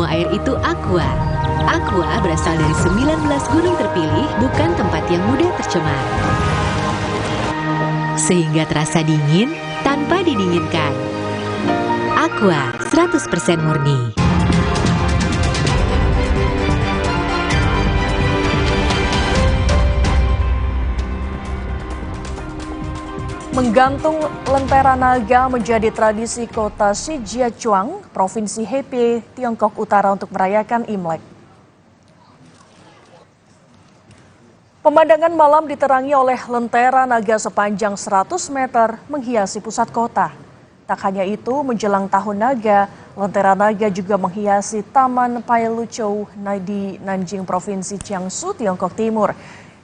semua air itu aqua. Aqua berasal dari 19 gunung terpilih, bukan tempat yang mudah tercemar. Sehingga terasa dingin tanpa didinginkan. Aqua 100% murni. Menggantung lentera naga menjadi tradisi kota Shijiazhuang, Provinsi Hebei, Tiongkok Utara untuk merayakan Imlek. Pemandangan malam diterangi oleh lentera naga sepanjang 100 meter menghiasi pusat kota. Tak hanya itu, menjelang Tahun Naga, lentera naga juga menghiasi Taman Pailuchou di Nanjing, Provinsi Jiangsu, Tiongkok Timur.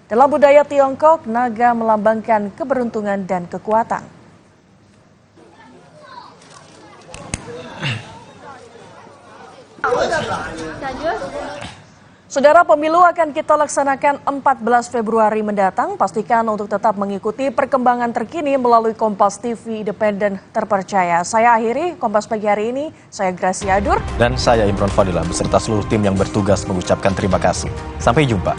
Dalam budaya Tiongkok, naga melambangkan keberuntungan dan kekuatan. Saudara, pemilu akan kita laksanakan 14 Februari mendatang. Pastikan untuk tetap mengikuti perkembangan terkini melalui Kompas TV independen terpercaya. Saya akhiri Kompas pagi hari ini. Saya Gracia Adur. Dan saya Imron Fadilah beserta seluruh tim yang bertugas mengucapkan terima kasih. Sampai jumpa.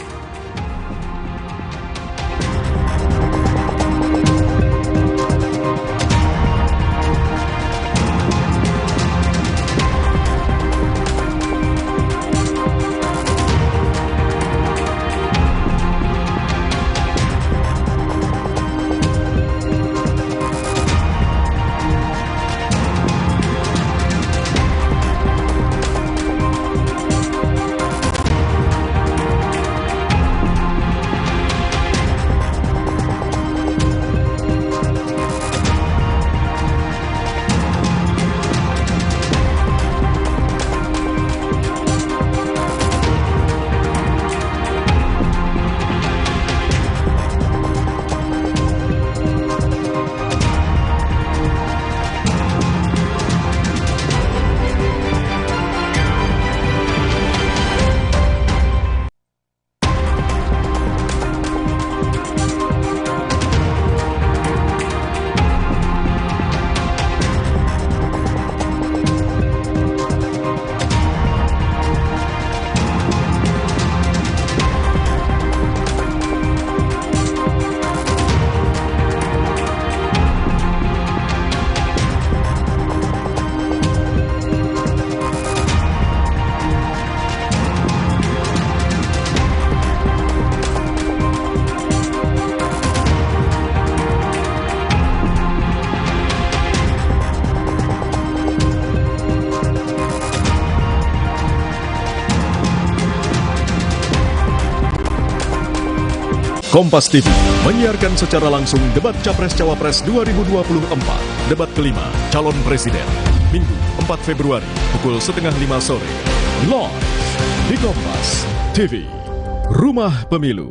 Kompas TV menyiarkan secara langsung debat Capres-Cawapres 2024, debat kelima calon presiden, Minggu 4 Februari pukul 4:30 sore, live di Kompas TV, Rumah Pemilu.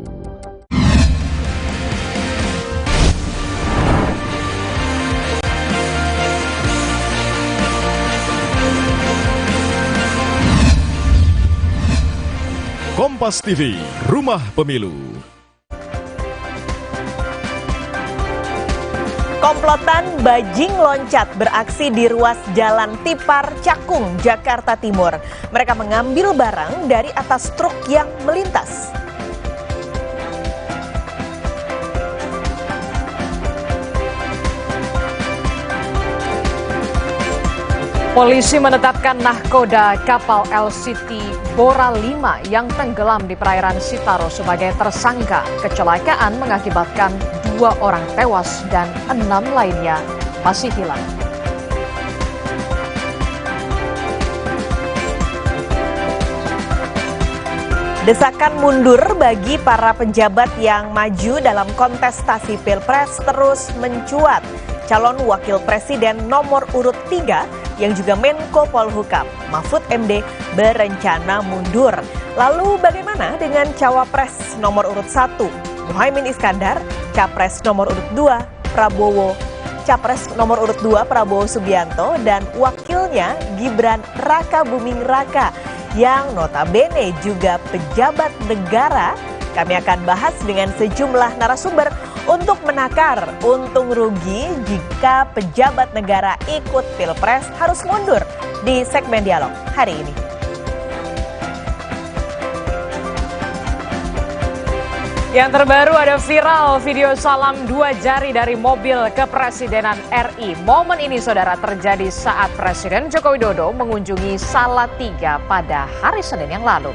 Kompas TV, Rumah Pemilu. Komplotan bajing loncat beraksi di ruas Jalan Tipar, Cakung, Jakarta Timur. Mereka mengambil barang dari atas truk yang melintas. Polisi menetapkan nahkoda kapal LCT Bora 5 yang tenggelam di perairan Sitaro sebagai tersangka. Kecelakaan mengakibatkan 2 orang tewas dan 6 lainnya masih hilang. Desakan mundur bagi para pejabat yang maju dalam kontestasi Pilpres terus mencuat. Calon Wakil Presiden nomor urut 3 yang juga Menko Polhukam, Mahfud MD, berencana mundur. Lalu bagaimana dengan Cawapres nomor urut 1, Muhaimin Iskandar, Capres nomor urut 2, Prabowo, Capres nomor urut 2, Prabowo Subianto, dan wakilnya Gibran Rakabuming Raka, yang notabene juga pejabat negara. Kami akan bahas dengan sejumlah narasumber untuk menakar untung rugi jika pejabat negara ikut Pilpres harus mundur di segmen dialog hari ini. Yang terbaru ada viral video salam 2 jari dari mobil kepresidenan RI. Momen ini saudara terjadi saat Presiden Joko Widodo mengunjungi Salatiga pada hari Senin yang lalu.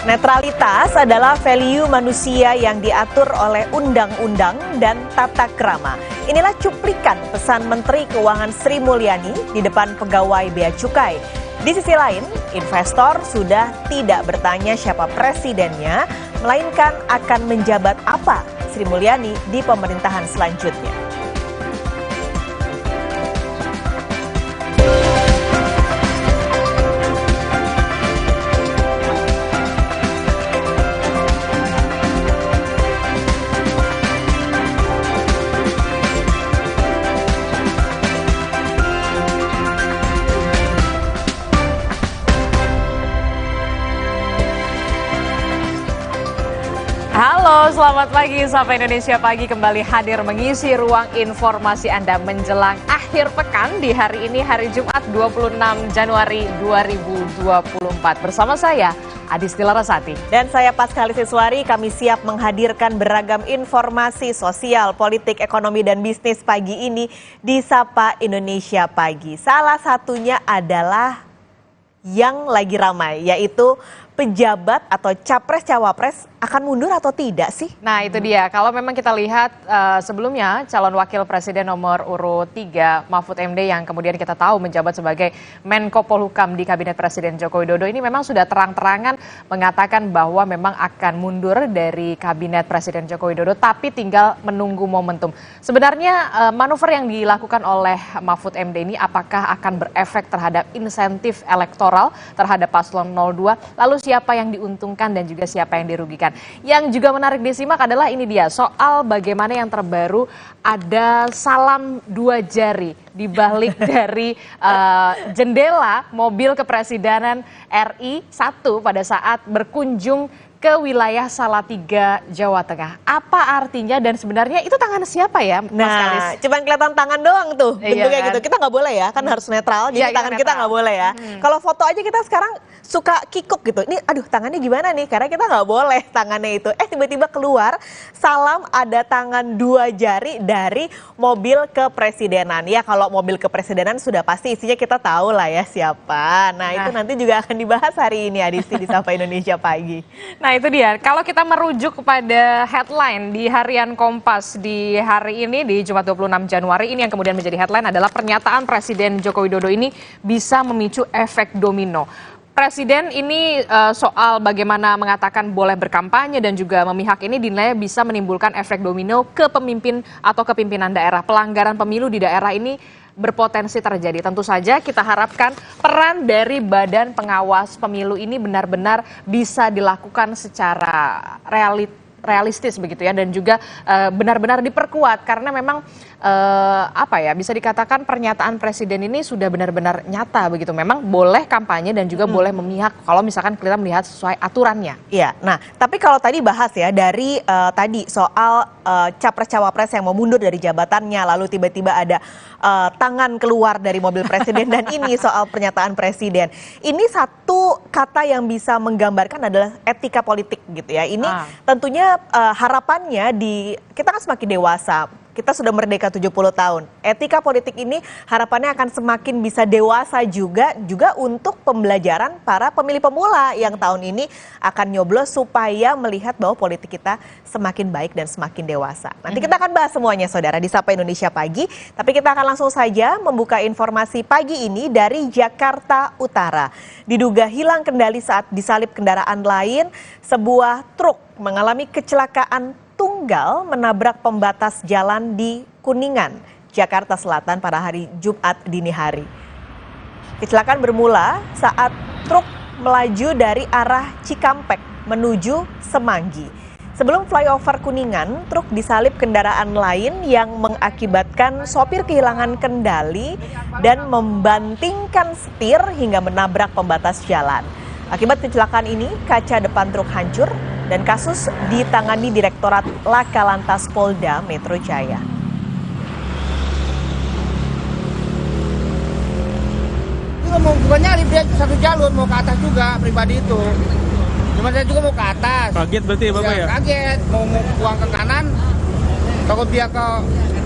Netralitas adalah value manusia yang diatur oleh undang-undang dan tata krama. Inilah cuplikan pesan Menteri Keuangan Sri Mulyani di depan pegawai Bea Cukai. Di sisi lain, investor sudah tidak bertanya siapa presidennya, melainkan akan menjabat apa Sri Mulyani di pemerintahan selanjutnya. Halo, selamat pagi. Sapa Indonesia Pagi kembali hadir mengisi ruang informasi Anda menjelang akhir pekan di hari ini, hari Jumat 26 Januari 2024. Bersama saya, Adis Dilarasati. Dan saya Paskali Siswari, kami siap menghadirkan beragam informasi sosial, politik, ekonomi, dan bisnis pagi ini di Sapa Indonesia Pagi. Salah satunya adalah yang lagi ramai, yaitu pejabat atau capres-cawapres akan mundur atau tidak sih? Nah itu dia, kalau memang kita lihat sebelumnya calon wakil presiden nomor urut 3 Mahfud MD yang kemudian kita tahu menjabat sebagai Menko Polhukam di Kabinet Presiden Joko Widodo ini memang sudah terang-terangan mengatakan bahwa memang akan mundur dari Kabinet Presiden Joko Widodo tapi tinggal menunggu momentum. Sebenarnya manuver yang dilakukan oleh Mahfud MD ini apakah akan berefek terhadap insentif elektoral terhadap paslon 02? Lalu siapa yang diuntungkan dan juga siapa yang dirugikan. Yang juga menarik disimak adalah ini dia, soal bagaimana yang terbaru ada salam 2 jari di balik dari jendela mobil kepresidenan RI 1 pada saat berkunjung ke wilayah Salatiga, Jawa Tengah. Apa artinya dan sebenarnya itu tangan siapa ya, Mas Kalis? Cuma kelihatan tangan doang tuh, bentuknya Iya kan? gitu. Kita nggak boleh ya, kan harus netral, jadi Iya, tangan kita netral. nggak boleh ya. Kalau foto aja kita sekarang suka kikuk gitu. Ini aduh tangannya gimana nih, karena kita nggak boleh tangannya itu. Tiba-tiba keluar salam ada tangan 2 jari dari mobil kepresidenan. Ya kalau mobil kepresidenan sudah pasti isinya kita tahu lah ya siapa. Nah itu nanti juga akan dibahas hari ini Adisti di Sapa Indonesia Pagi. Nah itu dia, kalau kita merujuk kepada headline di harian Kompas di hari ini di Jumat 26 Januari ini yang kemudian menjadi headline adalah pernyataan Presiden Joko Widodo ini bisa memicu efek domino. Presiden ini soal bagaimana mengatakan boleh berkampanye dan juga memihak ini dinilai bisa menimbulkan efek domino ke pemimpin atau kepimpinan daerah. Pelanggaran pemilu di daerah ini berpotensi terjadi. Tentu saja kita harapkan peran dari Badan Pengawas Pemilu ini benar-benar bisa dilakukan secara realistis begitu ya, dan juga benar-benar diperkuat karena memang bisa dikatakan pernyataan presiden ini sudah benar-benar nyata begitu. Memang boleh kampanye dan juga boleh memihak kalau misalkan kita melihat sesuai aturannya. Iya, nah tapi kalau tadi bahas ya dari tadi soal capres-cawapres yang mau mundur dari jabatannya lalu tiba-tiba ada tangan keluar dari mobil presiden dan ini soal pernyataan presiden. Ini satu kata yang bisa menggambarkan adalah etika politik gitu ya. Ini tentunya harapannya kita kan semakin dewasa. Kita sudah merdeka 70 tahun. Etika politik ini harapannya akan semakin bisa dewasa juga untuk pembelajaran para pemilih pemula yang tahun ini akan nyoblos supaya melihat bahwa politik kita semakin baik dan semakin dewasa. Nanti kita akan bahas semuanya saudara di Sapa Indonesia Pagi. Tapi kita akan langsung saja membuka informasi pagi ini dari Jakarta Utara. Diduga hilang kendali saat disalip kendaraan lain, sebuah truk mengalami kecelakaan tunggal menabrak pembatas jalan di Kuningan, Jakarta Selatan pada hari Jumat dini hari. Kecelakaan bermula saat truk melaju dari arah Cikampek menuju Semanggi. Sebelum flyover Kuningan, truk disalip kendaraan lain yang mengakibatkan sopir kehilangan kendali dan membantingkan setir hingga menabrak pembatas jalan. Akibat kecelakaan ini, kaca depan truk hancur dan kasus ditangani Direktorat Laka Lantas Polda Metro Jaya. bukan nyari, dia satu jalur mau ke atas juga pribadi itu. Cuma saya juga mau ke atas. Kaget berarti ya Bapak ya? Kaget, mau buang ke kanan, takut dia ke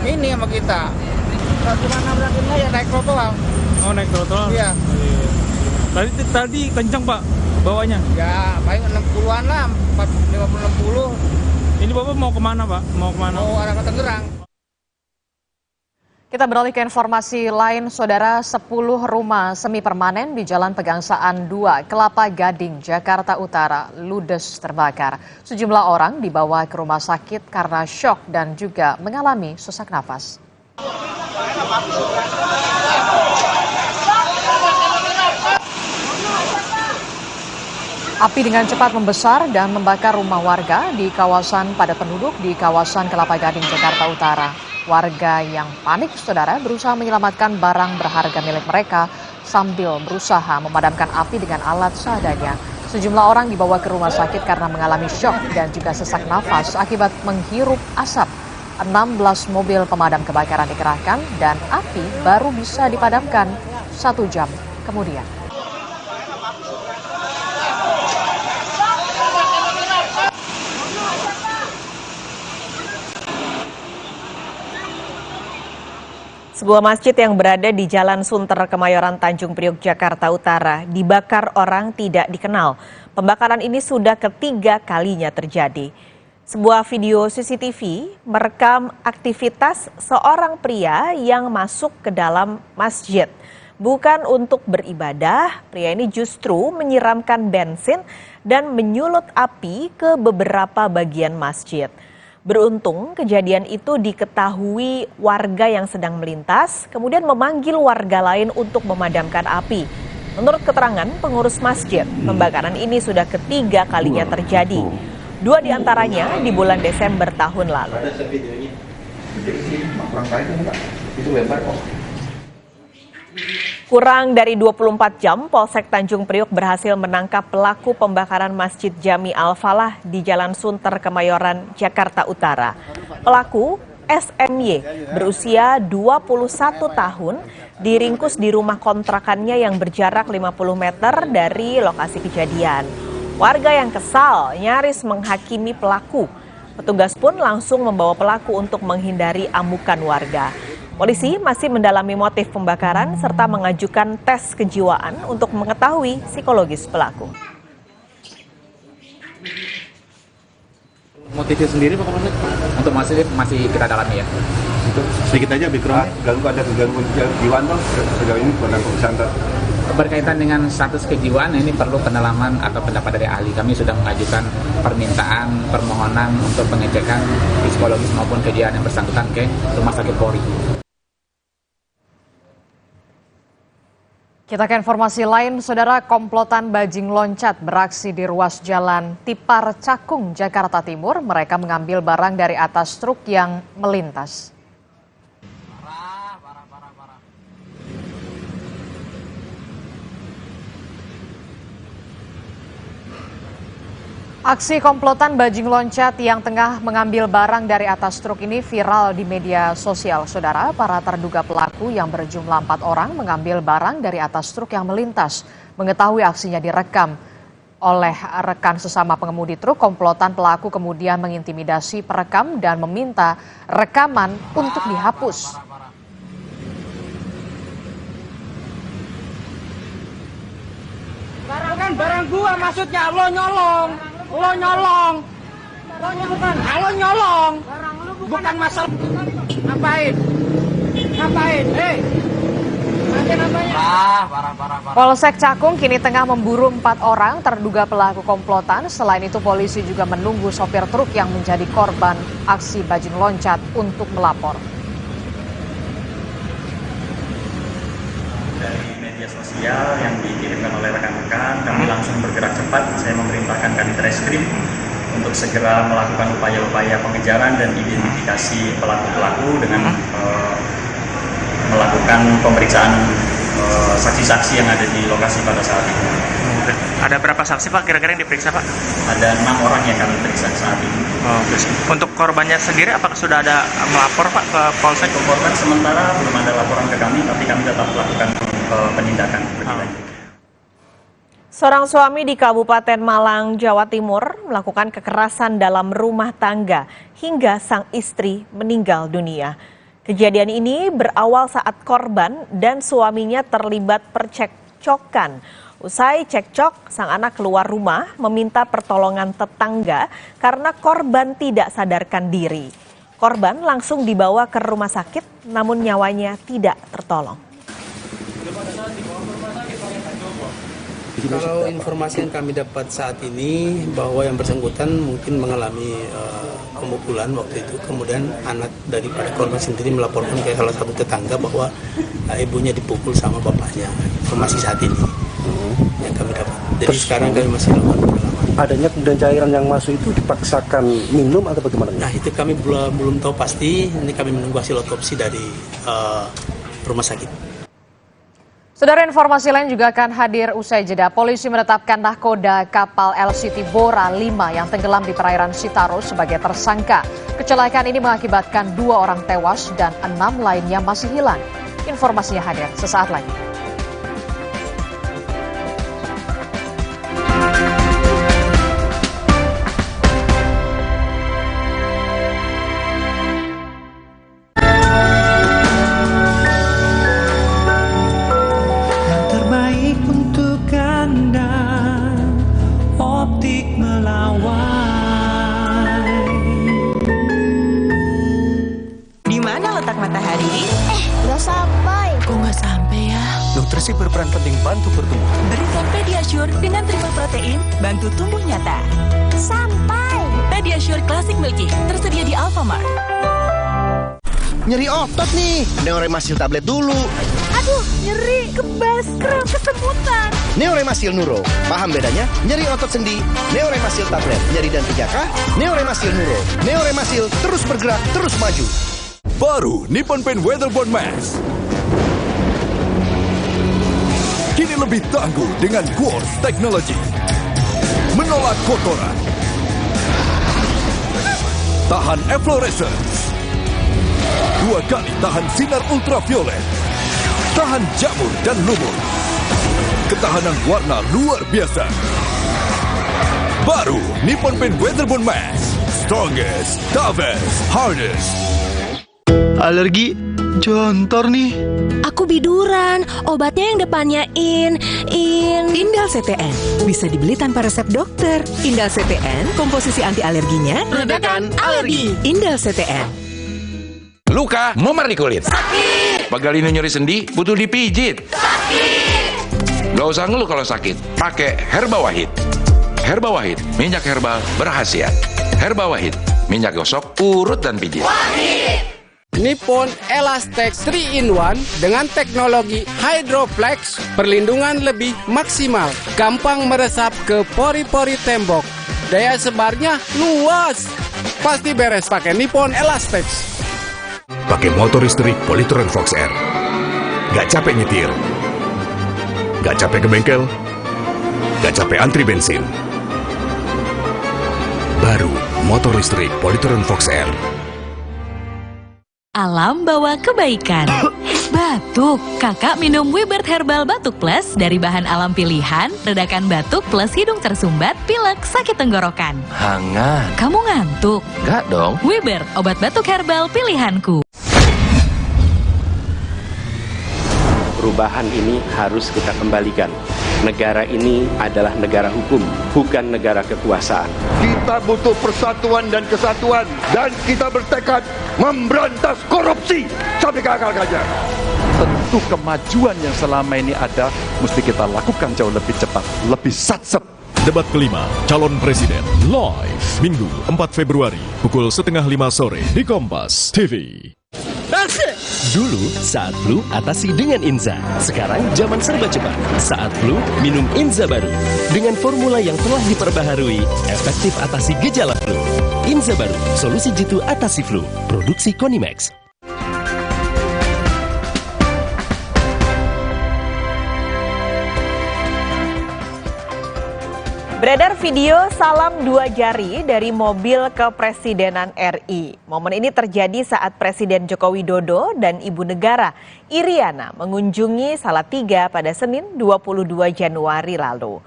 ini sama kita. Cuma nabrakinnya ya naik trotoar. Oh, naik trotoar? Iya. Tadi kencang Pak bawanya? Ya, paling 60-an lah, 50-60. Ini Bapak mau kemana Pak? Mau arah ke Tangerang. Kita beralih ke informasi lain, Saudara. 10 rumah semi permanen di Jalan Pegangsaan 2, Kelapa Gading, Jakarta Utara, ludes terbakar. Sejumlah orang dibawa ke rumah sakit karena syok dan juga mengalami sesak nafas. Api dengan cepat membesar dan membakar rumah warga di kawasan padat penduduk di kawasan Kelapa Gading, Jakarta Utara. Warga yang panik, Saudara, berusaha menyelamatkan barang berharga milik mereka sambil berusaha memadamkan api dengan alat seadanya. Sejumlah orang dibawa ke rumah sakit karena mengalami syok dan juga sesak nafas akibat menghirup asap. 16 mobil pemadam kebakaran dikerahkan dan api baru bisa dipadamkan 1 jam kemudian. Sebuah masjid yang berada di Jalan Sunter, Kemayoran, Tanjung Priok, Jakarta Utara dibakar orang tidak dikenal. Pembakaran ini sudah ketiga kalinya terjadi. Sebuah video CCTV merekam aktivitas seorang pria yang masuk ke dalam masjid. Bukan untuk beribadah, pria ini justru menyiramkan bensin dan menyulut api ke beberapa bagian masjid. Beruntung kejadian itu diketahui warga yang sedang melintas, kemudian memanggil warga lain untuk memadamkan api. Menurut keterangan pengurus masjid, pembakaran ini sudah ketiga kalinya terjadi. 2 diantaranya di bulan Desember tahun lalu. Kurang dari 24 jam, Polsek Tanjung Priok berhasil menangkap pelaku pembakaran Masjid Jami Al-Falah di Jalan Sunter, Kemayoran, Jakarta Utara. Pelaku SMY berusia 21 tahun diringkus di rumah kontrakannya yang berjarak 50 meter dari lokasi kejadian. Warga yang kesal nyaris menghakimi pelaku. Petugas pun langsung membawa pelaku untuk menghindari amukan warga. Polisi masih mendalami motif pembakaran serta mengajukan tes kejiwaan untuk mengetahui psikologis pelaku. Motifnya sendiri Pak Kapolsek? Untuk masih kita dalami ya. Itu sedikit aja background. Ada gangguan kejiwaan Bang sejauh ini pada pemeriksaan. Berkaitan dengan status kejiwaan ini perlu pendalaman atau pendapat dari ahli. Kami sudah mengajukan permohonan untuk pengecekan psikologis maupun kejiwaan yang bersangkutan ke Rumah Sakit Polri. Kita ke informasi lain, Saudara. Komplotan bajing loncat beraksi di ruas jalan Tipar Cakung, Jakarta Timur. Mereka mengambil barang dari atas truk yang melintas. Aksi komplotan bajing loncat yang tengah mengambil barang dari atas truk ini viral di media sosial, Saudara. Para terduga pelaku yang berjumlah 4 orang mengambil barang dari atas truk yang melintas. Mengetahui aksinya direkam oleh rekan sesama pengemudi truk, komplotan pelaku kemudian mengintimidasi perekam dan meminta rekaman untuk dihapus. Barang gua maksudnya lo nyolong. Bukan masalah. Ngapain? Hei. Polsek Cakung kini tengah memburu 4 orang terduga pelaku komplotan. Selain itu polisi juga menunggu sopir truk yang menjadi korban aksi bajing loncat untuk melapor. Dari media sosial yang dikirimkan oleh rekan-rekan, kami langsung bergerak cepat. Saya memerintahkan Kanit Reskrim untuk segera melakukan upaya-upaya pengejaran dan identifikasi pelaku-pelaku dengan melakukan pemeriksaan saksi-saksi yang ada di lokasi pada saat itu. Ada berapa saksi Pak kira-kira yang diperiksa Pak? Ada 6 orang yang kami periksa saat ini. Untuk korbannya sendiri apakah sudah ada melapor Pak ke Polsek? Untuk korban sementara belum ada laporan ke kami, tapi kami tetap melakukan penindakan lebih lanjut. Seorang suami di Kabupaten Malang, Jawa Timur melakukan kekerasan dalam rumah tangga hingga sang istri meninggal dunia. Kejadian ini berawal saat korban dan suaminya terlibat percekcokan. Usai cekcok, sang anak keluar rumah meminta pertolongan tetangga karena korban tidak sadarkan diri. Korban langsung dibawa ke rumah sakit, namun nyawanya tidak tertolong. Kalau informasi yang kami dapat saat ini bahwa yang bersangkutan mungkin mengalami pemukulan waktu itu, kemudian anak daripada korban sendiri melaporkan ke salah satu tetangga bahwa ibunya dipukul sama bapaknya. Informasi saat ini yang kami dapat. Jadi sekarang kami masih lakukan pendalaman. Adanya kemudian cairan yang masuk itu dipaksakan minum atau bagaimana? Nah itu kami belum tahu pasti. Ini kami menunggu hasil otopsi dari rumah sakit. Saudara, informasi lain juga akan hadir usai jeda. Polisi menetapkan nahkoda kapal LCT Bora 5 yang tenggelam di perairan Sitaro sebagai tersangka. Kecelakaan ini mengakibatkan 2 orang tewas dan 6 lainnya masih hilang. Informasinya hadir sesaat lagi. Nutrisi berperan penting bantu pertumbuhan. Berikan Pediasure dengan triple protein, bantu tumbuh nyata. Sampai! Pediasure Classic Milky, tersedia di Alfamart. Nyeri otot nih, Neoremasil tablet dulu. Aduh, nyeri, kebas, kram, kesemutan. Neoremasil Nuro, paham bedanya? Nyeri otot sendi, Neoremasil tablet. Nyeri dan pijaka, Neoremasil Nuro. Neoremasil terus bergerak, terus maju. Baru Nippon Paint Weatherboard Max. Kini lebih tangguh dengan Quartz Technology. Menolak kotoran. Tahan efflorescence. 2 kali tahan sinar ultraviolet. Tahan jamur dan lumut. Ketahanan warna luar biasa. Baru Nippon Paint Weatherboard Max. Strongest, toughest, hardest. Alergi jontor nih. Aku biduran, obatnya yang depannya Indal CTN. Bisa dibeli tanpa resep dokter. Indal CTN, komposisi anti alerginya redakan alergi. Indal CTN. Luka, memar di kulit. Sakit. Pegalino nyeri sendi, butuh dipijit. Sakit. Gak usah ngeluh kalau sakit, pakai Herba Wahid. Herba Wahid, minyak herbal berkhasiat. Herba Wahid, minyak gosok, urut dan pijit. Wahid. Nippon Elastex 3-in-1 dengan teknologi Hydroflex, perlindungan lebih maksimal, gampang meresap ke pori-pori tembok, daya sebarnya luas, pasti beres pakai Nippon Elastex. Pakai motor listrik Polytron Fox R, gak capek nyetir, gak capek ke bengkel, gak capek antri bensin. Baru motor listrik Polytron Fox R. Alam bawa kebaikan. Batuk, kakak minum Wibert Herbal Batuk Plus dari bahan alam pilihan, redakan batuk plus hidung tersumbat, pilek, sakit tenggorokan. Hangat. Kamu ngantuk? Enggak dong. Wibert, obat batuk herbal pilihanku. Perubahan ini harus kita kembalikan. Negara ini adalah negara hukum, bukan negara kekuasaan. Kita butuh persatuan dan kesatuan, dan kita bertekad memberantas korupsi sampai ke akar-akarnya. Tentu kemajuan yang selama ini ada mesti kita lakukan jauh lebih cepat, lebih satsep. Debat kelima, calon presiden, live, Minggu 4 Februari, pukul 4:30 sore di Kompas TV. Dulu saat flu atasi dengan Inza. Sekarang zaman serba cepat. Saat flu minum Inza baru. Dengan formula yang telah diperbaharui, efektif atasi gejala flu. Inza baru, solusi jitu atasi flu. Produksi Konimax. Beredar video salam 2 jari dari mobil kepresidenan RI. Momen ini terjadi saat Presiden Joko Widodo dan Ibu Negara Iriana mengunjungi Salatiga pada Senin 22 Januari lalu.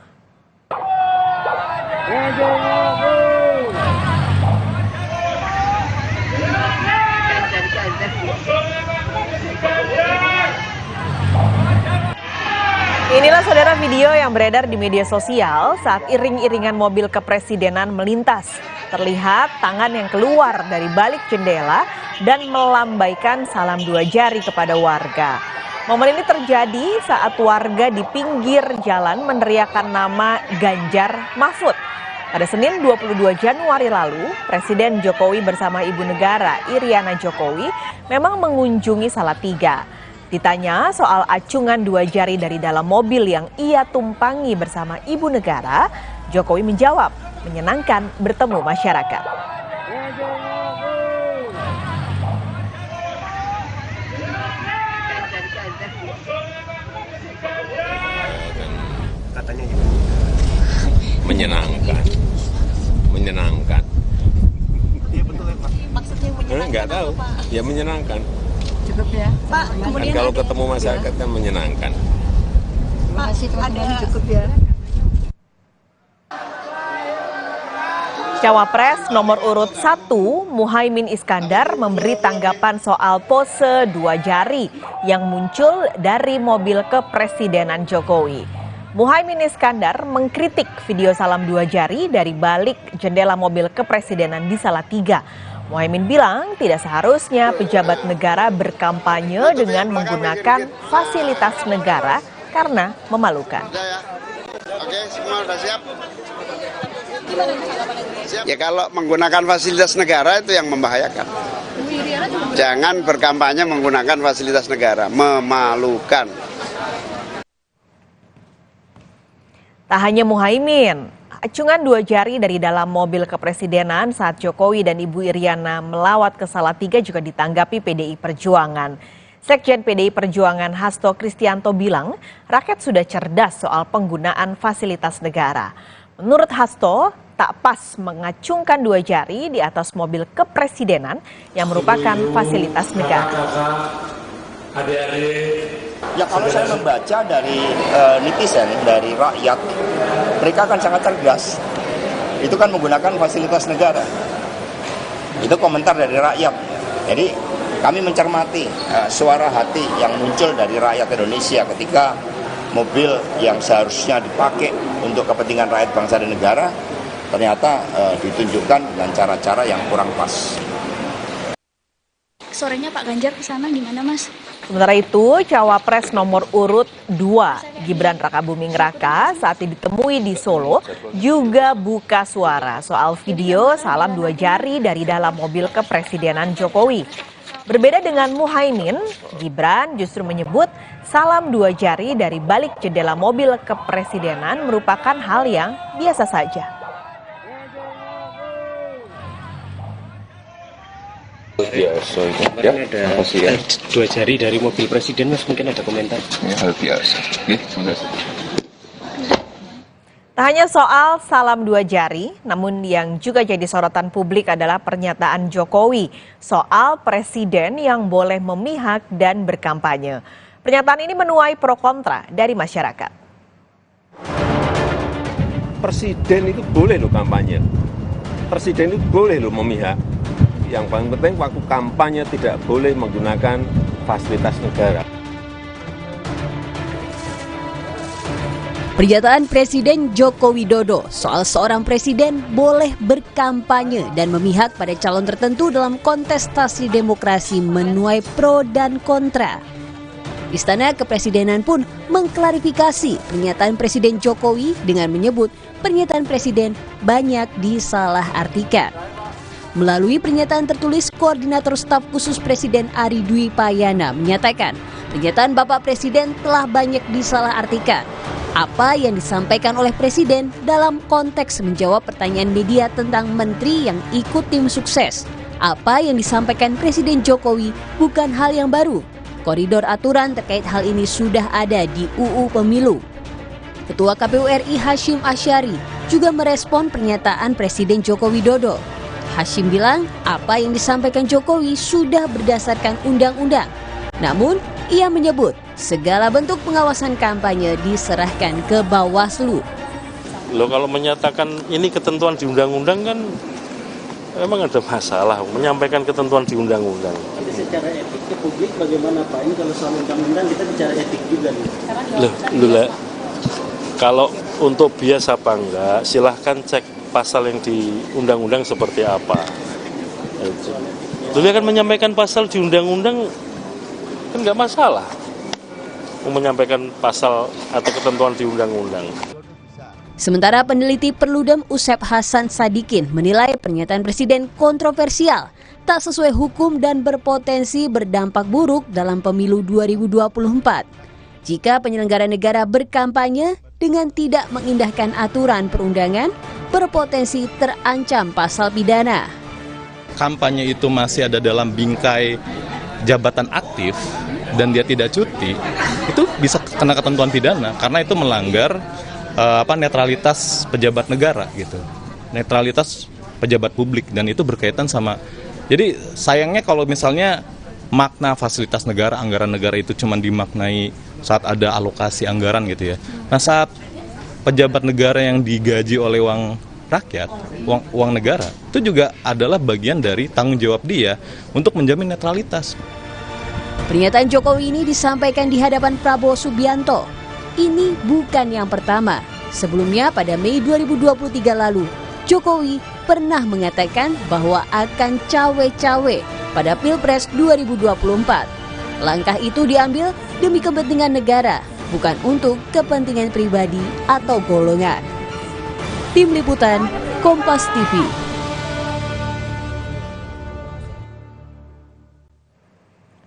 Inilah saudara video yang beredar di media sosial saat iring-iringan mobil kepresidenan melintas. Terlihat tangan yang keluar dari balik jendela dan melambaikan salam 2 jari kepada warga. Momen ini terjadi saat warga di pinggir jalan meneriakkan nama Ganjar Mahfud. Pada Senin 22 Januari lalu, Presiden Jokowi bersama Ibu Negara Iriana Jokowi memang mengunjungi Salatiga. Ditanya soal acungan 2 jari dari dalam mobil yang ia tumpangi bersama Ibu Negara, Jokowi menjawab, menyenangkan bertemu masyarakat. Katanya menyenangkan. Iya betul ya Pak. Maksudnya menyenangkan. Enggak tahu. Ya menyenangkan. Cukup ya Pak. Kemudian kalau ketemu masyarakat kan menyenangkan. Pak, ada cukup ya. Cawapres nomor urut 1 Muhaimin Iskandar memberi tanggapan soal pose 2 jari yang muncul dari mobil kepresidenan Jokowi. Muhaimin Iskandar mengkritik video salam 2 jari dari balik jendela mobil kepresidenan di Salatiga. Muhaimin bilang tidak seharusnya pejabat negara berkampanye dengan menggunakan fasilitas negara karena memalukan. Oke, semua sudah siap? Ya kalau menggunakan fasilitas negara itu yang membahayakan. Jangan berkampanye menggunakan fasilitas negara, memalukan. Tak hanya Muhaimin, acungan 2 jari dari dalam mobil kepresidenan saat Jokowi dan Ibu Iriana melawat ke Salatiga juga ditanggapi PDI Perjuangan. Sekjen PDI Perjuangan Hasto Kristianto bilang rakyat sudah cerdas soal penggunaan fasilitas negara. Menurut Hasto, tak pas mengacungkan 2 jari di atas mobil kepresidenan yang merupakan fasilitas negara. Ya kalau saya membaca dari netizen, dari rakyat, mereka kan sangat cerdas. Itu kan menggunakan fasilitas negara. Itu komentar dari rakyat. Jadi kami mencermati suara hati yang muncul dari rakyat Indonesia ketika mobil yang seharusnya dipakai untuk kepentingan rakyat bangsa dan negara ternyata ditunjukkan dengan cara-cara yang kurang pas. Sorenya Pak Ganjar ke sana gimana Mas? Sementara itu, Cawapres nomor urut 2 Gibran Rakabuming Raka saat ditemui di Solo juga buka suara soal video salam 2 jari dari dalam mobil kepresidenan Jokowi. Berbeda dengan Muhaimin, Gibran justru menyebut salam 2 jari dari balik jendela mobil kepresidenan merupakan hal yang biasa saja. Biasa itu ya, ada 2 jari dari mobil presiden Mas, mungkin ada komentar ya, hal biasa. Tak hanya soal salam 2 jari, namun yang juga jadi sorotan publik adalah pernyataan Jokowi soal presiden yang boleh memihak dan berkampanye. Pernyataan ini menuai pro kontra dari masyarakat. Presiden itu boleh loh kampanye, presiden itu boleh loh memihak. Yang paling penting waktu kampanye tidak boleh menggunakan fasilitas negara. Pernyataan Presiden Joko Widodo soal seorang presiden boleh berkampanye dan memihak pada calon tertentu dalam kontestasi demokrasi menuai pro dan kontra. Istana Kepresidenan pun mengklarifikasi pernyataan Presiden Jokowi dengan menyebut pernyataan presiden banyak disalahartikan. Melalui pernyataan tertulis, Koordinator Staf Khusus Presiden Ari Dwi Payana menyatakan pernyataan Bapak Presiden telah banyak disalahartikan. Apa yang disampaikan oleh Presiden dalam konteks menjawab pertanyaan media tentang menteri yang ikut tim sukses. Apa yang disampaikan Presiden Jokowi bukan hal yang baru. Koridor aturan terkait hal ini sudah ada di UU Pemilu. Ketua KPU RI Hashim Asyari juga merespon pernyataan Presiden Joko Widodo. Hashim bilang apa yang disampaikan Jokowi sudah berdasarkan undang-undang. Namun, ia menyebut segala bentuk pengawasan kampanye diserahkan ke Bawaslu. Loh, kalau menyatakan ini ketentuan di undang-undang kan memang ada masalah menyampaikan ketentuan di undang-undang. Secara etik ke publik bagaimana Pak? Ini kalau soal undang-undang kita bicara etik juga nih. Loh, kalau untuk bias apa enggak, silahkan cek pasal yang di undang-undang seperti apa. Beliau akan menyampaikan pasal di undang-undang kan nggak masalah. Menyampaikan pasal atau ketentuan di undang-undang. Sementara peneliti Perludem Usep Hasan Sadikin menilai pernyataan Presiden kontroversial, tak sesuai hukum dan berpotensi berdampak buruk dalam pemilu 2024. Jika penyelenggara negara berkampanye dengan tidak mengindahkan aturan perundangan, berpotensi terancam pasal pidana. Kampanye itu masih ada dalam bingkai jabatan aktif dan dia tidak cuti, itu bisa kena ketentuan pidana karena itu melanggar netralitas pejabat negara gitu. Netralitas pejabat publik dan itu berkaitan sama. Jadi sayangnya kalau misalnya makna fasilitas negara, anggaran negara itu cuma dimaknai saat ada alokasi anggaran gitu ya. Nah, saat pejabat negara yang digaji oleh uang rakyat, uang negara, itu juga adalah bagian dari tanggung jawab dia untuk menjamin netralitas. Pernyataan Jokowi ini disampaikan di hadapan Prabowo Subianto. Ini bukan yang pertama. Sebelumnya pada Mei 2023 lalu, Jokowi pernah mengatakan bahwa akan cawe-cawe pada Pilpres 2024. Langkah itu diambil demi kepentingan negara, bukan untuk kepentingan pribadi atau golongan. Tim Liputan, Kompas TV.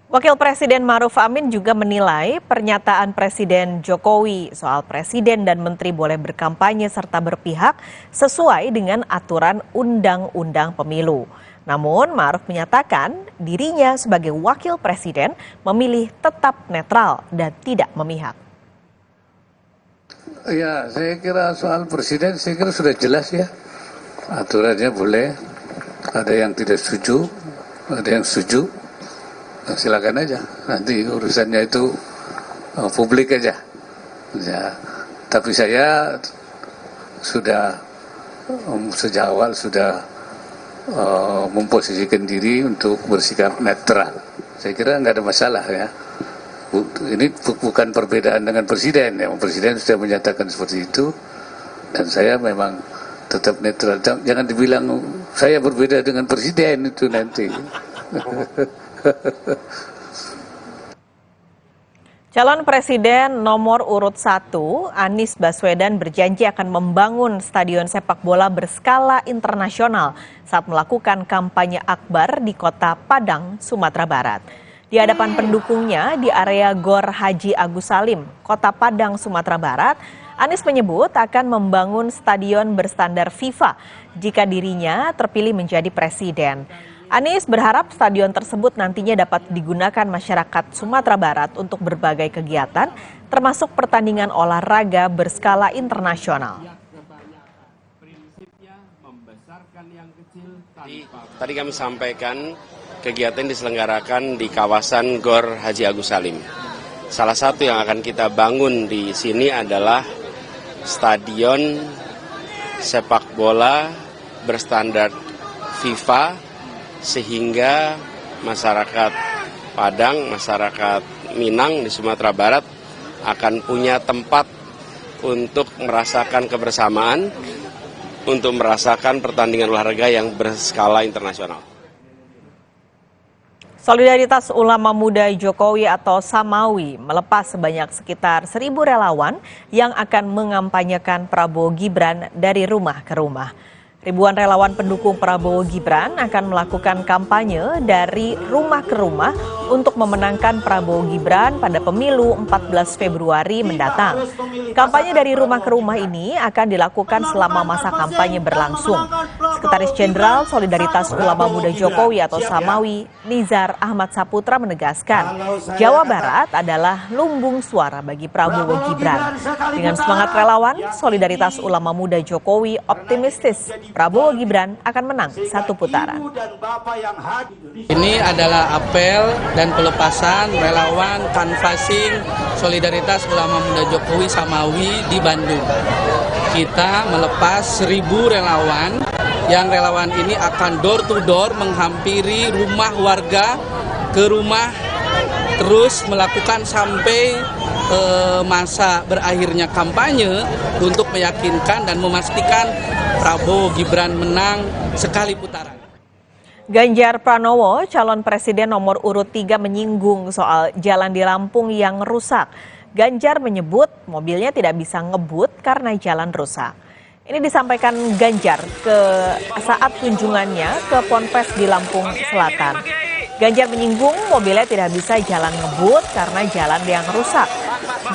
Wakil Presiden Ma'ruf Amin juga menilai pernyataan Presiden Jokowi soal presiden dan menteri boleh berkampanye serta berpihak sesuai dengan aturan Undang-Undang Pemilu. Namun Ma'ruf menyatakan dirinya sebagai wakil presiden memilih tetap netral dan tidak memihak. Ya, saya kira soal presiden saya kira sudah jelas ya. Aturannya boleh, ada yang tidak setuju, ada yang setuju. Nah, silakan aja, nanti urusannya itu publik aja. Ya, tapi saya sudah sejak awal sudah memposisikan diri untuk bersikap netral. Saya kira nggak ada masalah ya. Ini bukan perbedaan dengan presiden ya. Presiden sudah menyatakan seperti itu dan saya memang tetap netral. Jangan dibilang saya berbeda dengan presiden itu nanti. Calon Presiden nomor urut 1, Anies Baswedan berjanji akan membangun stadion sepak bola berskala internasional saat melakukan kampanye akbar di Kota Padang, Sumatera Barat. Di hadapan pendukungnya di area Gor Haji Agus Salim, Kota Padang, Sumatera Barat, Anies menyebut akan membangun stadion berstandar FIFA jika dirinya terpilih menjadi presiden. Anies berharap stadion tersebut nantinya dapat digunakan masyarakat Sumatera Barat untuk berbagai kegiatan, termasuk pertandingan olahraga berskala internasional. Tadi kami sampaikan kegiatan diselenggarakan di kawasan Gor Haji Agus Salim. Salah satu yang akan kita bangun di sini adalah stadion sepak bola berstandar FIFA, sehingga masyarakat Padang, masyarakat Minang di Sumatera Barat akan punya tempat untuk merasakan kebersamaan, untuk merasakan pertandingan olahraga yang berskala internasional. Solidaritas Ulama Muda Jokowi atau Samawi melepas sebanyak sekitar 1.000 relawan yang akan mengampanyekan Prabowo Gibran dari rumah ke rumah. Ribuan relawan pendukung Prabowo Gibran akan melakukan kampanye dari rumah ke rumah untuk memenangkan Prabowo Gibran pada pemilu 14 Februari mendatang. Kampanye dari rumah ke rumah ini akan dilakukan selama masa kampanye berlangsung. Sekretaris Jenderal Solidaritas Ulama Muda Jokowi atau Samawi, Nizar Ahmad Saputra menegaskan, Jawa Barat adalah lumbung suara bagi Prabowo Gibran. Dengan semangat relawan, Solidaritas Ulama Muda Jokowi optimistis Prabowo Gibran akan menang satu putaran. Ini adalah apel dan pelepasan relawan canvassing Solidaritas Ulama Muda Jokowi Samawi di Bandung. Kita melepas 1.000 relawan, yang relawan ini akan door to door menghampiri rumah warga ke rumah, terus melakukan sampai masa berakhirnya kampanye untuk meyakinkan dan memastikan Prabowo Gibran menang sekali putaran. Ganjar Pranowo, calon presiden nomor urut 3 menyinggung soal jalan di Lampung yang rusak. Ganjar menyebut mobilnya tidak bisa ngebut karena jalan rusak. Ini disampaikan Ganjar saat kunjungannya ke Ponpes di Lampung Selatan. Ganjar menyinggung mobilnya tidak bisa jalan ngebut karena jalan yang rusak.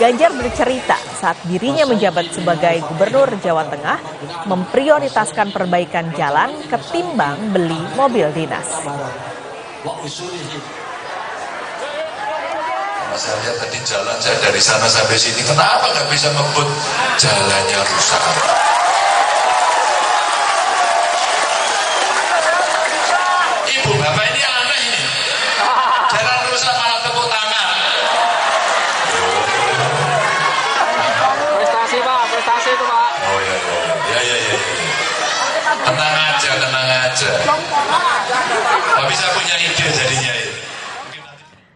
Ganjar bercerita saat dirinya menjabat sebagai Gubernur Jawa Tengah memprioritaskan perbaikan jalan ketimbang beli mobil dinas. Saya lihat tadi jalan saya dari sana sampai sini, kenapa nggak bisa ngebut? Jalannya rusak. Ibu bapak ini aneh ini. Jalan rusak malah tepuk tangan. Prestasi Pak, prestasi itu Pak. Oh iya. Tenang aja. Tapi saya punya ide jadinya ini.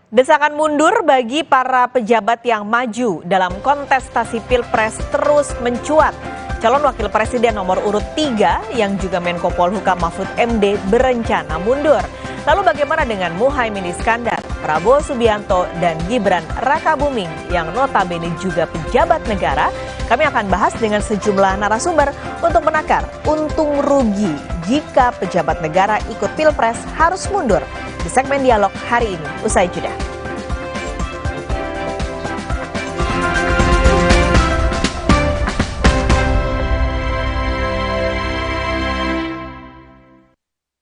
Desakan mundur bagi para pejabat yang maju dalam kontestasi Pilpres terus mencuat. Calon Wakil Presiden nomor urut 3 yang juga Menko Polhukam Mahfud MD berencana mundur. Lalu bagaimana dengan Muhaimin Iskandar, Prabowo Subianto, dan Gibran Rakabuming yang notabene juga pejabat negara? Kami akan bahas dengan sejumlah narasumber untuk menakar untung rugi jika pejabat negara ikut Pilpres harus mundur. Di segmen dialog hari ini, usai jeda.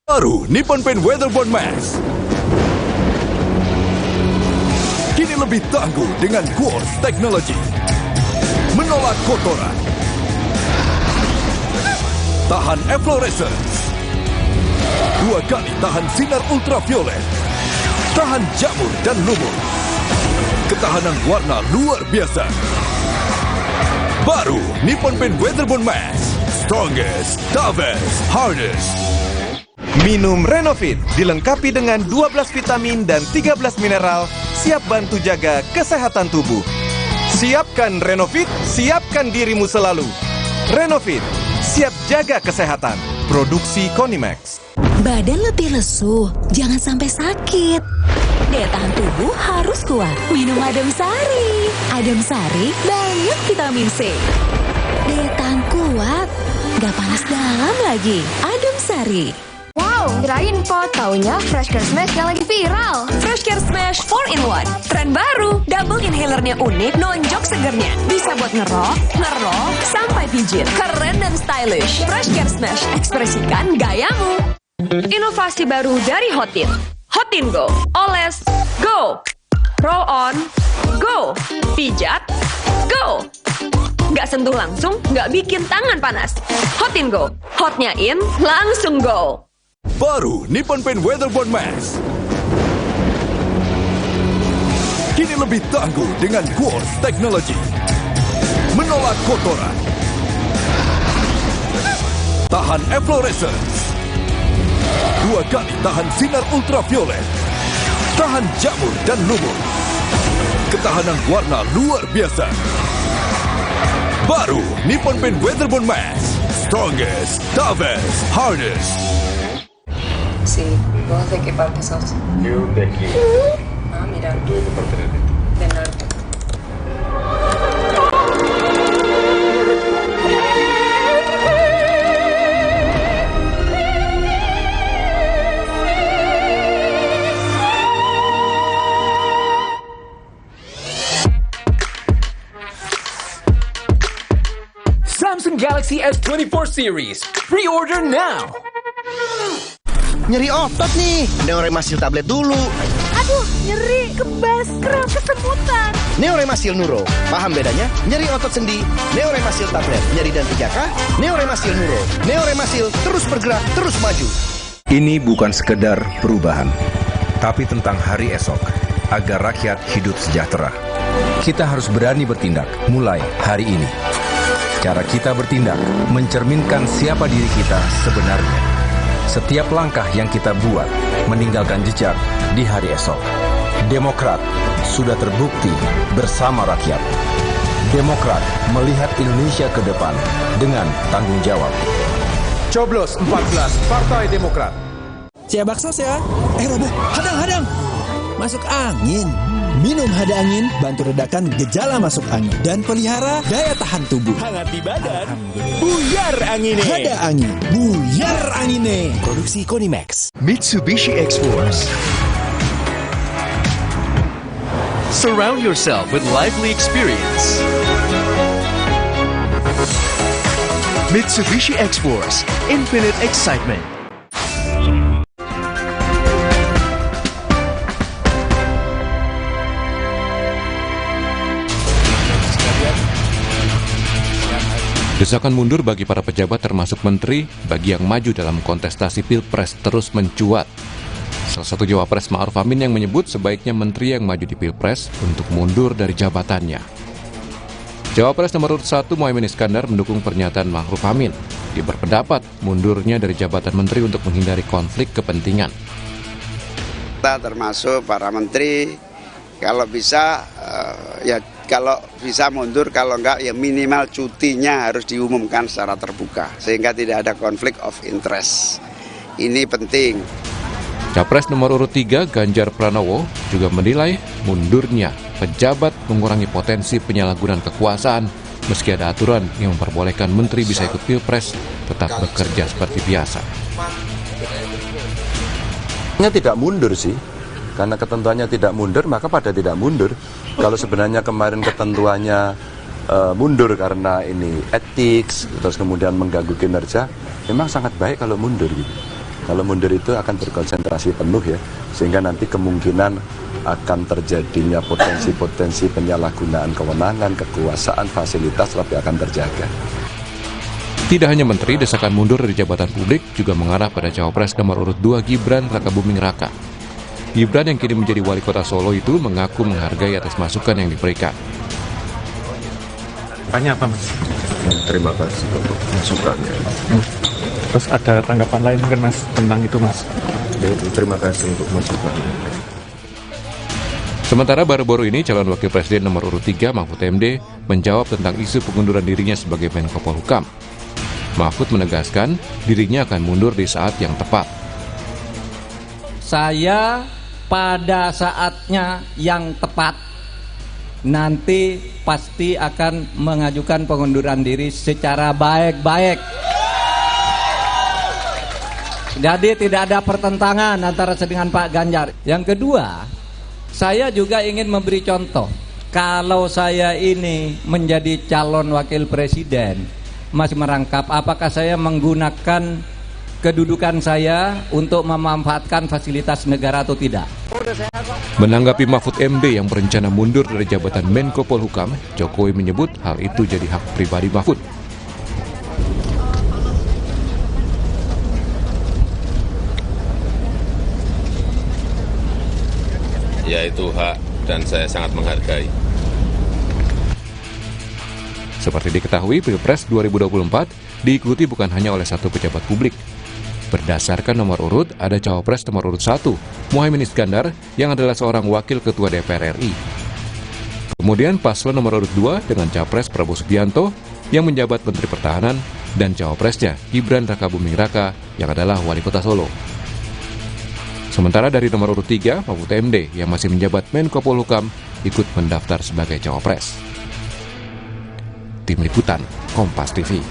Baru Nippon Paint Weatherboard Max. Kini lebih tangguh dengan Quartz Technology. Menolak kotoran. Tahan efflorescence. 2 kali tahan sinar ultraviolet. Tahan jamur dan lumut. Ketahanan warna luar biasa. Baru Nippon Paint Weatherboard Max. Strongest, toughest, hardest. Minum Renovit, dilengkapi dengan 12 vitamin dan 13 mineral, siap bantu jaga kesehatan tubuh. Siapkan Renovit, siapkan dirimu selalu. Renovit, siap jaga kesehatan. Produksi Konimax. Badan letih lesu, jangan sampai sakit. Daya tahan tubuh harus kuat. Minum Adem Sari. Adem Sari banyak vitamin C. Daya tahan kuat, gak panas dalam lagi. Adem Sari. Wow, kirain po, taunya Fresh Care Smash yang lagi viral. Fresh Care Smash 4-in-1. Tren baru, double inhalernya unik, nonjok segernya. Bisa buat ngerok, sampai pijit. Keren dan stylish. Fresh Care Smash, ekspresikan gayamu. Inovasi baru dari Hotin. Hotin Go. Oles, go. Roll on, go. Pijat, go. Nggak sentuh langsung, nggak bikin tangan panas. Hotin Go. Hotnya in, langsung go. Baru Nippon Paint Weatherboard Max. Kini lebih tangguh dengan Quartz Technology. Menolak kotoran. Tahan efflorescence. 2 kali tahan sinar ultraviolet. Tahan jamur dan lumut. Ketahanan warna luar biasa. Baru Nippon Paint Weatherboard Max. Strongest, toughest, hardest. Sí, vos de qué parte sos? Yo de aquí. Ah, mira. Tú de qué parte eres? Del norte. Samsung Galaxy S24 series. Pre-order now. Nyeri otot nih, Neoremasil tablet dulu. Aduh, nyeri, kebas, kram, kesemutan. Neoremasil Nuro, paham bedanya? Nyeri otot sendi, Neoremasil tablet. Nyeri dan 3K, Neoremasil Nuro. Neoremasil terus bergerak, terus maju. Ini bukan sekedar perubahan, tapi tentang hari esok, agar rakyat hidup sejahtera. Kita harus berani bertindak, mulai hari ini. Cara kita bertindak mencerminkan siapa diri kita sebenarnya. Setiap langkah yang kita buat meninggalkan jejak di hari esok. Demokrat sudah terbukti bersama rakyat. Demokrat melihat Indonesia ke depan dengan tanggung jawab. Coblos 14 Partai Demokrat. Cia bakso ya. Roboh, hadang. Masuk angin. Minum hada angin, bantu redakan gejala masuk angin. Dan pelihara daya tahan tubuh. Hangat di badan, buyar angine. Hada angin, buyar angine. Produksi Konimax. Mitsubishi X-Force. Surround yourself with lively experience. Mitsubishi X-Force, infinite excitement. Desakan mundur bagi para pejabat termasuk menteri bagi yang maju dalam kontestasi Pilpres terus mencuat. Salah satu Jawapres Ma'ruf Amin yang menyebut sebaiknya menteri yang maju di Pilpres untuk mundur dari jabatannya. Jawapres nomor urut 1 Muhaimin Iskandar mendukung pernyataan Ma'ruf Amin. Dia berpendapat mundurnya dari jabatan menteri untuk menghindari konflik kepentingan. Kita termasuk para menteri, kalau bisa kalau bisa mundur, kalau enggak ya minimal cutinya harus diumumkan secara terbuka sehingga tidak ada konflik of interest. Ini penting. Capres nomor urut 3 Ganjar Pranowo juga menilai mundurnya pejabat mengurangi potensi penyalahgunaan kekuasaan meski ada aturan yang memperbolehkan menteri bisa ikut Pilpres tetap bekerja seperti biasa. Tidak mundur sih. Karena ketentuannya tidak mundur, maka pada tidak mundur. Kalau sebenarnya kemarin ketentuannya mundur karena ini etik, terus kemudian mengganggu kinerja, memang sangat baik kalau mundur gitu. Kalau mundur itu akan berkonsentrasi penuh ya, sehingga nanti kemungkinan akan terjadinya potensi-potensi penyalahgunaan kewenangan, kekuasaan, fasilitas lebih akan terjaga. Tidak hanya menteri, desakan mundur dari jabatan publik juga mengarah pada Cawapres nomor urut 2 Gibran Rakabuming Raka. Gibran yang kini menjadi wali kota Solo itu mengaku menghargai atas masukan yang diberikan. Tanya apa Mas? Terima kasih untuk masukannya. Terus ada tanggapan lain mungkin Mas tentang itu Mas? Terima kasih untuk masukannya. Sementara baru-baru ini calon wakil presiden nomor urut 3 Mahfud MD menjawab tentang isu pengunduran dirinya sebagai Menko Polhukam. Mahfud menegaskan dirinya akan mundur di saat yang tepat. Saya pada saatnya yang tepat nanti pasti akan mengajukan pengunduran diri secara baik-baik. Jadi tidak ada pertentangan antara saya dengan Pak Ganjar. Yang kedua, saya juga ingin memberi contoh. Kalau saya ini menjadi calon wakil presiden, masih merangkap apakah saya menggunakan kedudukan saya untuk memanfaatkan fasilitas negara atau tidak. Menanggapi Mahfud MD yang berencana mundur dari jabatan Menko Polhukam, Jokowi menyebut hal itu jadi hak pribadi Mahfud. Ya itu hak dan saya sangat menghargai. Seperti diketahui, Pilpres 2024 diikuti bukan hanya oleh satu pejabat publik. Berdasarkan nomor urut, ada Cawapres nomor urut 1, Muhaimin Iskandar, yang adalah seorang wakil ketua DPR RI. Kemudian paslon nomor urut 2 dengan Capres Prabowo Subianto, yang menjabat Menteri Pertahanan, dan Cawapresnya Gibran Rakabuming Raka, yang adalah wali kota Solo. Sementara dari nomor urut 3, Mahfud MD, yang masih menjabat Menko Polhukam, ikut mendaftar sebagai Cawapres. Tim Liputan, Kompas TV.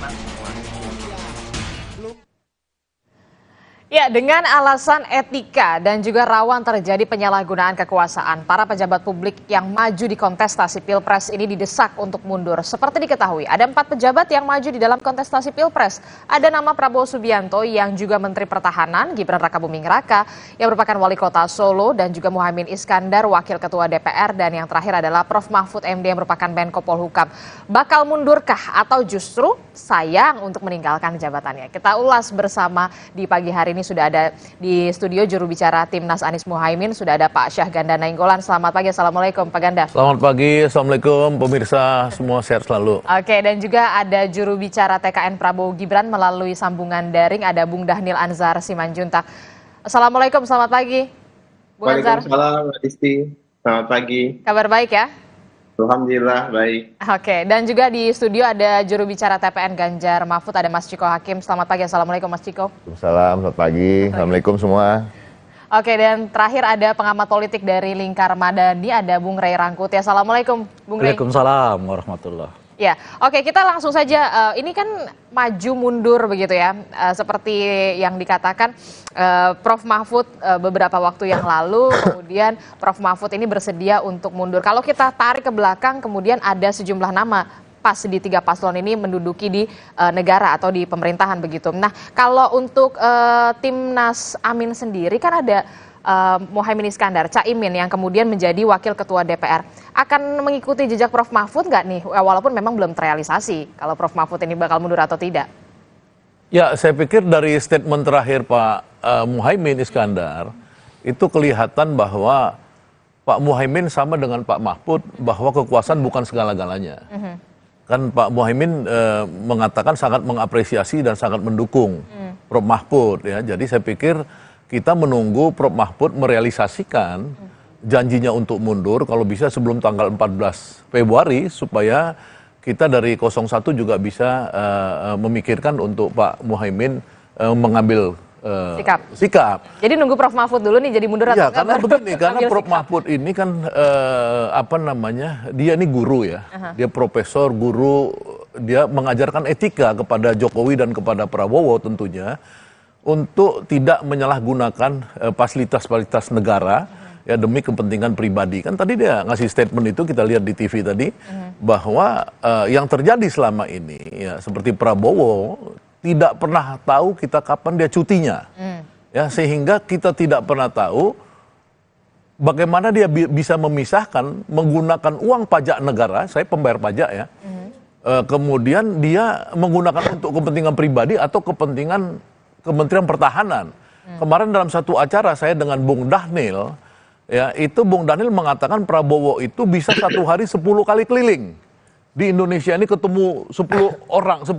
Ya, dengan alasan etika dan juga rawan terjadi penyalahgunaan kekuasaan, para pejabat publik yang maju di kontestasi Pilpres ini didesak untuk mundur. Seperti diketahui, ada 4 pejabat yang maju di dalam kontestasi Pilpres. Ada nama Prabowo Subianto yang juga Menteri Pertahanan, Gibran Rakabuming Raka yang merupakan Wali Kota Solo, dan juga Muhaimin Iskandar, Wakil Ketua DPR, dan yang terakhir adalah Prof. Mahfud MD yang merupakan Menko Polhukam. Bakal mundurkah atau justru sayang untuk meninggalkan jabatannya? Kita ulas bersama di pagi hari ini. Sudah ada di studio juru bicara Timnas Anies Muhaimin, sudah ada Pak Syahganda Nainggolan. Selamat pagi, Assalamualaikum Pak Ganda. Selamat pagi, Assalamualaikum pemirsa, semua sehat selalu. Oke, dan juga ada juru bicara TKN Prabowo Gibran melalui sambungan daring, ada Bung Dhanil Anzar Simanjuntak. Assalamualaikum, selamat pagi Bung Anzar. Waalaikumsalam, Mbak Disti. Selamat pagi. Kabar baik ya? Alhamdulillah baik. Oke, dan juga di studio ada juru bicara TPN Ganjar Mahfud, ada Mas Ciko Hakim. Selamat pagi, Assalamualaikum Mas Ciko. Selamat pagi, Assalamualaikum semua. Oke, dan terakhir ada pengamat politik dari Lingkar Madani, ada Bung Ray Rangkuti. Assalamualaikum Bung Ray. Waalaikumsalam warahmatullahi. Ya, oke, kita langsung saja. Ini kan maju mundur begitu ya, seperti yang dikatakan Prof. Mahfud beberapa waktu yang lalu, kemudian Prof. Mahfud ini bersedia untuk mundur. Kalau kita tarik ke belakang, kemudian ada sejumlah nama pas di 3 paslon ini menduduki di negara atau di pemerintahan begitu. Nah, kalau untuk Timnas Amin sendiri kan ada Muhaimin Iskandar, Caimin yang kemudian menjadi Wakil Ketua DPR. Akan mengikuti jejak Prof. Mahfud nggak nih? Walaupun memang belum terrealisasi kalau Prof. Mahfud ini bakal mundur atau tidak. Ya, saya pikir dari statement terakhir Pak Muhaimin Iskandar, itu kelihatan bahwa Pak Muhaimin sama dengan Pak Mahfud bahwa kekuasaan bukan segala-galanya. Kan Pak Muhaimin mengatakan sangat mengapresiasi dan sangat mendukung Prof. Mahfud. Ya. Jadi saya pikir kita menunggu Prof. Mahfud merealisasikan janjinya untuk mundur kalau bisa sebelum tanggal 14 Februari supaya kita dari 01 juga bisa memikirkan untuk Pak Muhaimin mengambil sikap. Jadi nunggu Prof. Mahfud dulu nih jadi mundur atau enggak? Ya, karena begini, karena Prof. Mahfud ini kan dia ini guru ya. Dia profesor, guru, dia mengajarkan etika kepada Jokowi dan kepada Prabowo tentunya, untuk tidak menyalahgunakan fasilitas-fasilitas negara ya demi kepentingan pribadi. Kan tadi dia ngasih statement itu, kita lihat di TV tadi, bahwa yang terjadi selama ini ya seperti Prabowo tidak pernah tahu kita kapan dia cutinya. Ya, sehingga kita tidak pernah tahu bagaimana dia bisa memisahkan menggunakan uang pajak negara, saya pembayar pajak ya. Kemudian dia menggunakan untuk kepentingan pribadi atau kepentingan Kementerian Pertahanan. Kemarin dalam satu acara saya dengan Bung Dhanil, ya itu Bung Dhanil mengatakan Prabowo itu bisa satu hari 10 kali keliling di Indonesia ini, ketemu 10 orang, 10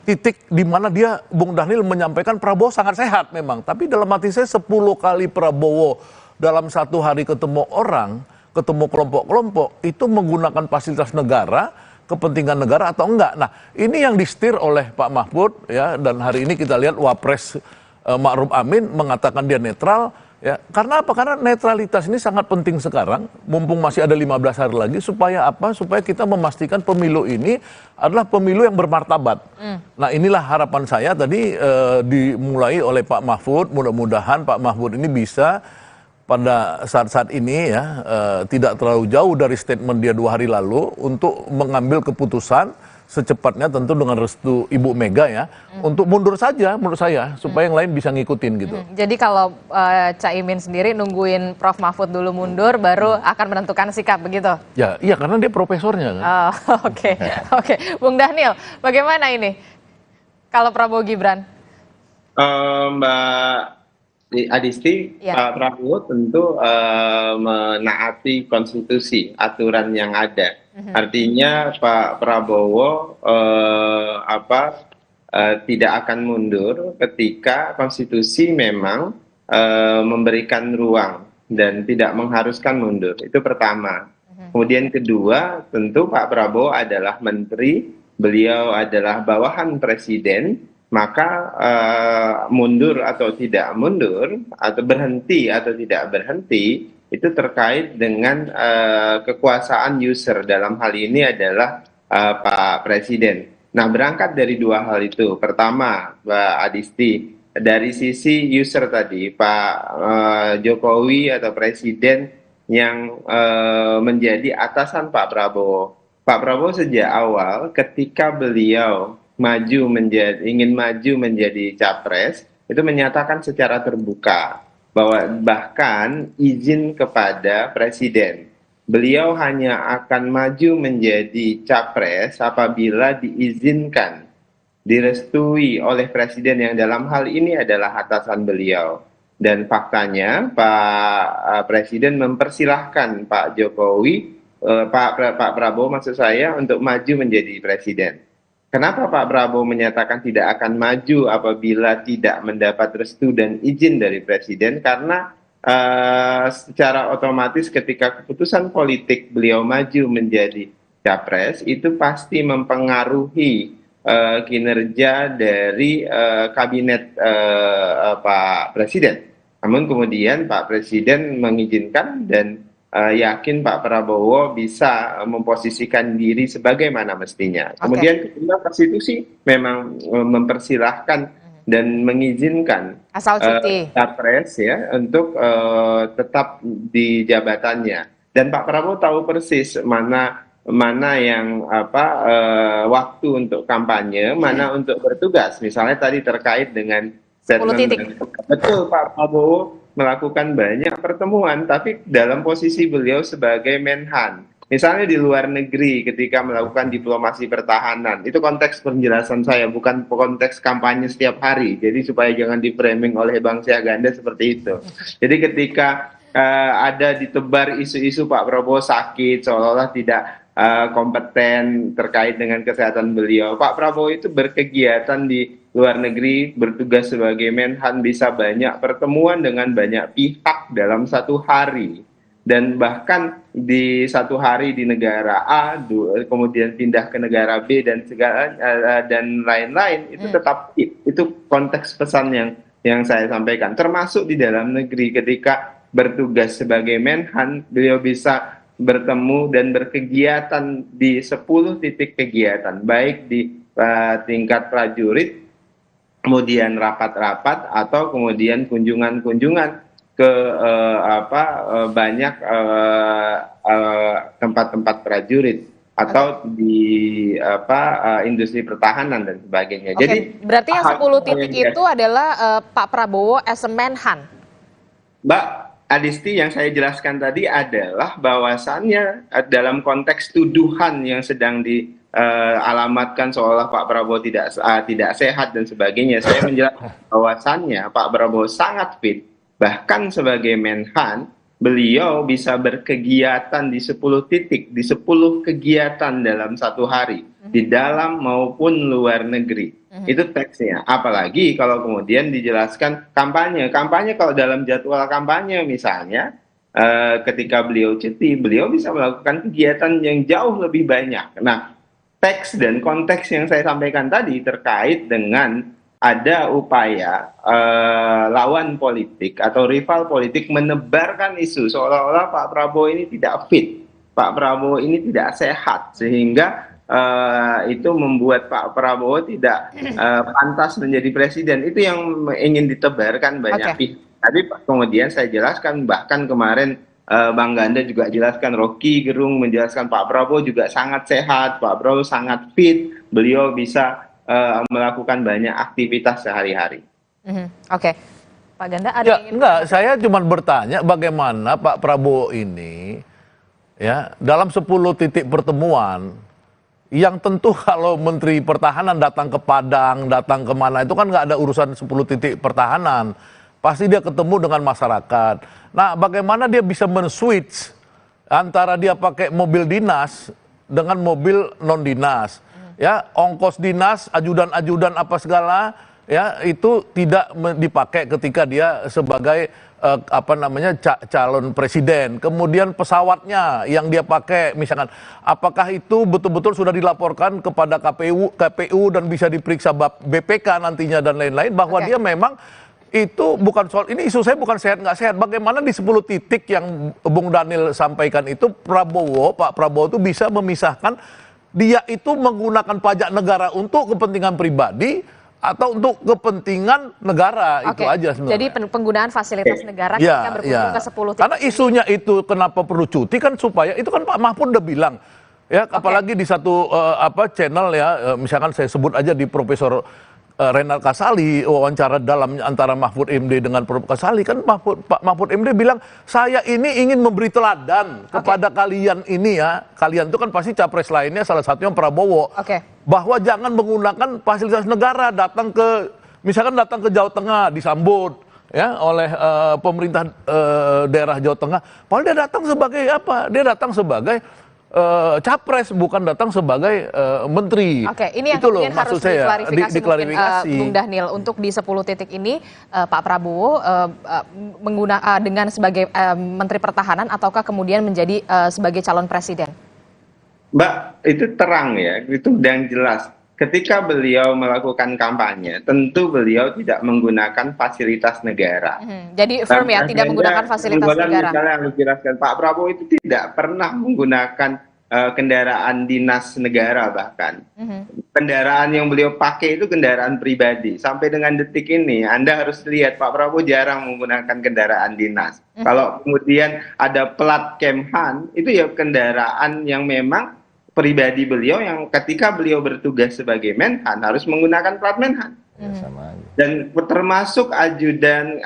titik di mana dia, Bung Dhanil menyampaikan Prabowo sangat sehat memang, tapi dalam hati saya 10 kali Prabowo dalam satu hari ketemu orang, ketemu kelompok-kelompok itu menggunakan fasilitas negara, kepentingan negara atau enggak. Nah, ini yang disetir oleh Pak Mahfud ya, dan hari ini kita lihat Wapres Ma'ruf Amin mengatakan dia netral ya. Karena apa? Karena netralitas ini sangat penting sekarang, mumpung masih ada 15 hari lagi, supaya apa? Supaya kita memastikan pemilu ini adalah pemilu yang bermartabat. Nah, inilah harapan saya tadi dimulai oleh Pak Mahfud. Mudah-mudahan Pak Mahfud ini bisa pada saat-saat ini ya tidak terlalu jauh dari statement dia 2 hari lalu untuk mengambil keputusan secepatnya, tentu dengan restu Ibu Mega ya, untuk mundur saja menurut saya supaya yang lain bisa ngikutin gitu. Jadi kalau Caimin sendiri nungguin Prof. Mahfud dulu mundur baru akan menentukan sikap begitu? Ya, iya karena dia profesornya kan. Oke. Bung Dhanil, bagaimana ini kalau Prabowo Gibran? Mbak Adisti, Pak Prabowo tentu menaati konstitusi, aturan yang ada. Artinya Pak Prabowo tidak akan mundur ketika konstitusi memang memberikan ruang dan tidak mengharuskan mundur. Itu pertama. Kemudian kedua, tentu Pak Prabowo adalah menteri, beliau adalah bawahan presiden. Maka mundur atau tidak mundur, atau berhenti atau tidak berhenti, itu terkait dengan kekuasaan user. Dalam hal ini adalah Pak Presiden. Nah, berangkat dari dua hal itu. Pertama, Mbak Adisti, dari sisi user tadi, Pak Jokowi atau Presiden yang menjadi atasan Pak Prabowo. Pak Prabowo sejak awal ketika beliau ingin maju menjadi capres, itu menyatakan secara terbuka bahwa bahkan izin kepada Presiden. Beliau hanya akan maju menjadi capres apabila diizinkan, direstui oleh Presiden yang dalam hal ini adalah atasan beliau. Dan faktanya Pak Presiden mempersilahkan Pak Jokowi, Pak Prabowo maksud saya, untuk maju menjadi Presiden. Kenapa Pak Prabowo menyatakan tidak akan maju apabila tidak mendapat restu dan izin dari Presiden? Karena secara otomatis ketika keputusan politik beliau maju menjadi capres, itu pasti mempengaruhi kinerja dari kabinet Pak Presiden. Namun kemudian Pak Presiden mengizinkan dan yakin Pak Prabowo bisa memposisikan diri sebagaimana mestinya. Kemudian kedua, konstitusi memang mempersilahkan dan mengizinkan asal cuti capres ya untuk tetap di jabatannya. Dan Pak Prabowo tahu persis mana yang waktu untuk kampanye, mana untuk bertugas. Misalnya tadi terkait dengan statement, betul, Pak Prabowo melakukan banyak pertemuan, tapi dalam posisi beliau sebagai Menhan. Misalnya di luar negeri ketika melakukan diplomasi pertahanan, itu konteks penjelasan saya, bukan konteks kampanye setiap hari. Jadi supaya jangan di-framing oleh Bang Syahganda seperti itu. Jadi ketika ada ditebar isu-isu Pak Prabowo sakit, seolah-olah tidak kompeten terkait dengan kesehatan beliau, Pak Prabowo itu berkegiatan di luar negeri, bertugas sebagai Menhan, bisa banyak pertemuan dengan banyak pihak dalam satu hari. Dan bahkan di satu hari di negara A, kemudian pindah ke negara B dan segala dan lain-lain, itu tetap itu konteks pesan yang saya sampaikan. Termasuk di dalam negeri ketika bertugas sebagai Menhan, beliau bisa bertemu dan berkegiatan di 10 titik kegiatan, baik di tingkat prajurit, kemudian rapat-rapat, atau kemudian kunjungan-kunjungan ke banyak tempat-tempat prajurit atau di industri pertahanan dan sebagainya. Oke, jadi berarti yang 10 titik itu adalah Pak Prabowo as a Menhan. Mbak Adisti, yang saya jelaskan tadi adalah bahwasannya dalam konteks tuduhan yang sedang dialamatkan seolah Pak Prabowo tidak sehat dan sebagainya, saya menjelaskan bahwasannya Pak Prabowo sangat fit. Bahkan sebagai Menhan, beliau bisa berkegiatan di 10 titik, di 10 kegiatan dalam satu hari, di dalam maupun luar negeri. Itu teksnya. Apalagi kalau kemudian dijelaskan kampanye. Kampanye kalau dalam jadwal kampanye misalnya, ketika beliau cuti, beliau bisa melakukan kegiatan yang jauh lebih banyak. Nah, teks dan konteks yang saya sampaikan tadi terkait dengan ada upaya lawan politik atau rival politik menebarkan isu seolah-olah Pak Prabowo ini tidak fit, Pak Prabowo ini tidak sehat, sehingga itu membuat Pak Prabowo tidak pantas menjadi presiden. Itu yang ingin ditebarkan banyak pihak. Tapi kemudian saya jelaskan, bahkan kemarin Bang Ganda juga jelaskan, Rocky Gerung menjelaskan Pak Prabowo juga sangat sehat, Pak Prabowo sangat fit, beliau bisa melakukan banyak aktivitas sehari-hari. Oke, Pak Ganda ada yang ingin... Enggak, saya cuma bertanya bagaimana Pak Prabowo ini ya dalam 10 titik pertemuan yang tentu kalau Menteri Pertahanan datang ke Padang, datang kemana itu kan nggak ada urusan 10 titik pertahanan. Pasti dia ketemu dengan masyarakat. Nah, bagaimana dia bisa men-switch antara dia pakai mobil dinas dengan mobil non-dinas? Ya, ongkos dinas, ajudan-ajudan apa segala, ya itu tidak dipakai ketika dia sebagai calon presiden. Kemudian pesawatnya yang dia pakai, misalkan, apakah itu betul-betul sudah dilaporkan kepada KPU dan bisa diperiksa BPK nantinya dan lain-lain, bahwa dia memang itu bukan soal, ini isu saya bukan sehat nggak sehat. Bagaimana di 10 titik yang Bung Daniel sampaikan itu Pak Prabowo itu bisa memisahkan dia itu menggunakan pajak negara untuk kepentingan pribadi atau untuk kepentingan negara. Itu aja sebenarnya. Jadi penggunaan fasilitas negara ketika berkunjung ke 10 titik. Karena isunya itu kenapa perlu cuti kan supaya itu kan Pak Mahfud udah bilang ya, apalagi di satu channel ya, misalkan saya sebut aja di Profesor Renal Kasali, wawancara dalam antara Mahfud MD dengan Prof Kasali, kan Pak Mahfud MD bilang, saya ini ingin memberi teladan kepada kalian ini ya, kalian itu kan pasti capres lainnya, salah satunya Prabowo, bahwa jangan menggunakan fasilitas negara, misalkan datang ke Jawa Tengah disambut ya oleh pemerintah daerah Jawa Tengah, padahal dia datang sebagai apa? Dia datang sebagai capres, bukan datang sebagai menteri. Oke, ini yang itu kemudian harus diklarifikasi mungkin, Bung Dhanil. Untuk di 10 titik ini, Pak Prabowo dengan sebagai Menteri Pertahanan ataukah kemudian menjadi sebagai calon presiden? Mbak, itu terang ya, itu dan jelas. Ketika beliau melakukan kampanye, tentu beliau tidak menggunakan fasilitas negara. Jadi firm ya, tidak menggunakan fasilitas negara. Misalnya yang dijelaskan Pak Prabowo itu tidak pernah menggunakan kendaraan dinas negara bahkan. Kendaraan yang beliau pakai itu kendaraan pribadi. Sampai dengan detik ini, Anda harus lihat Pak Prabowo jarang menggunakan kendaraan dinas. Kalau kemudian ada plat Kemhan, itu ya kendaraan yang memang pribadi beliau yang ketika beliau bertugas sebagai Menhan harus menggunakan plat Menhan. Dan termasuk ajudan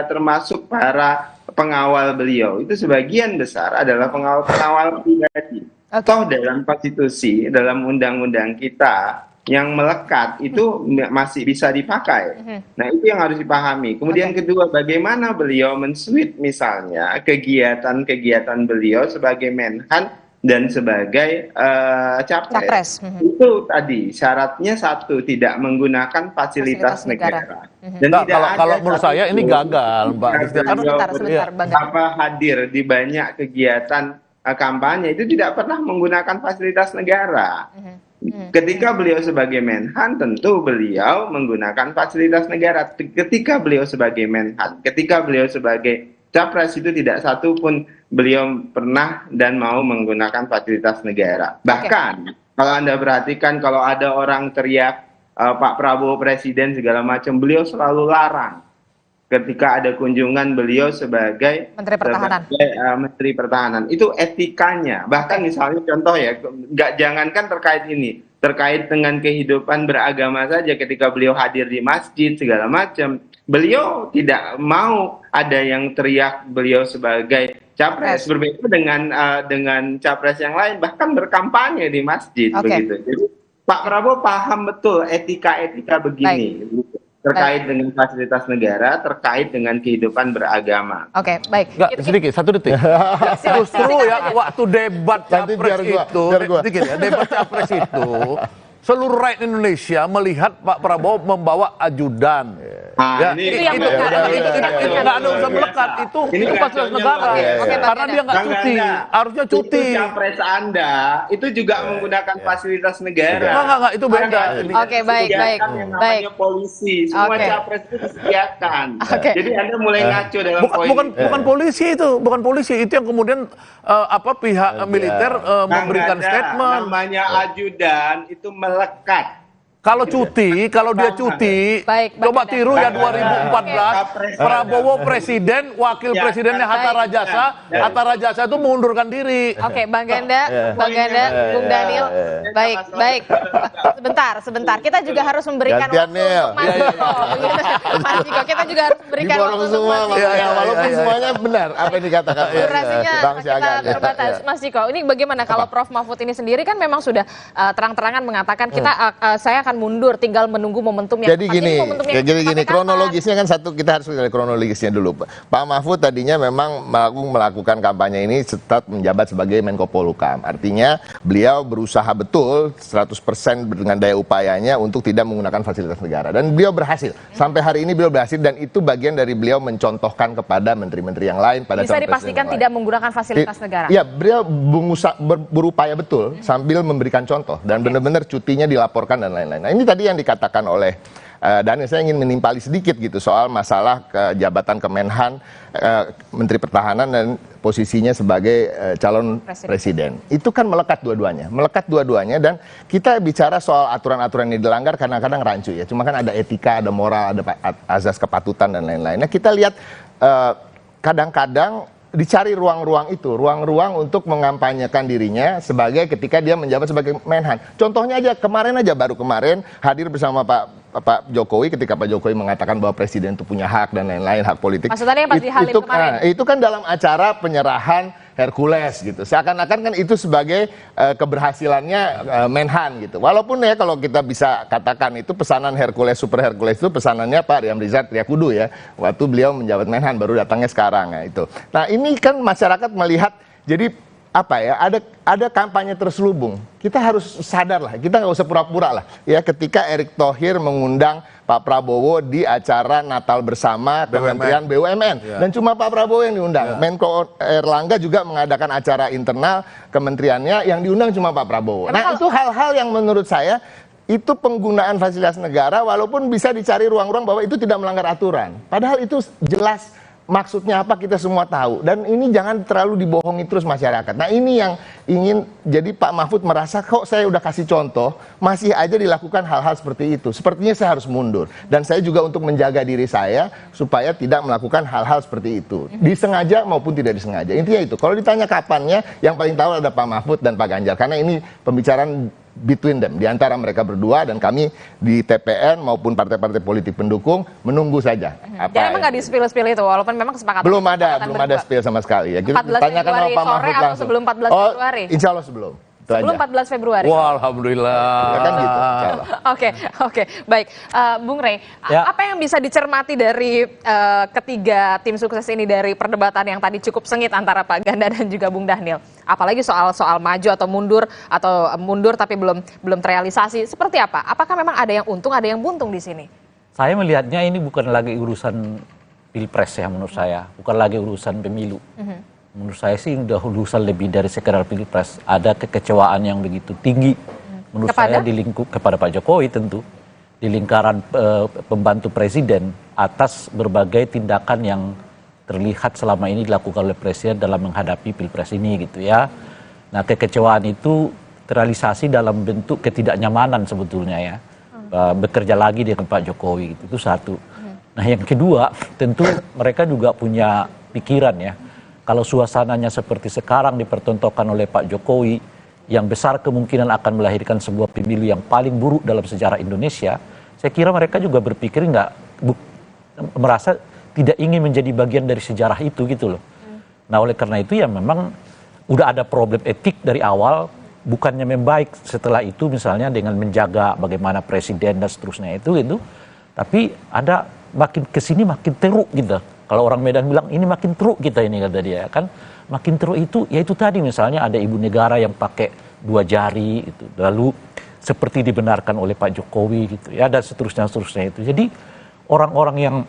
termasuk para pengawal beliau itu sebagian besar adalah pengawal pribadi. Toh dalam konstitusi, dalam undang-undang kita yang melekat itu masih bisa dipakai. Nah, itu yang harus dipahami. Kemudian kedua, bagaimana beliau men-switch misalnya kegiatan-kegiatan beliau sebagai Menhan dan sebagai capres. Itu tadi syaratnya satu, tidak menggunakan fasilitas negara. Dan kalau menurut saya ini gagal, Mbak. Hadir di banyak kegiatan kampanye itu tidak pernah menggunakan fasilitas negara. Ketika beliau sebagai Menhan, tentu beliau menggunakan fasilitas negara. Ketika beliau sebagai Menhan, ketika beliau sebagai capres itu tidak satu pun beliau pernah dan mau menggunakan fasilitas negara. Bahkan kalau Anda perhatikan, kalau ada orang teriak Pak Prabowo presiden segala macam, beliau selalu larang ketika ada kunjungan beliau sebagai Menteri Pertahanan. Menteri Pertahanan. Itu etikanya. Bahkan misalnya contoh ya, jangankan terkait ini, terkait dengan kehidupan beragama saja, ketika beliau hadir di masjid segala macam, beliau tidak mau ada yang teriak beliau sebagai capres. Berbeda dengan capres yang lain, bahkan berkampanye di masjid begitu. Jadi Pak Prabowo paham betul etika-etika begini. Terkait dengan fasilitas negara, terkait dengan kehidupan beragama. Baik. Sedikit, 1 detik. Justru ya, waktu debat capres itu, debat capres itu, seluruh rakyat Indonesia melihat Pak Prabowo membawa ajudan. Itu yang nggak ada urusan melekat, itu fasilitas negara. Karena dia nggak cuti, harusnya cuti. Itu capres Anda itu juga menggunakan fasilitas negara. Enggak, itu beda. Baik. Namanya polisi, semua capres itu disediakan. Jadi Anda mulai ngaco dalam poin. Bukan polisi itu yang kemudian pihak militer memberikan statement. Namanya ajudan itu melekat. Kalau dia cuti, coba tiru ya 2014, Prabowo presiden, wakil presidennya Hatta Rajasa itu mengundurkan diri. Bang Ganda, Bung Dhanil, baik. Sebentar. Kita juga harus memberikan waktu untuk Mas Diko. Mas Diko, kita juga harus memberikan waktu untuk Mas Diko. Walaupun semuanya benar apa yang dikatakan. Durasinya kita terbatas. Mas Diko, ini bagaimana kalau Prof Mahfud ini sendiri kan memang sudah terang-terangan mengatakan saya akan mundur, tinggal menunggu momentum yang tepat. Jadi gini, kronologisnya kan kita harus lihat kronologisnya dulu. Pak Mahfud tadinya memang melakukan kampanye ini setelah menjabat sebagai Menko Polhukam. Artinya beliau berusaha betul 100% dengan daya upayanya untuk tidak menggunakan fasilitas negara. Dan beliau berhasil. Sampai hari ini beliau berhasil, dan itu bagian dari beliau mencontohkan kepada menteri-menteri yang lain. Bisa dipastikan tidak menggunakan fasilitas negara? Iya, beliau berupaya betul sambil memberikan contoh. Dan benar-benar cutinya dilaporkan dan lain-lain. Nah, ini tadi yang dikatakan oleh Dan saya ingin menimpali sedikit gitu soal masalah jabatan Kemenhan, Menteri Pertahanan dan posisinya sebagai calon presiden. Itu kan melekat dua-duanya dan kita bicara soal aturan-aturan yang dilanggar kadang-kadang rancu ya. Cuma kan ada etika, ada moral, ada azas kepatutan dan lain-lain. Nah, kita lihat kadang-kadang dicari ruang-ruang itu, ruang-ruang untuk mengampanyekan dirinya sebagai ketika dia menjabat sebagai Menhan. Contohnya aja baru kemarin hadir bersama Pak Jokowi ketika Pak Jokowi mengatakan bahwa presiden itu punya hak dan lain-lain, hak politik. Maksudnya yang pas di Halim kemarin. Itu kan dalam acara penyerahan Hercules gitu. Seakan-akan kan itu sebagai keberhasilannya Menhan gitu. Walaupun ya kalau kita bisa katakan itu pesanan Hercules, Super Hercules itu pesanannya Pak Riam Rizal Triakudu ya. Waktu beliau menjabat Menhan baru datangnya sekarang ya itu. Nah, ini kan masyarakat melihat jadi apa ya, ada kampanye terselubung. Kita harus sadar lah, kita nggak usah pura-pura lah ya ketika Erick Thohir mengundang Pak Prabowo di acara Natal bersama Kementerian BUMN dan cuma Pak Prabowo yang diundang. Menko Erlangga juga mengadakan acara internal kementeriannya yang diundang cuma Pak Prabowo. Nah, itu hal-hal yang menurut saya itu penggunaan fasilitas negara walaupun bisa dicari ruang-ruang bahwa itu tidak melanggar aturan. Padahal itu jelas maksudnya apa kita semua tahu dan ini jangan terlalu dibohongi terus masyarakat. Nah, ini yang ingin jadi Pak Mahfud merasa kok saya udah kasih contoh masih aja dilakukan hal-hal seperti itu. Sepertinya saya harus mundur dan saya juga untuk menjaga diri saya supaya tidak melakukan hal-hal seperti itu. Disengaja maupun tidak disengaja. Intinya itu. Kalau ditanya kapannya yang paling tahu ada Pak Mahfud dan Pak Ganjar karena ini pembicaraan between them, di antara mereka berdua dan kami di TPN maupun partai-partai politik pendukung menunggu saja. Jadi emang nggak di-spill-spill itu, walaupun memang kesepakatan. Belum ada spill sama sekali ya. Kita 14 tanyakan Februari sama Pak Mahfud sore atau sebelum 14 Februari? Insya Allah sebelum. Sebelum 14 Februari. Wah, alhamdulillah. Ya kan gitu. Oke, baik. Bung Rey, apa yang bisa dicermati dari ketiga tim sukses ini dari perdebatan yang tadi cukup sengit antara Pak Ganda dan juga Bung Dhanil? Apalagi soal maju atau mundur tapi belum terrealisasi. Seperti apa? Apakah memang ada yang untung, ada yang buntung di sini? Saya melihatnya ini bukan lagi urusan pilpres ya menurut saya, bukan lagi urusan pemilu. Menurut saya sih udah urusan lebih dari sekedar pilpres. Ada kekecewaan yang begitu tinggi menurut saya di lingkup kepada Pak Jokowi tentu di lingkaran pembantu presiden atas berbagai tindakan yang terlihat selama ini dilakukan oleh presiden dalam menghadapi pilpres ini gitu ya. Nah, kekecewaan itu terrealisasi dalam bentuk ketidaknyamanan sebetulnya ya. Bekerja lagi dengan Pak Jokowi gitu. Itu satu. Nah, yang kedua tentu mereka juga punya pikiran ya. Kalau suasananya seperti sekarang dipertontonkan oleh Pak Jokowi, yang besar kemungkinan akan melahirkan sebuah pemilu yang paling buruk dalam sejarah Indonesia, saya kira mereka juga berpikir merasa tidak ingin menjadi bagian dari sejarah itu gitu loh. Nah, oleh karena itu ya memang udah ada problem etik dari awal, bukannya membaik setelah itu misalnya dengan menjaga bagaimana presiden dan seterusnya itu gitu, tapi ada makin kesini makin teruk gitu. Kalau orang Medan bilang ini makin teruk kita ini kata dia kan, makin teruk itu ya itu tadi misalnya ada ibu negara yang pakai 2 jari itu lalu seperti dibenarkan oleh Pak Jokowi gitu ya dan seterusnya itu. Jadi orang-orang yang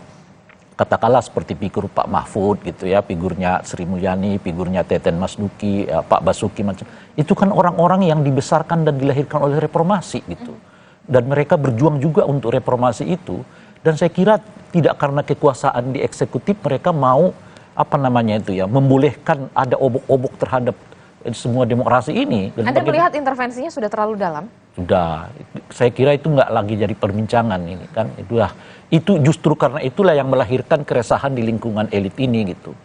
katakanlah seperti figur Pak Mahfud gitu ya, figurnya Sri Mulyani, figurnya Teten Mas Duki, Pak Basuki macam itu kan orang-orang yang dibesarkan dan dilahirkan oleh reformasi gitu. Dan mereka berjuang juga untuk reformasi itu. Dan saya kira tidak karena kekuasaan di eksekutif mereka mau membolehkan ada obok-obok terhadap semua demokrasi ini. Dan Anda melihat intervensinya sudah terlalu dalam? Sudah. Saya kira itu nggak lagi jadi perbincangan ini kan. Itu justru karena itulah yang melahirkan keresahan di lingkungan elit ini gitu.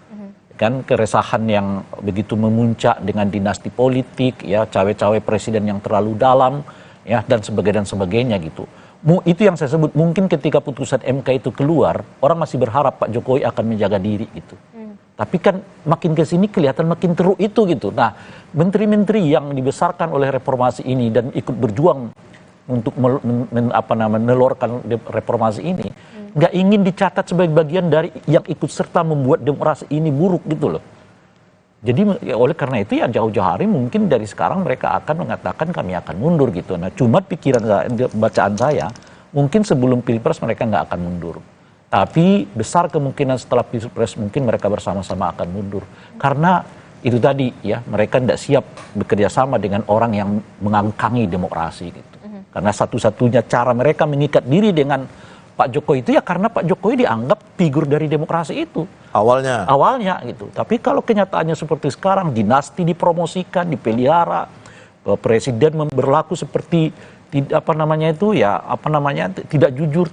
Kan keresahan yang begitu memuncak dengan dinasti politik ya, cawe-cawe presiden yang terlalu dalam ya dan sebagainya gitu. Itu yang saya sebut mungkin ketika putusan MK itu keluar orang masih berharap Pak Jokowi akan menjaga diri gitu. Tapi kan makin ke sini kelihatan makin teruk itu gitu. Nah, menteri-menteri yang dibesarkan oleh reformasi ini dan ikut berjuang untuk menelorkan reformasi ini nggak ingin dicatat sebagai bagian dari yang ikut serta membuat demokrasi ini buruk gitu loh. Jadi oleh karena itu ya jauh-jauh hari mungkin dari sekarang mereka akan mengatakan kami akan mundur gitu. Nah, cuma bacaan saya mungkin sebelum pilpres mereka nggak akan mundur. Tapi besar kemungkinan setelah pilpres mungkin mereka bersama-sama akan mundur. Karena itu tadi ya mereka tidak siap bekerja sama dengan orang yang mengangkangi demokrasi gitu. Karena satu-satunya cara mereka mengikat diri dengan Pak Jokowi itu ya karena Pak Jokowi dianggap figur dari demokrasi itu. Awalnya gitu. Tapi kalau kenyataannya seperti sekarang, dinasti dipromosikan, dipelihara, presiden berlaku seperti tidak jujur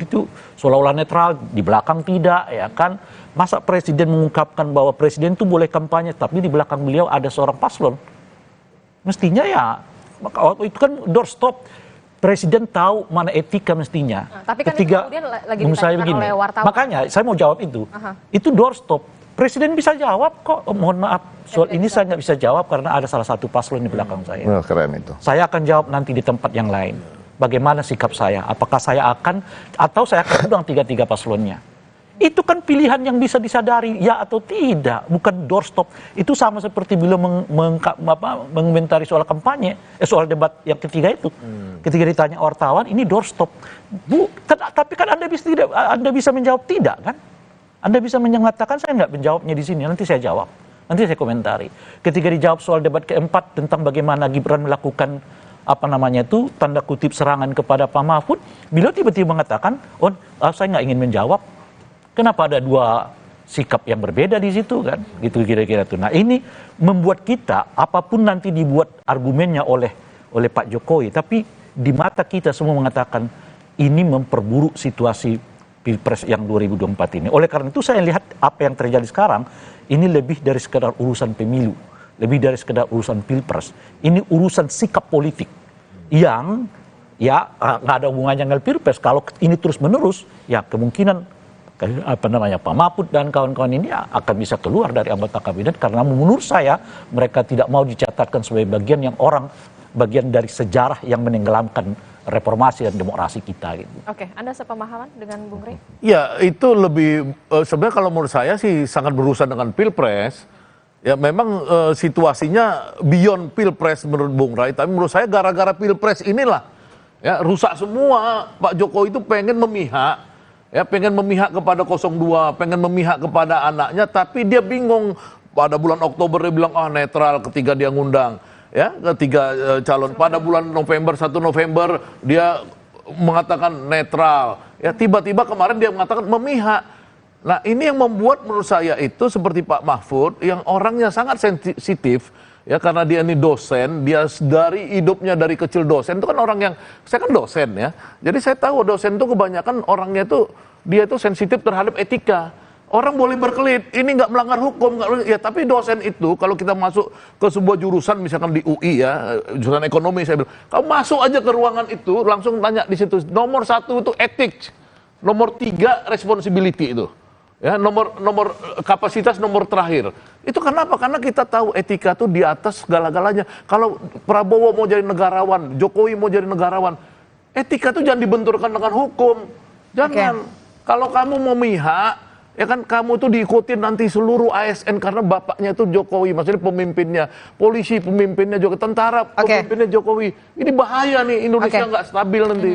itu seolah-olah netral, di belakang tidak, ya kan. Masa presiden mengungkapkan bahwa presiden itu boleh kampanye, tapi di belakang beliau ada seorang paslon. Mestinya ya, waktu itu kan doorstop. Presiden tahu mana etika mestinya. Tapi kan itu kemudian lagi ditanyakan oleh wartawan. Makanya saya mau jawab itu. Itu doorstop. Presiden bisa jawab kok. Mohon maaf, soal ini saya nggak bisa jawab karena ada salah satu paslon di belakang saya. Keren itu. Saya akan jawab nanti di tempat yang lain. Bagaimana sikap saya? Apakah saya akan atau saya akan undang tiga paslonnya? Itu kan pilihan yang bisa disadari, ya atau tidak, bukan doorstop. Itu sama seperti beliau mengomentari soal kampanye, soal debat yang ketiga itu. Ketika ditanya wartawan, ini doorstop. Tapi kan Anda bisa menjawab tidak kan? Anda bisa mengatakan saya nggak menjawabnya di sini, nanti saya jawab, nanti saya komentari. Ketika dijawab soal debat keempat tentang bagaimana Gibran melakukan tanda kutip serangan kepada Pak Mahfud, beliau tiba-tiba mengatakan, saya nggak ingin menjawab. Kenapa ada dua sikap yang berbeda di situ kan? Gitu kira-kira tuh. Nah, ini membuat kita apapun nanti dibuat argumennya oleh Pak Jokowi, tapi di mata kita semua mengatakan ini memperburuk situasi Pilpres yang 2024 ini. Oleh karena itu saya lihat apa yang terjadi sekarang ini lebih dari sekedar urusan pemilu, lebih dari sekedar urusan Pilpres. Ini urusan sikap politik yang ya nggak ada hubungannya dengan Pilpres. Kalau ini terus menerus, ya kemungkinan Pak Mahfud dan kawan-kawan ini akan bisa keluar dari anggota kabinet karena menurut saya mereka tidak mau dicatatkan sebagai bagian dari sejarah yang menenggelamkan reformasi dan demokrasi kita gitu. Oke, Anda sepemahaman dengan Bung Rey? Ya, itu lebih sebenarnya kalau menurut saya sih sangat berurusan dengan Pilpres. Ya memang situasinya beyond Pilpres menurut Bung Ray, tapi menurut saya gara-gara Pilpres inilah ya rusak semua. Pak Jokowi itu pengen memihak kepada 02, pengen memihak kepada anaknya, tapi dia bingung. Pada bulan Oktober dia bilang netral ketika dia ngundang ya ketiga calon. Pada bulan November 1 November dia mengatakan netral. Ya tiba-tiba kemarin dia mengatakan memihak. Nah, ini yang membuat menurut saya itu seperti Pak Mahfud yang orangnya sangat sensitif. Ya karena dia ini dosen, dia dari hidupnya dari kecil dosen, itu kan orang yang, saya kan dosen ya, jadi saya tahu dosen itu kebanyakan orangnya itu, dia itu sensitif terhadap etika. Orang boleh berkelit, ini nggak melanggar hukum, ya tapi dosen itu kalau kita masuk ke sebuah jurusan, misalkan di UI ya, jurusan ekonomi saya bilang, kamu masuk aja ke ruangan itu, langsung tanya di situ, nomor 1 itu etik, nomor 3 responsibility itu. Ya, nomor kapasitas nomor terakhir. Itu kenapa? Karena kita tahu etika itu di atas segala-galanya. Kalau Prabowo mau jadi negarawan, Jokowi mau jadi negarawan, etika itu jangan dibenturkan dengan hukum. Jangan. Kalau kamu mau mihak, ya kan kamu tuh diikutin nanti seluruh ASN karena bapaknya itu Jokowi, maksudnya pemimpinnya, polisi pemimpinnya Jokowi, tentara pemimpinnya Jokowi. Ini bahaya nih, Indonesia nggak stabil nanti.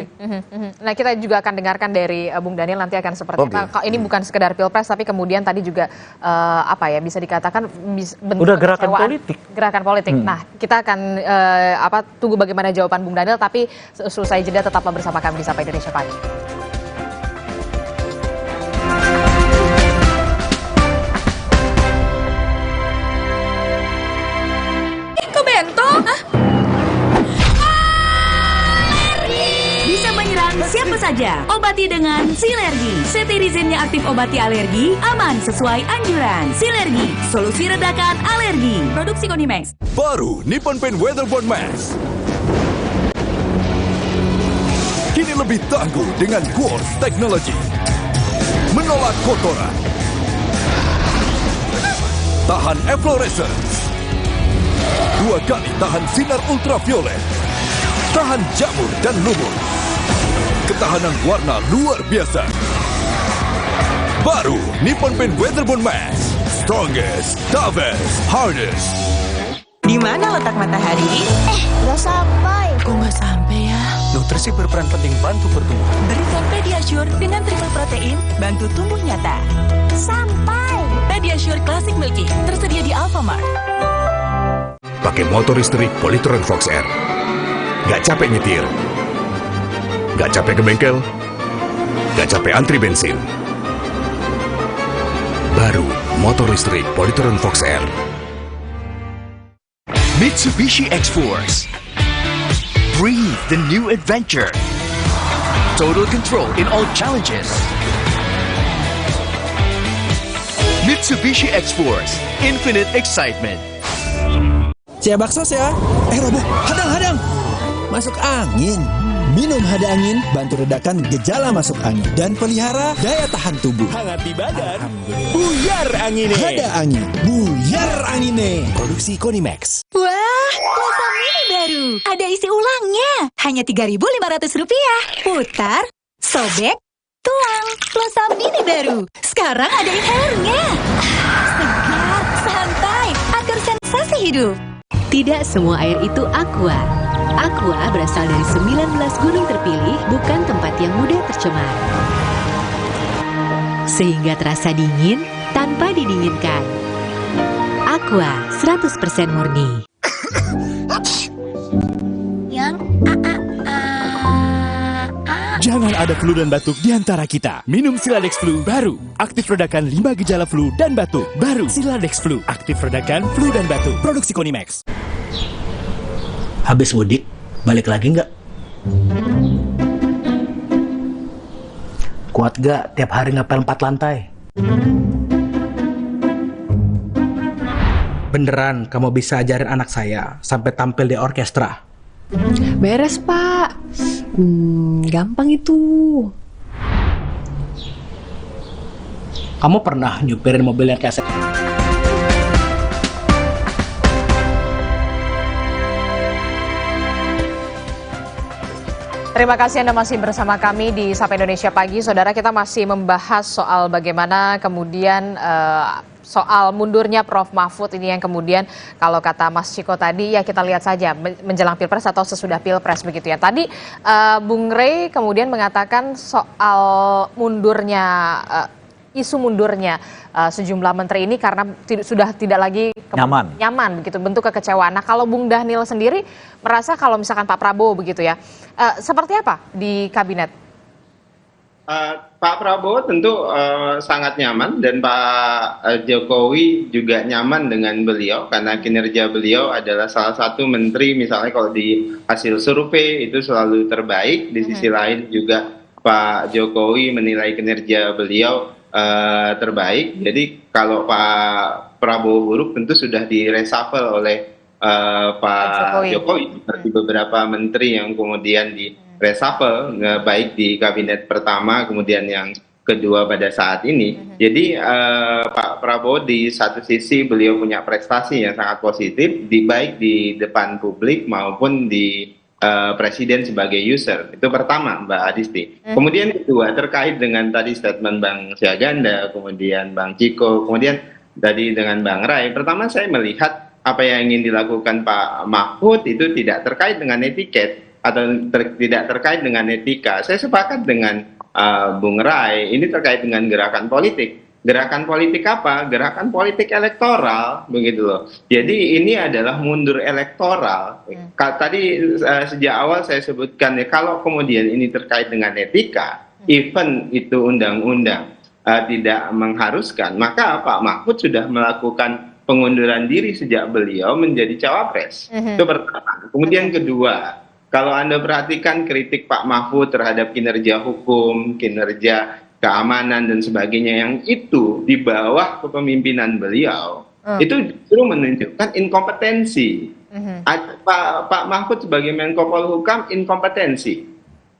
Nah, kita juga akan dengarkan dari Bung Daniel nanti akan seperti apa. Ini bukan sekedar Pilpres, tapi kemudian tadi juga bisa dikatakan bentuk udah gerakan politik. Gerakan politik. Nah, kita akan tunggu bagaimana jawaban Bung Daniel, tapi selesai jeda tetaplah bersama kami di Sapa Indonesia Pagi. Bisa menyerang siapa saja. Obati dengan Silergi. Cetirizine-nya aktif obati alergi, aman sesuai anjuran. Silergi, solusi redakan alergi. Produksi Konimax. Baru Nippon Paint Weatherboard Mask. Kini lebih tangguh dengan Quartz Technology. Menolak kotoran. Tahan efflorescence. 2 kali tahan sinar ultraviolet. Tahan jamur dan lumut. Ketahanan warna luar biasa. Baru Nippon Paint Weatherboard Mask. Strongest, toughest, hardest. Di mana letak matahari? Gak sampai. Kok nggak sampai ya? Nutrisi berperan penting bantu pertumbuhan. Berikan Pediasure dengan triple protein, bantu tumbuh nyata. Sampai. Pediasure Classic Milky, tersedia di Alfamart. Pakai motor listrik Polytron Fox R. Gak capek nyetir. Gak capek ke bengkel. Gak capek antri bensin. Baru motor listrik Polytron Fox R. Mitsubishi X-Force. Breathe the new adventure. Total control in all challenges. Mitsubishi X-Force. Infinite excitement. Saya bakso ya. Roboh, hadang. Masuk angin. Minum Hada Angin, bantu redakan gejala masuk angin dan pelihara daya tahan tubuh. Hangat di badan. Buyar angine. Hada Angin, buyar angine. Produksi Konimax. Wah, pulsa mini baru. Ada isi ulangnya. Hanya Rp3.500. Putar, sobek, tuang. Pulsa mini baru. Sekarang ada inhalernya. Segar, santai, atur sensasi hidup. Tidak semua air itu aqua. Aqua berasal dari 19 gunung terpilih, bukan tempat yang mudah tercemar. Sehingga terasa dingin tanpa didinginkan. Aqua 100% murni. Jangan ada flu dan batuk di antara kita. Minum Siladex Flu baru. Aktif redakan 5 gejala flu dan batuk. Baru Siladex Flu. Aktif redakan flu dan batuk. Produksi Konimax. Habis mudik, balik lagi nggak? Kuat gak tiap hari ngepel 4 lantai? Beneran kamu bisa ajarin anak saya sampai tampil di orkestra? Beres, Pak. Gampang itu. Kamu pernah nyupirin mobil yang kayak saya? Terima kasih Anda masih bersama kami di Sapa Indonesia Pagi. Saudara, kita masih membahas soal bagaimana kemudian soal mundurnya Prof. Mahfud ini yang kemudian kalau kata Mas Ciko tadi ya kita lihat saja menjelang Pilpres atau sesudah Pilpres begitu ya. Tadi Bung Rey kemudian mengatakan soal mundurnya isu mundurnya sejumlah menteri ini karena sudah tidak lagi nyaman begitu, bentuk kekecewaan. Nah, kalau Bung Dhanil sendiri merasa kalau misalkan Pak Prabowo begitu ya, seperti apa di kabinet? Pak Prabowo tentu sangat nyaman dan Pak Jokowi juga nyaman dengan beliau karena kinerja beliau adalah salah satu menteri misalnya kalau di hasil survei itu selalu terbaik. Di sisi lain juga Pak Jokowi menilai kinerja beliau terbaik. Jadi kalau Pak Prabowo buruk tentu sudah di-reshuffle oleh Pak Jokowi seperti beberapa menteri yang kemudian di-reshuffle baik di kabinet pertama kemudian yang kedua pada saat ini. Jadi Pak Prabowo di satu sisi beliau punya prestasi yang sangat positif baik di depan publik maupun di presiden sebagai user. Itu pertama, Mbak Adisti. Kemudian kedua terkait dengan tadi statement Bang Syahganda, kemudian Bang Ciko, kemudian tadi dengan Bang Ray. Pertama saya melihat apa yang ingin dilakukan Pak Mahfud itu tidak terkait dengan etiket atau tidak terkait dengan etika. Saya sepakat dengan Bung Ray, ini terkait dengan gerakan politik. Gerakan politik apa? Gerakan politik elektoral, begitu loh. Jadi ini adalah mundur elektoral. Tadi sejak awal saya sebutkan ya, kalau kemudian ini terkait dengan etika, even itu undang-undang tidak mengharuskan, maka Pak Mahfud sudah melakukan pengunduran diri sejak beliau menjadi cawapres. Itu pertama. Kemudian kedua, kalau Anda perhatikan kritik Pak Mahfud terhadap kinerja hukum, kinerja keamanan dan sebagainya yang itu di bawah kepemimpinan beliau itu justru menunjukkan inkompetensi. Pak Mahfud sebagai Menko Polhukam inkompetensi,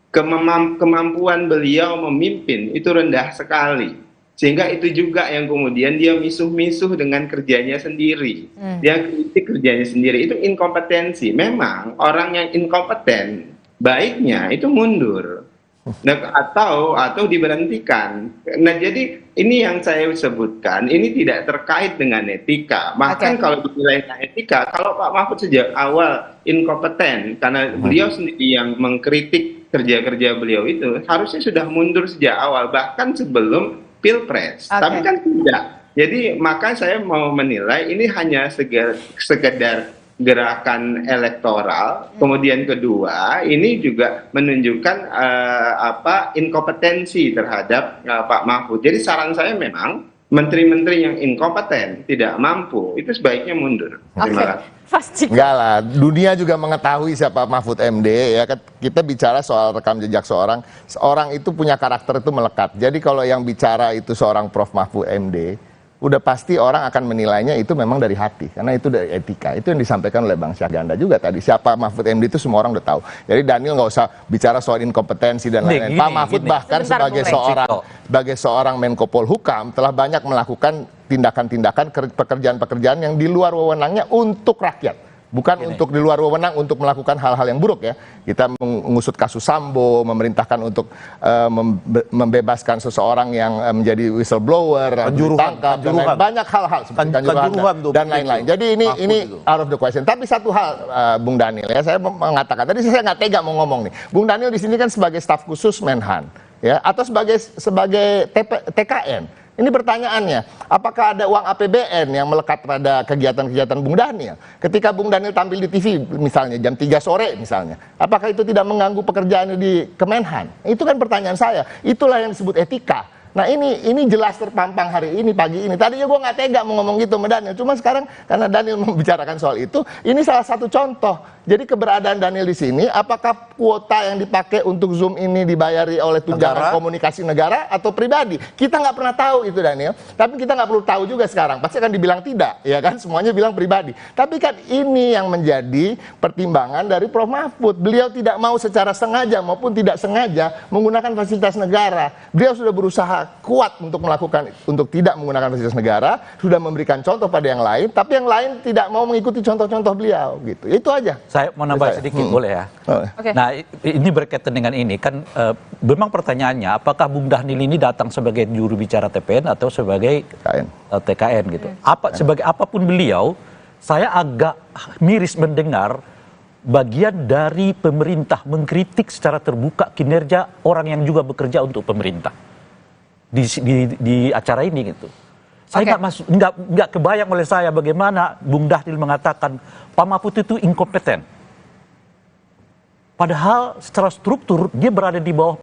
kemampuan beliau memimpin itu rendah sekali sehingga itu juga yang kemudian dia misuh-misuh dengan kerjanya sendiri, dia kritik kerjanya sendiri, itu inkompetensi. Memang orang yang inkompeten baiknya itu mundur. Atau diberhentikan. Nah, jadi ini yang saya sebutkan, ini tidak terkait dengan etika. Bahkan kalau dinilai etika, kalau Pak Mahfud sejak awal inkompeten karena beliau sendiri yang mengkritik kerja-kerja beliau itu, harusnya sudah mundur sejak awal, bahkan sebelum Pilpres. Tapi kan tidak. Jadi maka saya mau menilai ini hanya sekedar gerakan elektoral. Kemudian kedua, ini juga menunjukkan inkompetensi terhadap Pak Mahfud. Jadi saran saya memang menteri-menteri yang inkompeten, tidak mampu, itu sebaiknya mundur. Terima kasih. Enggak lah, dunia juga mengetahui siapa Mahfud MD ya. Kita bicara soal rekam jejak seorang itu punya karakter itu melekat. Jadi kalau yang bicara itu seorang Prof Mahfud MD, udah pasti orang akan menilainya itu memang dari hati, karena itu dari etika. Itu yang disampaikan oleh Bang Syahganda juga tadi. Siapa Mahfud MD itu semua orang udah tahu. Jadi Daniel nggak usah bicara soal inkompetensi dan lain-lain. Pak Mahfud bahkan sebagai seorang Menko Polhukam telah banyak melakukan tindakan-tindakan pekerjaan-pekerjaan yang di luar wewenangnya untuk rakyat. Bukan untuk di luar wewenang untuk melakukan hal-hal yang buruk ya. Kita mengusut kasus Sambo, memerintahkan untuk membebaskan seseorang yang menjadi whistleblower, ditangkap, dan banyak hal-hal seperti kanjuruhan dan lain-lain. Jadi ini out of the question. Tapi satu hal, Bung Daniel ya, saya mengatakan tadi saya nggak tega mau ngomong nih. Bung Daniel di sini kan sebagai staf khusus Menhan ya, atau sebagai TKN. Ini pertanyaannya, apakah ada uang APBN yang melekat pada kegiatan-kegiatan Bung Daniel? Ketika Bung Daniel tampil di TV, misalnya jam 3 sore misalnya, apakah itu tidak mengganggu pekerjaannya di Kemenhan? Itu kan pertanyaan saya. Itulah yang disebut etika. Nah ini jelas terpampang hari ini, pagi ini. Tadinya gue nggak tega mau ngomong gitu sama Daniel. Cuma sekarang karena Daniel membicarakan soal itu, ini salah satu contoh. Jadi keberadaan Daniel di sini, apakah kuota yang dipakai untuk Zoom ini dibayari oleh tunjangan komunikasi negara atau pribadi? Kita nggak pernah tahu itu Daniel. Tapi kita nggak perlu tahu juga sekarang. Pasti akan dibilang tidak, ya kan? Semuanya bilang pribadi. Tapi kan ini yang menjadi pertimbangan dari Prof Mahfud. Beliau tidak mau secara sengaja maupun tidak sengaja menggunakan fasilitas negara. Beliau sudah berusaha kuat untuk tidak menggunakan fasilitas negara, sudah memberikan contoh pada yang lain, tapi yang lain tidak mau mengikuti contoh-contoh beliau gitu. Itu aja. Saya mau nambah sedikit boleh ya. Nah ini berkaitan dengan ini kan memang pertanyaannya apakah Bung Daniel ini datang sebagai juru bicara TPN atau sebagai TKN gitu. Sebagai apapun beliau, saya agak miris mendengar bagian dari pemerintah mengkritik secara terbuka kinerja orang yang juga bekerja untuk pemerintah di acara ini gitu. Saya nggak kebayang oleh saya bagaimana Bung Daniel mengatakan Pak Mahfud itu inkompeten. Padahal secara struktur dia berada di bawah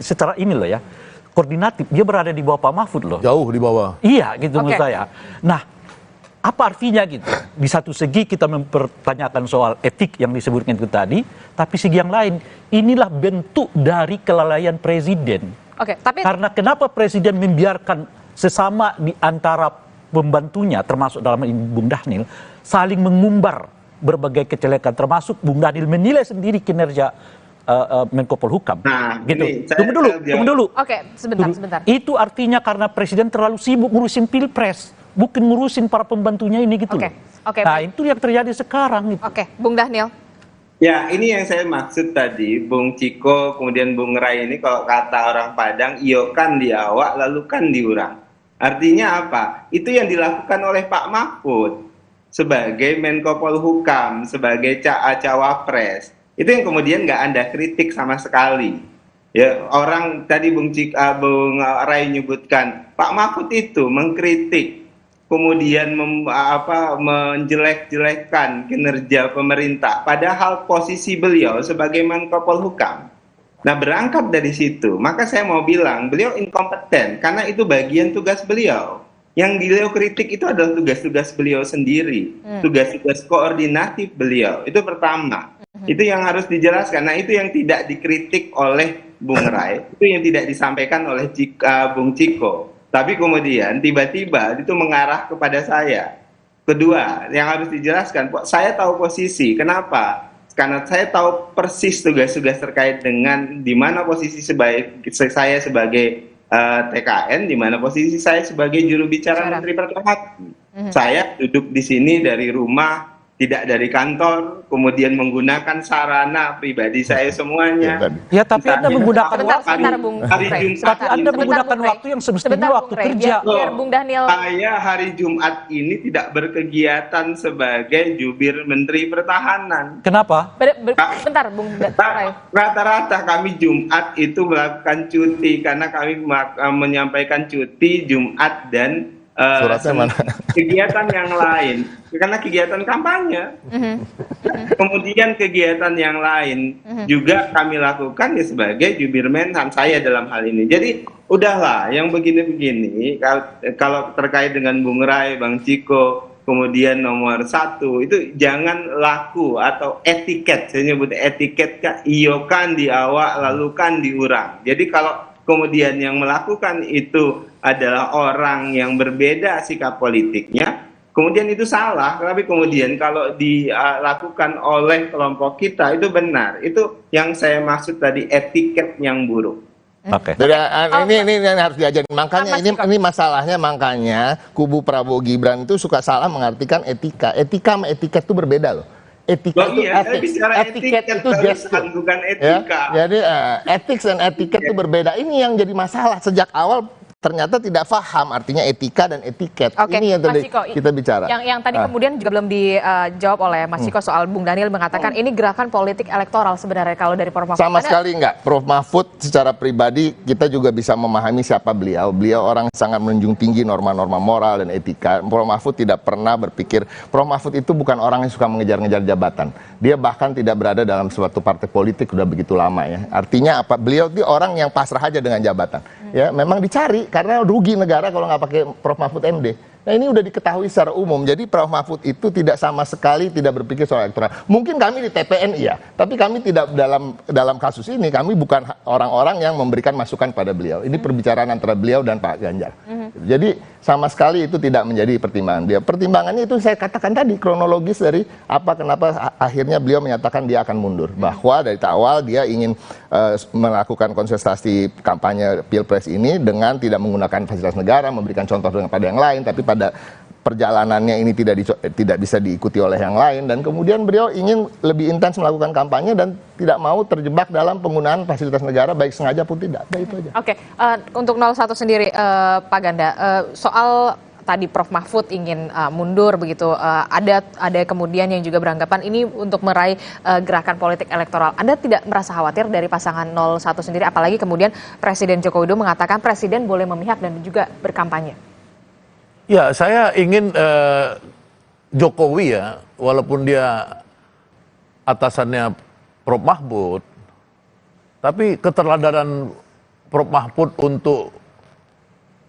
secara ini loh ya, koordinatif dia berada di bawah Pak Mahfud loh. Jauh di bawah. Iya gitu menurut saya. Nah apa artinya gitu? Di satu segi kita mempertanyakan soal etik yang disebutkan itu tadi, tapi segi yang lain inilah bentuk dari kelalaian presiden. Karena kenapa presiden membiarkan sesama di antara pembantunya termasuk dalam ini Bung Daniel saling mengumbar berbagai kecelakaan, termasuk Bung Daniel menilai sendiri kinerja Menko Polhukam. Gitu. Tunggu dulu. Sebentar. Itu artinya karena presiden terlalu sibuk ngurusin pilpres, bukan ngurusin para pembantunya ini gitu loh. Nah itu yang terjadi sekarang. Gitu. Bung Daniel. Ya, ini yang saya maksud tadi, Bung Ciko, kemudian Bung Rai ini kalau kata orang Padang, iyo kan diawak, lalu kan diurang. Artinya apa? Itu yang dilakukan oleh Pak Mahfud sebagai Menko Polhukam, sebagai Cawapres. Itu yang kemudian nggak Anda kritik sama sekali. Ya, orang tadi Bung Rai nyebutkan, Pak Mahfud itu mengkritik, kemudian menjelek-jelekkan kinerja pemerintah, padahal posisi beliau sebagai Menko Polhukam. Nah berangkat dari situ, maka saya mau bilang beliau inkompeten karena itu bagian tugas beliau. Yang beliau kritik itu adalah tugas-tugas beliau sendiri, tugas-tugas koordinatif beliau. Itu pertama. Itu yang harus dijelaskan. Nah itu yang tidak dikritik oleh Bung Rai, itu yang tidak disampaikan oleh Bung Ciko. Tapi kemudian tiba-tiba itu mengarah kepada saya. Kedua, yang harus dijelaskan, saya tahu posisi. Kenapa? Karena saya tahu persis tugas-tugas terkait dengan di mana posisi saya sebagai TKN, di mana posisi saya sebagai juru bicara Menteri Pertahanan. Saya duduk di sini dari rumah, tidak dari kantor, kemudian menggunakan sarana pribadi saya semuanya. Ya, tapi Anda menggunakan waktu yang semestinya waktu kerja. Bung Daniel. Saya hari Jumat ini tidak berkegiatan sebagai jubir Menteri Pertahanan. Kenapa? Bentar, Bung Rai. Rata-rata kami Jumat itu melakukan cuti karena kami menyampaikan cuti Jumat dan Suratnya mana? kegiatan yang lain, karena kegiatan kampanye. Kemudian kegiatan yang lain juga kami lakukan ya sebagai jubir Menhan saya dalam hal ini. Jadi udahlah yang begini-begini, kalau terkait dengan Bung Rai, Bang Ciko, kemudian nomor 1 itu jangan laku atau etiket, saya nyebut etiket, iyo kan di awak lalu kan diurang. Jadi kalau kemudian yang melakukan itu adalah orang yang berbeda sikap politiknya, kemudian itu salah. Tapi kemudian kalau dilakukan oleh kelompok kita itu benar. Itu yang saya maksud tadi, etiket yang buruk. Oke. Ini yang harus diajarin. Makanya ini masalahnya, makanya kubu Prabowo Gibran itu suka salah mengartikan etika. Etika sama etiket itu berbeda loh. Etika itu etiket itu gestur, bukan etika. Ya, jadi ethics dan etiket itu berbeda. Ini yang jadi masalah sejak awal. Ternyata tidak paham artinya etika dan etiket. Ini yang tadi kita bicara. Yang tadi kemudian juga belum dijawab oleh Mas Ciko soal Bung Daniel mengatakan ini gerakan politik elektoral sebenarnya kalau dari Prof. Mahfud. Sama sekali enggak. Prof. Mahfud secara pribadi kita juga bisa memahami siapa beliau. Beliau orang sangat menjunjung tinggi norma-norma moral dan etika. Prof. Mahfud tidak pernah berpikir, Prof. Mahfud itu bukan orang yang suka mengejar-ngejar jabatan. Dia bahkan tidak berada dalam suatu partai politik udah begitu lama ya. Artinya apa? Beliau itu orang yang pasrah aja dengan jabatan. Ya, memang dicari karena rugi negara kalau nggak pakai Prof. Mahfud MD. Nah ini udah diketahui secara umum. Jadi Prof. Mahfud itu tidak sama sekali tidak berpikir soal elektoral. Mungkin kami di TPN iya, tapi kami tidak dalam kasus ini. Kami bukan orang-orang yang memberikan masukan pada beliau. Ini perbicaraan antara beliau dan Pak Ganjar. Jadi sama sekali itu tidak menjadi pertimbangan dia. Pertimbangannya itu saya katakan tadi kronologis dari kenapa akhirnya beliau menyatakan dia akan mundur. Bahwa dari awal dia ingin melakukan kontestasi kampanye Pilpres ini dengan tidak menggunakan fasilitas negara, memberikan contoh pada yang lain, tapi pada perjalanannya ini tidak bisa diikuti oleh yang lain, dan kemudian beliau ingin lebih intens melakukan kampanye dan tidak mau terjebak dalam penggunaan fasilitas negara baik sengaja pun tidak. Itu aja. Oke, untuk 01 sendiri Pak Ganda, soal tadi Prof. Mahfud ingin mundur begitu, ada kemudian yang juga beranggapan ini untuk meraih gerakan politik elektoral. Anda tidak merasa khawatir dari pasangan 01 sendiri, apalagi kemudian Presiden Joko Widodo mengatakan Presiden boleh memihak dan juga berkampanye? Ya, saya ingin Jokowi ya, walaupun dia atasannya Prof. Mahfud, tapi keterladaran Prof. Mahfud untuk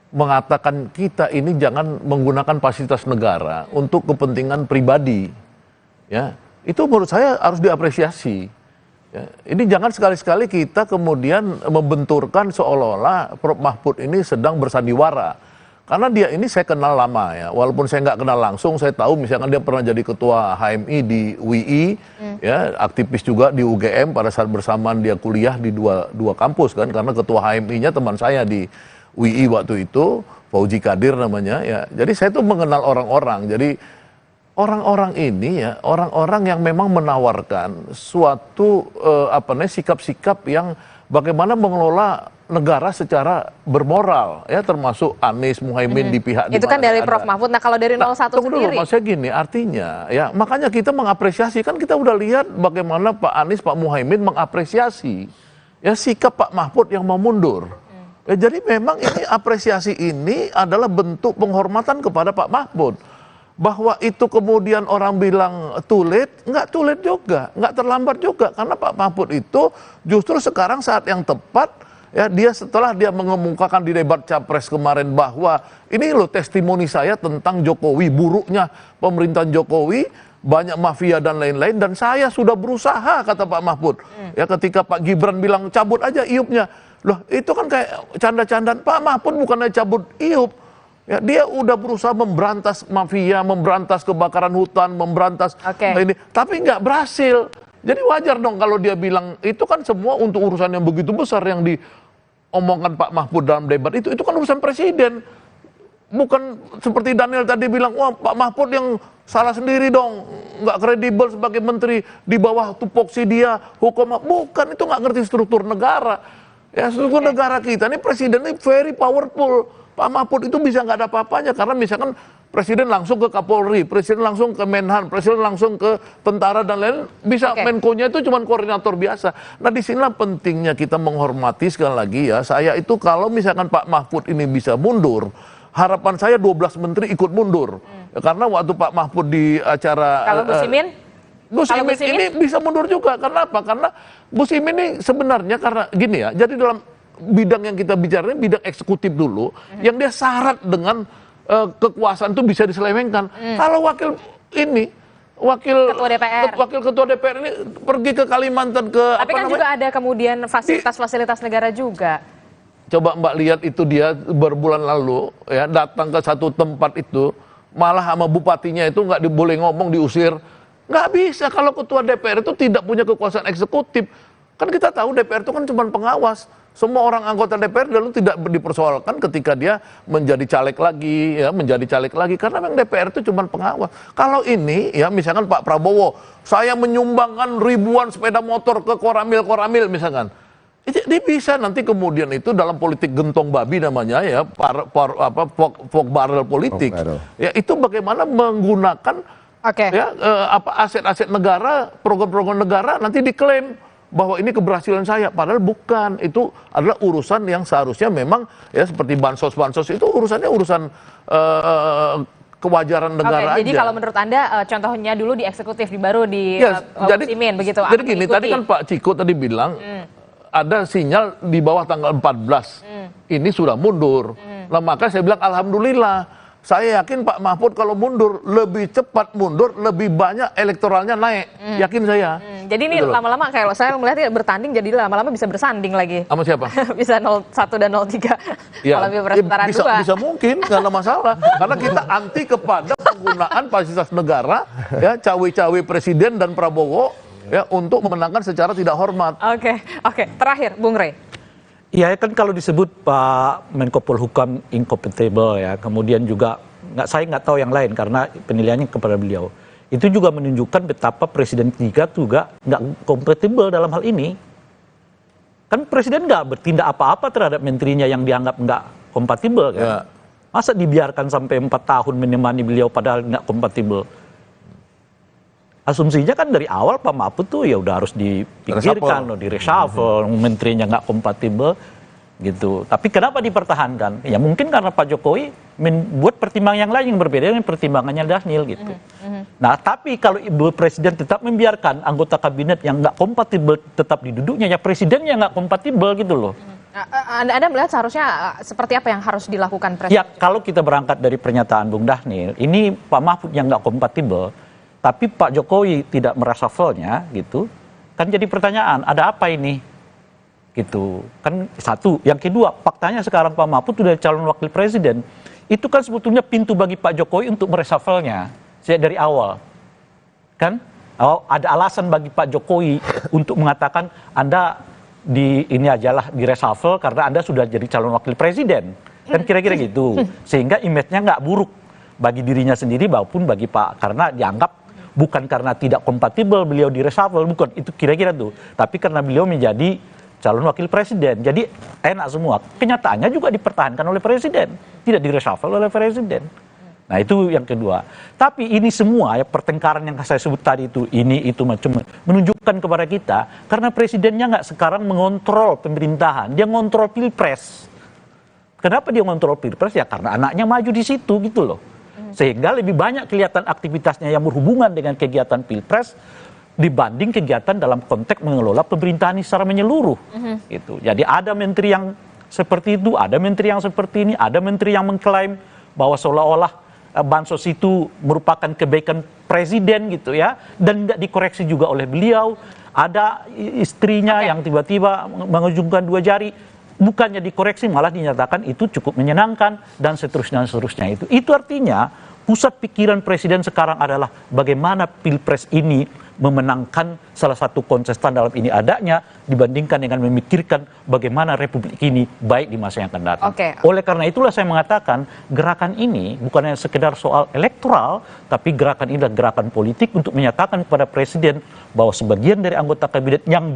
mengatakan kita ini jangan menggunakan fasilitas negara untuk kepentingan pribadi, ya itu menurut saya harus diapresiasi. Ya, ini jangan sekali-sekali kita kemudian membenturkan seolah-olah Prof. Mahfud ini sedang bersandiwara. Karena dia ini saya kenal lama ya, walaupun saya nggak kenal langsung, saya tahu misalkan dia pernah jadi ketua HMI di UI, ya aktivis juga di UGM pada saat bersamaan dia kuliah di dua kampus kan, karena ketua HMI-nya teman saya di UI waktu itu, Fauzi Kadir namanya ya. Jadi saya tuh mengenal orang-orang, jadi orang-orang ini ya, orang-orang yang memang menawarkan suatu sikap-sikap yang bagaimana mengelola negara secara bermoral ya, termasuk Anies Muhaimin di pihak itu kan dari Prof. Mahfud. Nah kalau dari 01 sendiri dulu, maksudnya gini, artinya ya makanya kita mengapresiasi, kan kita udah lihat bagaimana Pak Anies, Pak Muhaimin mengapresiasi ya sikap Pak Mahfud yang mau mundur. Ya, jadi memang ini apresiasi ini adalah bentuk penghormatan kepada Pak Mahfud. Bahwa itu kemudian orang bilang too late, nggak too late juga, nggak terlambat juga, karena Pak Mahfud itu justru sekarang saat yang tepat. Ya, dia setelah dia mengemukakan di debat Capres kemarin bahwa ini loh testimoni saya tentang Jokowi, buruknya pemerintahan Jokowi, banyak mafia dan lain-lain, dan saya sudah berusaha, kata Pak Mahfud. Ya, ketika Pak Gibran bilang cabut aja iupnya, loh itu kan kayak canda-candaan. Pak Mahfud bukannya cabut iup, ya dia udah berusaha memberantas mafia, memberantas kebakaran hutan, memberantas ini, tapi nggak berhasil. Jadi wajar dong kalau dia bilang itu kan semua untuk urusan yang begitu besar yang diomongkan Pak Mahfud dalam debat itu kan urusan presiden. Bukan seperti Daniel tadi bilang, wah Pak Mahfud yang salah sendiri dong, nggak kredibel sebagai menteri, di bawah tupoksi dia hukum. Bukan, itu nggak ngerti struktur negara. Ya struktur negara kita ini presiden ini very powerful. Pak Mahfud itu bisa nggak ada apa-apanya karena misalkan presiden langsung ke Kapolri, presiden langsung ke Menhan, presiden langsung ke tentara dan lain, bisa Menko-nya itu cuma koordinator biasa. Nah disinilah pentingnya kita menghormati, sekali lagi ya, saya itu kalau misalkan Pak Mahfud ini bisa mundur, harapan saya 12 menteri ikut mundur. Karena waktu Pak Mahfud di acara Kalau Gus Imin? Gus Imin ini bisa mundur juga. Karena apa? Karena Gus Imin ini sebenarnya karena gini ya. Jadi dalam bidang yang kita bicara ini bidang eksekutif dulu, yang dia syarat dengan kekuasaan itu bisa diselewengkan. Kalau wakil ketua DPR ini pergi ke Kalimantan ke tapi kan juga ada kemudian fasilitas negara juga. Coba Mbak lihat itu dia berbulan lalu ya datang ke satu tempat itu malah sama bupatinya itu nggak boleh ngomong, diusir. Nggak bisa kalau ketua DPR itu tidak punya kekuasaan eksekutif. Kan kita tahu DPR itu kan cuma pengawas. Semua orang anggota DPR dulu tidak dipersoalkan ketika dia menjadi caleg lagi, karena memang DPR itu cuma pengawas. Kalau ini ya misalkan Pak Prabowo, saya menyumbangkan ribuan sepeda motor ke koramil misalkan. Dia bisa nanti kemudian itu dalam politik gentong babi namanya ya, pork barrel politik. Ya itu bagaimana menggunakan aset-aset negara, program-program negara nanti diklaim bahwa ini keberhasilan saya, padahal bukan. Itu adalah urusan yang seharusnya memang ya seperti bansos itu urusannya kewajaran negara jadi aja. kalau menurut Anda contohnya dulu di eksekutif, baru di jadi Imin begitu. Jadi gini, tadi kan Pak Ciko tadi bilang ada sinyal di bawah tanggal 14 ini sudah mundur. Nah maka saya bilang alhamdulillah. Saya yakin Pak Mahfud kalau mundur, lebih cepat mundur, lebih banyak elektoralnya naik. Yakin saya. Jadi ini lama-lama kalau saya melihat bertanding, jadi lama-lama bisa bersanding lagi. Sama siapa? Bisa 01 dan 03. Ya, kalau Pilpres bisa mungkin, nggak ada masalah. Karena kita anti kepada penggunaan fasilitas negara, ya cawe-cawe Presiden dan Prabowo, ya untuk memenangkan secara tidak hormat. Oke. Terakhir, Bung Rey. Ya kan kalau disebut Pak Menko Polhukam incompatible ya, kemudian juga saya nggak tahu yang lain karena penilaiannya kepada beliau. Itu juga menunjukkan betapa Presiden ketiga juga nggak kompatibel dalam hal ini. Kan Presiden nggak bertindak apa-apa terhadap menterinya yang dianggap nggak kompatibel kan. Ya. Masa dibiarkan sampai 4 tahun menemani beliau padahal nggak kompatibel. Asumsinya kan dari awal Pak Mahfud tuh ya udah harus dipikirkan, di reshuffle, menterinya nggak kompatibel gitu. Tapi kenapa dipertahankan? Ya mungkin karena Pak Jokowi membuat pertimbangan yang lain yang berbeda dengan pertimbangannya Dhanil gitu. Nah tapi kalau Ibu Presiden tetap membiarkan anggota kabinet yang nggak kompatibel tetap diduduknya, ya presidennya nggak kompatibel gitu loh. Anda melihat seharusnya seperti apa yang harus dilakukan Presiden? Ya kalau kita berangkat dari pernyataan Bung Dhanil, ini Pak Mahfud yang nggak kompatibel, tapi Pak Jokowi tidak mereshuffle-nya gitu, kan jadi pertanyaan, ada apa ini? Gitu. Kan satu. Yang kedua, faktanya sekarang Pak Mahfud sudah calon wakil presiden. Itu kan sebetulnya pintu bagi Pak Jokowi untuk mereshuffle-nya sejak dari awal. Kan? Ada alasan bagi Pak Jokowi untuk mengatakan Anda ini ajalah di reshuffle karena Anda sudah jadi calon wakil presiden. Kan kira-kira gitu. Sehingga image-nya nggak buruk bagi dirinya sendiri maupun bagi Pak, karena dianggap bukan karena tidak kompatibel beliau di reshuffle, bukan itu kira-kira tuh, tapi karena beliau menjadi calon wakil presiden, jadi enak semua. Kenyataannya juga dipertahankan oleh presiden, tidak di reshuffle oleh presiden. Nah itu yang kedua. Tapi ini semua ya pertengkaran yang saya sebut tadi itu, ini itu macam menunjukkan kepada kita karena presidennya nggak sekarang mengontrol pemerintahan, dia ngontrol pilpres. Kenapa dia ngontrol pilpres? Ya karena anaknya maju di situ gitu loh. Sehingga lebih banyak kelihatan aktivitasnya yang berhubungan dengan kegiatan pilpres dibanding kegiatan dalam konteks mengelola pemerintahan secara menyeluruh. Gitu. Jadi ada menteri yang seperti itu, ada menteri yang seperti ini, ada menteri yang mengklaim bahwa seolah-olah bansos itu merupakan kebaikan presiden gitu ya, dan tidak dikoreksi juga oleh beliau. Ada istrinya yang tiba-tiba mengujungkan 2 jari. Bukannya dikoreksi malah dinyatakan itu cukup menyenangkan dan seterusnya. Itu artinya pusat pikiran presiden sekarang adalah bagaimana pilpres ini memenangkan salah satu kontestan dalam ini adanya dibandingkan dengan memikirkan bagaimana republik ini baik di masa yang akan datang. Oleh karena itulah saya mengatakan gerakan ini bukan hanya sekedar soal elektoral, tapi gerakan ini adalah gerakan politik untuk menyatakan kepada presiden bahwa sebagian dari anggota kabinet yang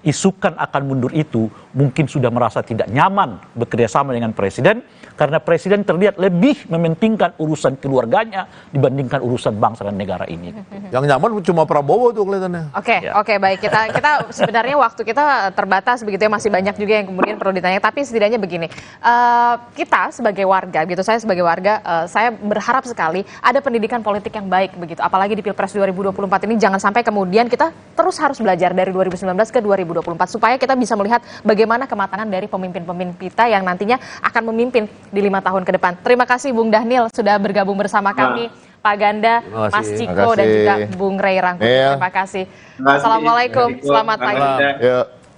isukan akan mundur itu mungkin sudah merasa tidak nyaman bekerja sama dengan presiden karena presiden terlihat lebih mementingkan urusan keluarganya dibandingkan urusan bangsa dan negara ini. Yang nyaman cuma Prabowo tuh kelihatannya. Oke, baik, kita sebenarnya waktu kita terbatas begitu ya, masih banyak juga yang kemudian perlu ditanya, tapi setidaknya begini, kita sebagai warga gitu, saya sebagai warga, saya berharap sekali ada pendidikan politik yang baik begitu, apalagi di Pilpres 2024 ini jangan sampai kemudian kita terus harus belajar dari 2019 ke 2024 supaya kita bisa melihat bagaimana kematangan dari pemimpin-pemimpin kita yang nantinya akan memimpin di 5 tahun ke depan. Terima kasih Bung Dhanil sudah bergabung bersama kami, Pak Ganda, Mas Ciko, dan juga Bung Ray Rangkuti. Terima kasih. Assalamualaikum, selamat pagi.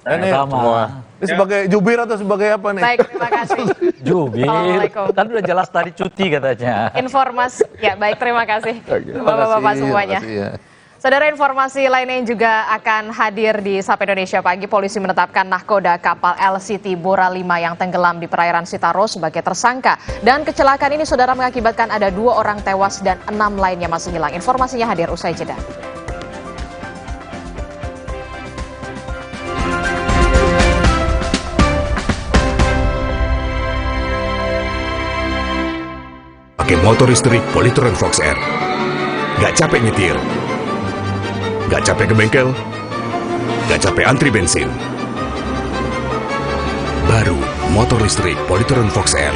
Ini semua. Ini sebagai jubir atau sebagai apa nih? Baik, terima kasih. Jubir, kan udah jelas tadi cuti katanya. Informasi, ya baik, terima kasih Bapak-bapak semuanya. Saudara, informasi lainnya yang juga akan hadir di Sapa Indonesia Pagi. Polisi menetapkan nahkoda kapal LCT Bora 5 yang tenggelam di perairan Sitaro sebagai tersangka. Dan kecelakaan ini saudara mengakibatkan ada 2 orang tewas dan 6 lainnya masih hilang. Informasinya hadir usai jeda. Pakai motor listrik Polytron Fox R. Gak capek nyetir. Gak capek ke bengkel, gak capek antri bensin. Baru motor listrik Polytron Fox R.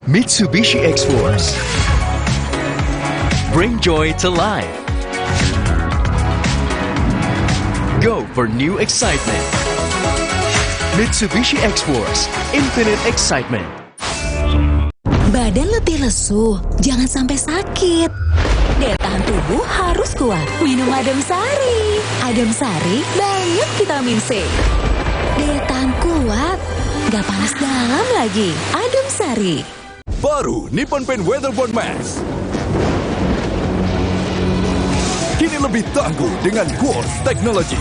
Mitsubishi X-Force. Bring joy to life. Go for new excitement. Mitsubishi X-Force. Infinite excitement. Badan letih lesu, jangan sampai sakit. Daya tahan tubuh harus kuat. Minum Adem Sari. Adem Sari banyak vitamin C. Daya tahan kuat, gak panas dalam lagi. Adem Sari. Baru Nippon Paint Weatherboard Max. Kini lebih tangguh dengan Quartz Technology.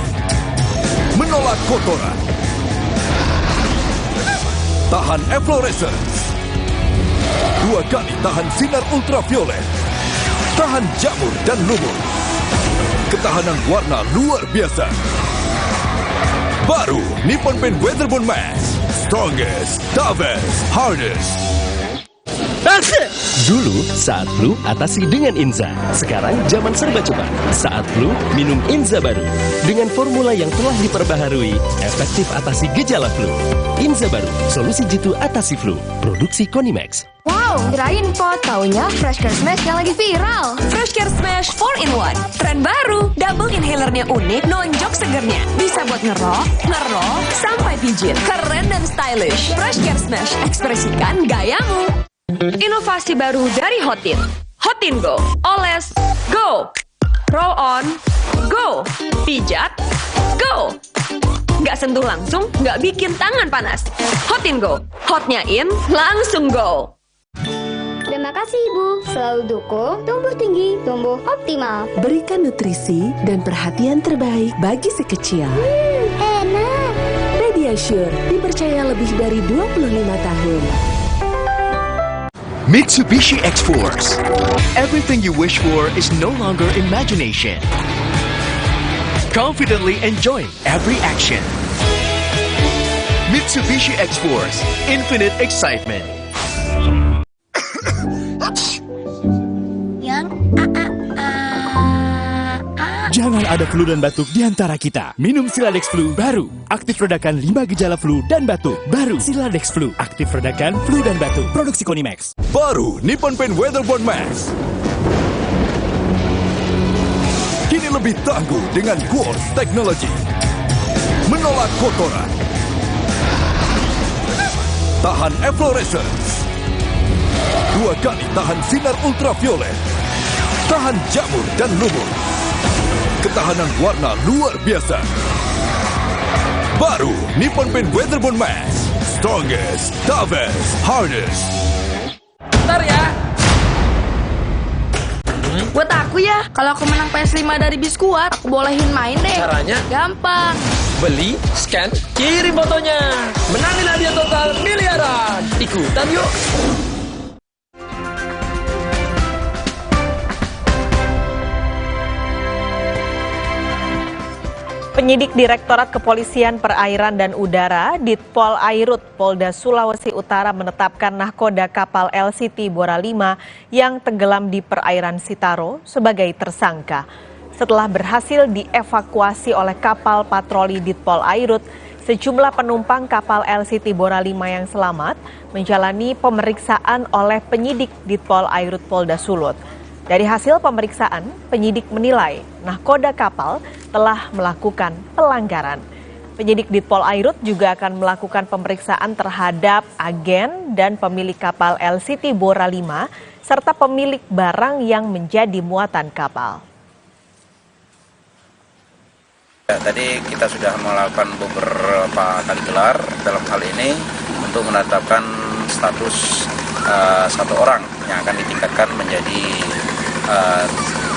Menolak kotoran. Tahan efflorescence. 2 kali tahan sinar ultraviolet. Tahan jamur dan lumut. Ketahanan warna luar biasa. Baru Nippon Paint Weatherboard Max. Strongest, toughest, hardest. Dulu saat flu atasi dengan Inza. Sekarang zaman serba cepat. Saat flu minum Inza baru. Dengan formula yang telah diperbaharui, efektif atasi gejala flu. Inza baru, solusi jitu atasi flu. Produksi Konimax. Wow, kirain pot, taunya Fresh Care Smash yang lagi viral. Fresh Care Smash 4-in-1. Tren baru, double inhalernya unik, nonjok segernya. Bisa buat ngerok, sampai pijit. Keren dan stylish. Fresh Care Smash, ekspresikan gayamu. Inovasi baru dari Hotin. Hotin Go. Oles, go. Roll on, go. Pijat, go. Nggak sentuh langsung, nggak bikin tangan panas. Hotin Go. Hotnya in, langsung go. Terima kasih Ibu, selalu dukung tumbuh tinggi, tumbuh optimal. Berikan nutrisi dan perhatian terbaik bagi si kecil. Enak. Pediasure dipercaya lebih dari 25 tahun. Mitsubishi X-Force. Everything you wish for is no longer imagination. Confidently enjoy every action. Mitsubishi X-Force. Infinite excitement. Jangan ada flu dan batuk di antara kita. Minum Siladex Flu baru. Aktif redakan 5 gejala flu dan batuk. Baru Siladex Flu. Aktif redakan flu dan batuk. Produksi Konimax. Baru Nippon Paint Weatherboard Max. Kini lebih tangguh dengan Quartz Technology. Menolak kotoran. Tahan efflorescence. 2 kali tahan sinar ultraviolet. Tahan jamur dan lumut. Ketahanan warna luar biasa. Baru Nippon Paint Weatherboard Max. Strongest, toughest, hardest. Bentar ya. Buat aku ya, kalau aku menang PS5 dari Biskuat, aku bolehin main deh. Caranya? Gampang. Beli, scan, kirim fotonya. Menangin hadiah total miliaran. Ikutan yuk. Penyidik Direktorat Kepolisian Perairan dan Udara, Ditpol Airut, Polda Sulawesi Utara menetapkan nahkoda kapal LCT Bora 5 yang tenggelam di perairan Sitaro sebagai tersangka. Setelah berhasil dievakuasi oleh kapal patroli Ditpol Airut, sejumlah penumpang kapal LCT Bora 5 yang selamat menjalani pemeriksaan oleh penyidik Ditpol Airut Polda Sulut. Dari hasil pemeriksaan, penyidik menilai nahkoda kapal telah melakukan pelanggaran. Penyidik Ditpol Airut juga akan melakukan pemeriksaan terhadap agen dan pemilik kapal LCT Bora 5 serta pemilik barang yang menjadi muatan kapal. Ya, tadi kita sudah melakukan beberapa kali gelar dalam hal ini untuk menetapkan status satu orang yang akan ditingkatkan menjadi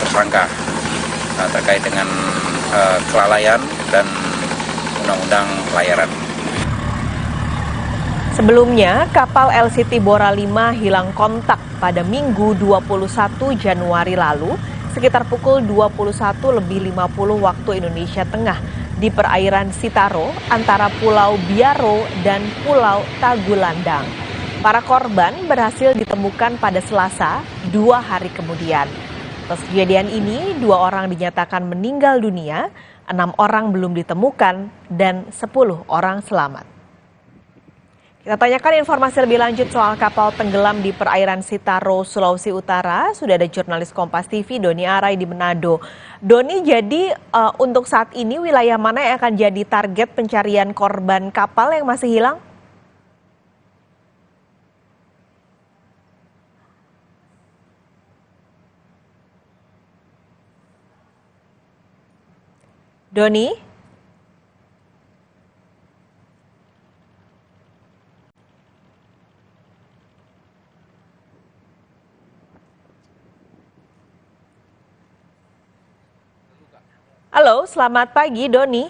tersangka terkait dengan kelalaian dan undang-undang pelayaran. Sebelumnya, kapal LCT Bora 5 hilang kontak pada Minggu 21 Januari lalu sekitar pukul 21.50 waktu Indonesia Tengah di perairan Sitaro antara Pulau Biaro dan Pulau Tagulandang. Para korban berhasil ditemukan pada Selasa, 2 hari kemudian. Atas kejadian ini, 2 orang dinyatakan meninggal dunia, 6 orang belum ditemukan, dan 10 orang selamat. Kita tanyakan informasi lebih lanjut soal kapal tenggelam di perairan Sitaro, Sulawesi Utara. Sudah ada jurnalis Kompas TV, Doni Arai di Manado. Doni, jadi untuk saat ini wilayah mana yang akan jadi target pencarian korban kapal yang masih hilang? Doni? Halo, selamat pagi Doni.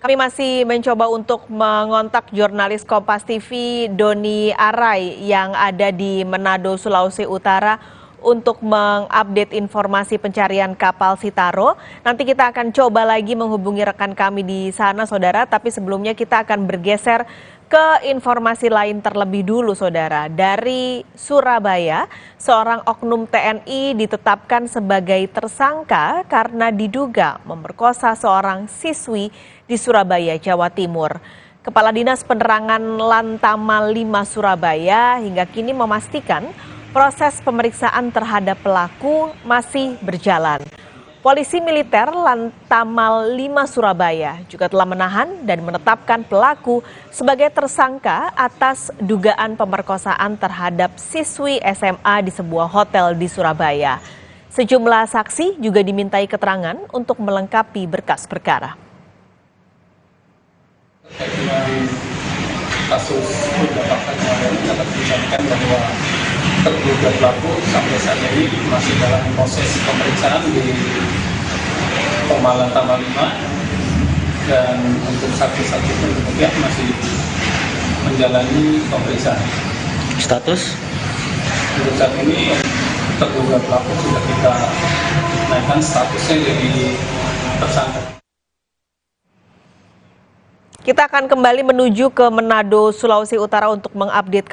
Kami masih mencoba untuk mengontak jurnalis Kompas TV Doni Arai yang ada di Manado, Sulawesi Utara untuk mengupdate informasi pencarian kapal Sitaro. Nanti kita akan coba lagi menghubungi rekan kami di sana, saudara. Tapi sebelumnya kita akan bergeser ke informasi lain terlebih dulu, saudara. Dari Surabaya, seorang oknum TNI ditetapkan sebagai tersangka karena diduga memerkosa seorang siswi di Surabaya, Jawa Timur. Kepala Dinas Penerangan Lantamal 5 Surabaya hingga kini memastikan proses pemeriksaan terhadap pelaku masih berjalan. Polisi militer Lantamal 5 Surabaya juga telah menahan dan menetapkan pelaku sebagai tersangka atas dugaan pemerkosaan terhadap siswi SMA di sebuah hotel di Surabaya. Sejumlah saksi juga dimintai keterangan untuk melengkapi berkas perkara. Kasus mendapatkan kemarin dapat disampaikan bahwa terduga pelaku sampai saat ini masih dalam proses pemeriksaan di Pemalang Tamal 5 dan untuk saksi-saksi pun kemudian masih menjalani pemeriksaan. Status? Untuk saat ini terduga pelaku sudah kita naikkan statusnya jadi tersangka. Kita akan kembali menuju ke Manado, Sulawesi Utara untuk mengupdate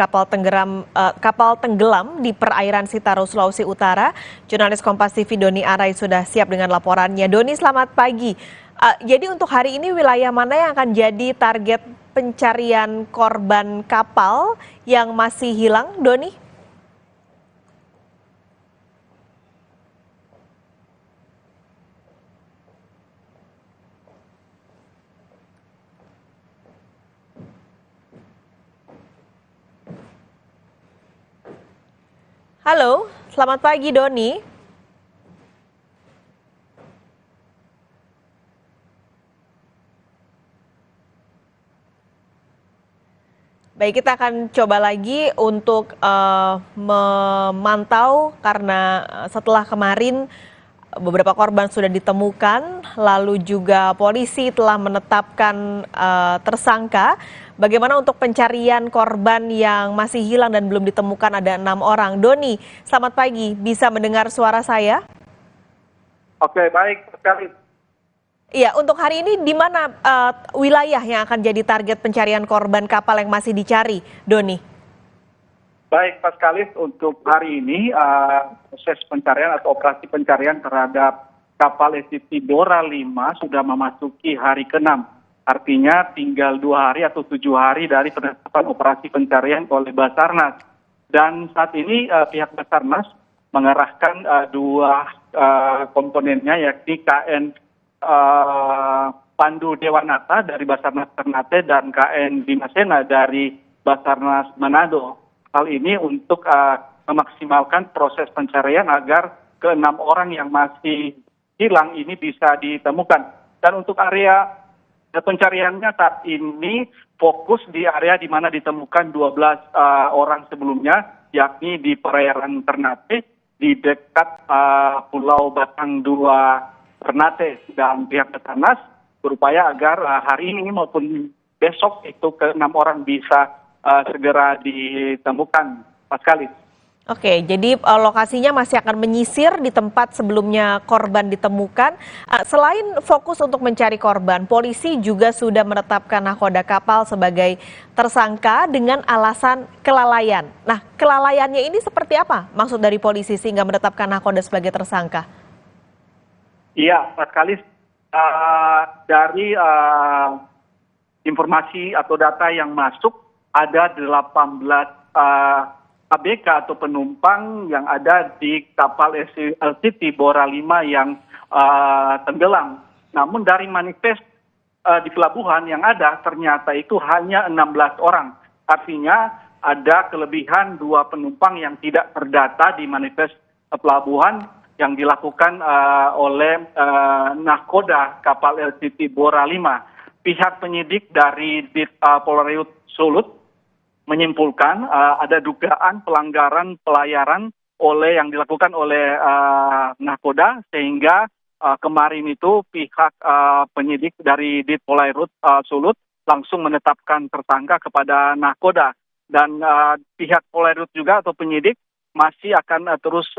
kapal tenggelam di perairan Sitaro, Sulawesi Utara. Jurnalis Kompas TV Doni Arai sudah siap dengan laporannya. Doni, selamat pagi. Jadi untuk hari ini wilayah mana yang akan jadi target pencarian korban kapal yang masih hilang, Doni? Halo, selamat pagi Doni. Baik, kita akan coba lagi untuk memantau karena setelah kemarin beberapa korban sudah ditemukan, lalu juga polisi telah menetapkan tersangka Bagaimana untuk pencarian korban yang masih hilang dan belum ditemukan, ada 6 orang. Doni, selamat pagi, bisa mendengar suara saya? Oke, baik sekali. Iya, untuk hari ini di mana wilayah yang akan jadi target pencarian korban kapal yang masih dicari, Doni? Baik, Pak Kalis, untuk hari ini proses pencarian atau operasi pencarian terhadap kapal SCP Dora 5 sudah memasuki hari ke-6. Artinya tinggal 2 hari atau 7 hari dari penetapan operasi pencarian oleh Basarnas. Dan saat ini pihak Basarnas mengerahkan 2 komponennya, yakni KN Pandu Dewanata dari Basarnas Ternate dan KN Dimasena dari Basarnas Manado. Hal ini untuk memaksimalkan proses pencarian agar ke-6 orang yang masih hilang ini bisa ditemukan. Dan untuk area pencariannya saat ini fokus di area di mana ditemukan 12 orang sebelumnya, yakni di perairan Ternate, di dekat Pulau Batang 2 Ternate. Dan pihak Basarnas berupaya agar hari ini maupun besok itu ke-6 orang bisa segera ditemukan, Mas Kalis. Oke, jadi lokasinya masih akan menyisir di tempat sebelumnya korban ditemukan. Selain fokus untuk mencari korban, polisi juga sudah menetapkan nahkoda kapal sebagai tersangka dengan alasan kelalaian. Nah, kelalaiannya ini seperti apa maksud dari polisi sehingga menetapkan nahkoda sebagai tersangka? Iya, Mas Kalis, dari informasi atau data yang masuk, ada 18 ABK atau penumpang yang ada di kapal LCT Bora 5 yang tenggelam. Namun dari manifest di pelabuhan yang ada ternyata itu hanya 16 orang. Artinya ada kelebihan 2 penumpang yang tidak terdata di manifest pelabuhan yang dilakukan oleh nahkoda kapal LCT Bora 5. Pihak penyidik dari Polres Sulut menyimpulkan ada dugaan pelanggaran pelayaran yang dilakukan oleh nahkoda, sehingga kemarin itu pihak penyidik dari Polres Sulut langsung menetapkan tersangka kepada nahkoda. Dan pihak Polres juga atau penyidik masih akan terus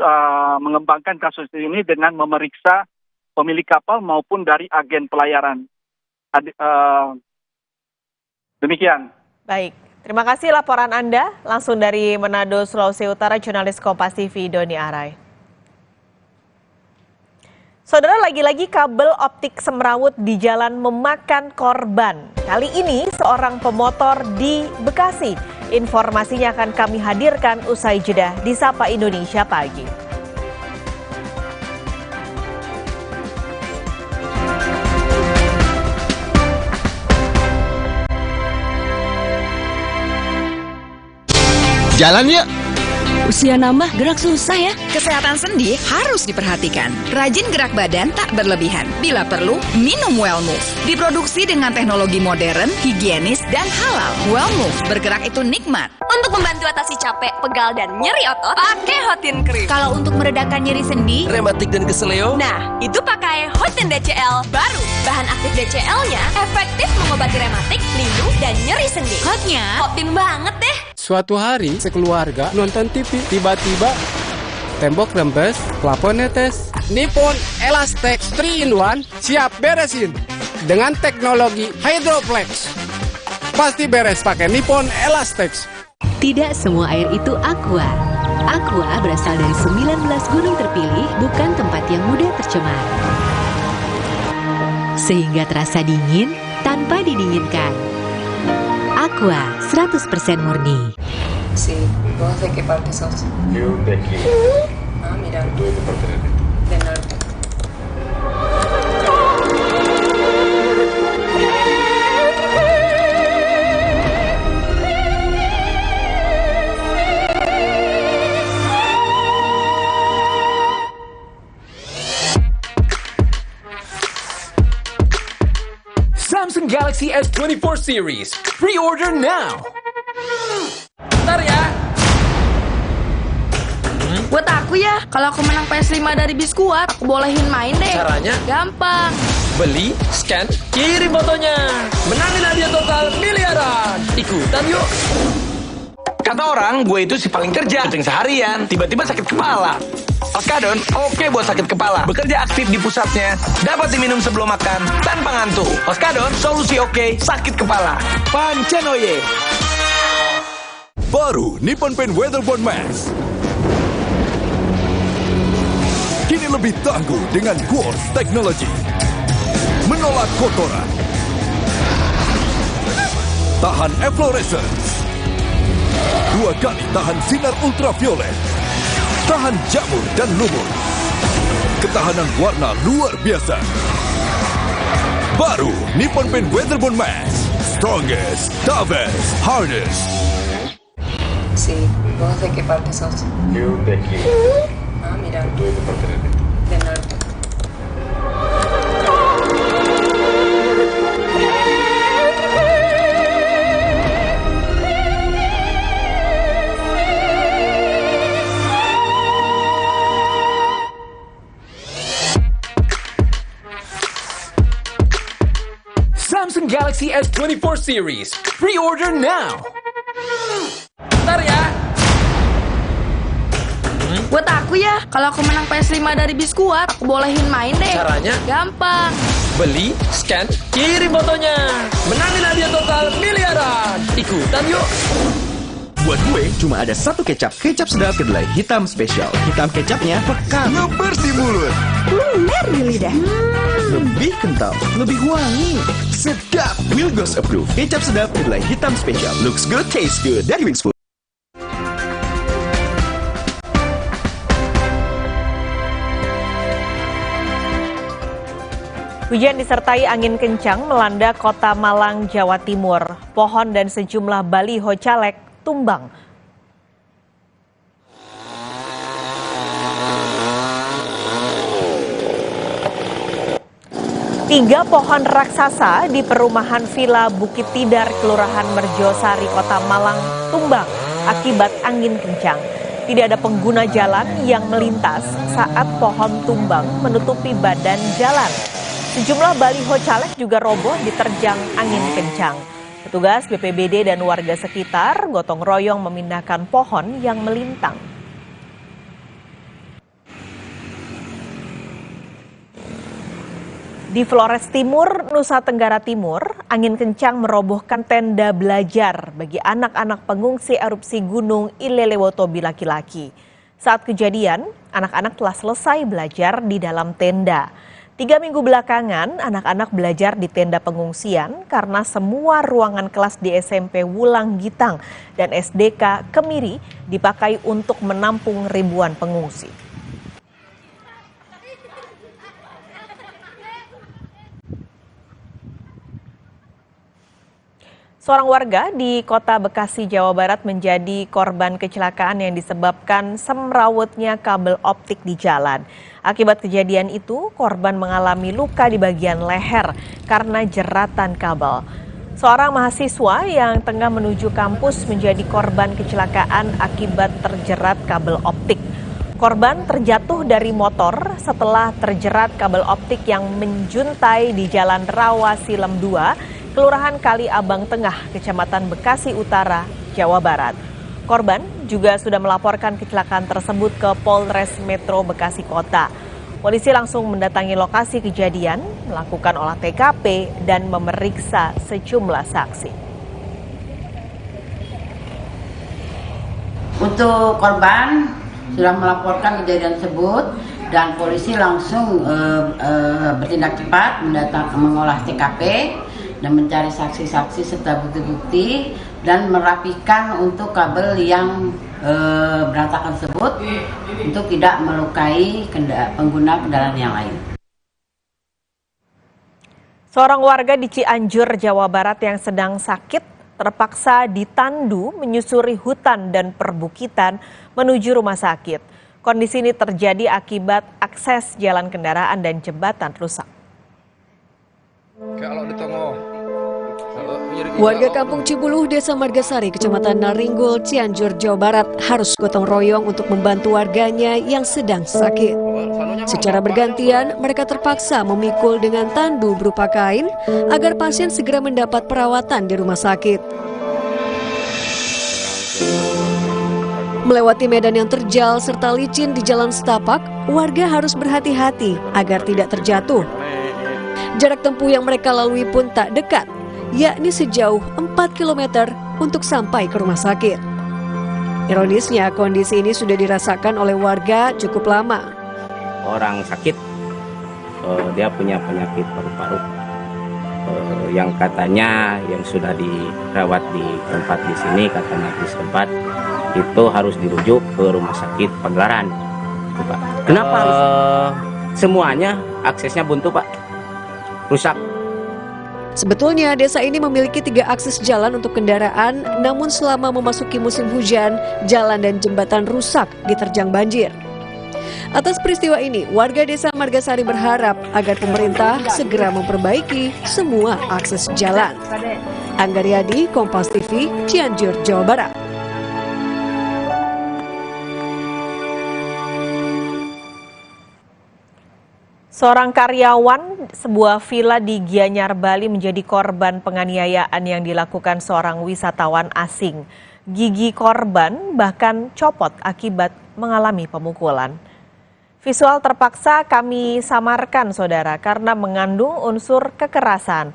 mengembangkan kasus ini dengan memeriksa pemilik kapal maupun dari agen pelayaran. Demikian. Baik. Terima kasih laporan Anda langsung dari Manado, Sulawesi Utara, jurnalis Kompas TV Doni Arai. Saudara, lagi-lagi kabel optik semrawut di jalan memakan korban. Kali ini seorang pemotor di Bekasi. Informasinya akan kami hadirkan usai jeda di Sapa Indonesia Pagi. Jalan yuk. Usia nambah, gerak susah ya. Kesehatan sendi harus diperhatikan. Rajin gerak badan tak berlebihan. Bila perlu, minum Wellmove. Diproduksi dengan teknologi modern, higienis, dan halal. Wellmove, bergerak itu nikmat. Untuk membantu atasi capek, pegal, dan nyeri otot, pakai Hotin Cream. Kalau untuk meredakan nyeri sendi, rematik dan keseleo, nah, itu pakai Hotin DCL baru. Bahan aktif DCL-nya efektif mengobati rematik, lindung, dan nyeri sendi. hotnya Hotin banget deh. Suatu hari, sekeluarga nonton TV. Tiba-tiba, tembok rembes, plafon netes. Nippon Elastex 3-in-1 siap beresin. Dengan teknologi Hydroplex. Pasti beres pakai Nippon Elastex. Tidak semua air itu aqua. Aqua berasal dari 19 gunung terpilih, bukan tempat yang mudah tercemar. Sehingga terasa dingin tanpa didinginkan. Aqua 100% murni. Sí, ¿vos de qué parte sos? Yo de aquí. Ah, mira. ¿Tú de qué parte eres? Del norte. Samsung Galaxy S24 series. Pre-order now. Bentar ya. Buat aku ya, kalau aku menang PS5 dari Biskuat, aku bolehin main deh. Caranya? Gampang. Beli, scan, kirim fotonya. Menangin hadiah total miliaran. Ikutan yuk. Kata orang, gue itu si paling kerja, kucing seharian, tiba-tiba sakit kepala. Oskadon, oke buat sakit kepala. Bekerja aktif di pusatnya, dapat diminum sebelum makan, tanpa ngantuk. Oskadon, solusi oke, sakit kepala. Pancenoye. Baru Nippon Paint Weatherboard Max. Kini lebih tangguh dengan Quartz Technology. Menolak kotoran. Tahan efflorescence. 2 kali tahan sinar ultraviolet. Tahan jamur dan lumut. Ketahanan warna luar biasa. Baru Nippon Paint Weatherboard Max. Strongest, toughest, hardest. Sí, ¿vos de qué parte sos? Yo de aquí. Ah, mira. Estoy de parte de De norte. Samsung Galaxy S24 series. Pre-order now. Bentar ya. Buat aku ya, kalau aku menang PS5 dari Biskuat, aku bolehin main deh. Caranya? Gampang. Beli, scan, kirim fotonya. Menangin hadiah total miliaran. Ikutan yuk. Buat gue cuma ada satu kecap. Kecap sedap kedelai hitam spesial. Hitam kecapnya pekat, ngebersih mulut, lumer di lidah, lebih kental, lebih wangi, sedap. Wilgos approve. Kecap sedap kedelai hitam spesial. Looks good, tastes good. Dari Wings Food. Hujan disertai angin kencang melanda kota Malang, Jawa Timur. Pohon dan sejumlah baliho caleg tumbang. Tiga pohon raksasa di perumahan Villa Bukit Tidar, Kelurahan Merjosari, Kota Malang, tumbang akibat angin kencang. Tidak ada pengguna jalan yang melintas saat pohon tumbang menutupi badan jalan. Sejumlah baliho caleg juga roboh diterjang angin kencang. Petugas BPBD dan warga sekitar gotong royong memindahkan pohon yang melintang. Di Flores Timur, Nusa Tenggara Timur, angin kencang merobohkan tenda belajar bagi anak-anak pengungsi erupsi Gunung Ilelewotobi laki-laki. Saat kejadian, anak-anak telah selesai belajar di dalam tenda. 3 minggu belakangan, anak-anak belajar di tenda pengungsian karena semua ruangan kelas di SMP Wulang Gitang dan SDK Kemiri dipakai untuk menampung ribuan pengungsi. Seorang warga di Kota Bekasi, Jawa Barat menjadi korban kecelakaan yang disebabkan semrawutnya kabel optik di jalan. Akibat kejadian itu, korban mengalami luka di bagian leher karena jeratan kabel. Seorang mahasiswa yang tengah menuju kampus menjadi korban kecelakaan akibat terjerat kabel optik. Korban terjatuh dari motor setelah terjerat kabel optik yang menjuntai di Jalan Rawa Silem 2, Kelurahan Kali Abang Tengah, Kecamatan Bekasi Utara, Jawa Barat. Korban juga sudah melaporkan kecelakaan tersebut ke Polres Metro Bekasi Kota. Polisi langsung mendatangi lokasi kejadian, melakukan olah TKP, dan memeriksa sejumlah saksi. Untuk korban sudah melaporkan kejadian tersebut dan polisi langsung bertindak cepat mengolah TKP dan mencari saksi-saksi serta bukti-bukti dan merapikan untuk kabel yang berantakan tersebut untuk tidak melukai pengguna kendaraan yang lain. Seorang warga di Cianjur, Jawa Barat yang sedang sakit terpaksa ditandu menyusuri hutan dan perbukitan menuju rumah sakit. Kondisi ini terjadi akibat akses jalan kendaraan dan jembatan rusak. Kalau ditongol. Warga Kampung Cibuluh, Desa Margasari, Kecamatan Naringgul, Cianjur, Jawa Barat harus gotong royong untuk membantu warganya yang sedang sakit. Secara bergantian, mereka terpaksa memikul dengan tandu berupa kain agar pasien segera mendapat perawatan di rumah sakit. Melewati medan yang terjal serta licin di jalan setapak, warga harus berhati-hati agar tidak terjatuh. Jarak tempuh yang mereka lalui pun tak dekat, yakni sejauh 4 km untuk sampai ke rumah sakit. Ironisnya, kondisi ini sudah dirasakan oleh warga cukup lama. Orang sakit, dia punya penyakit paru-paru, yang katanya yang sudah dirawat di tempat di sini, kata nakes tempat, itu harus dirujuk ke rumah sakit Pagelaran. Pak. Kenapa harus? Semuanya aksesnya buntu, Pak. Rusak. Sebetulnya desa ini memiliki 3 akses jalan untuk kendaraan, namun selama memasuki musim hujan, jalan dan jembatan rusak diterjang banjir. Atas peristiwa ini, warga desa Margasari berharap agar pemerintah segera memperbaiki semua akses jalan. Anggaryadi, Kompas TV, Cianjur, Jawa Barat. Seorang karyawan sebuah villa di Gianyar, Bali menjadi korban penganiayaan yang dilakukan seorang wisatawan asing. Gigi korban bahkan copot akibat mengalami pemukulan. Visual terpaksa kami samarkan, saudara, karena mengandung unsur kekerasan.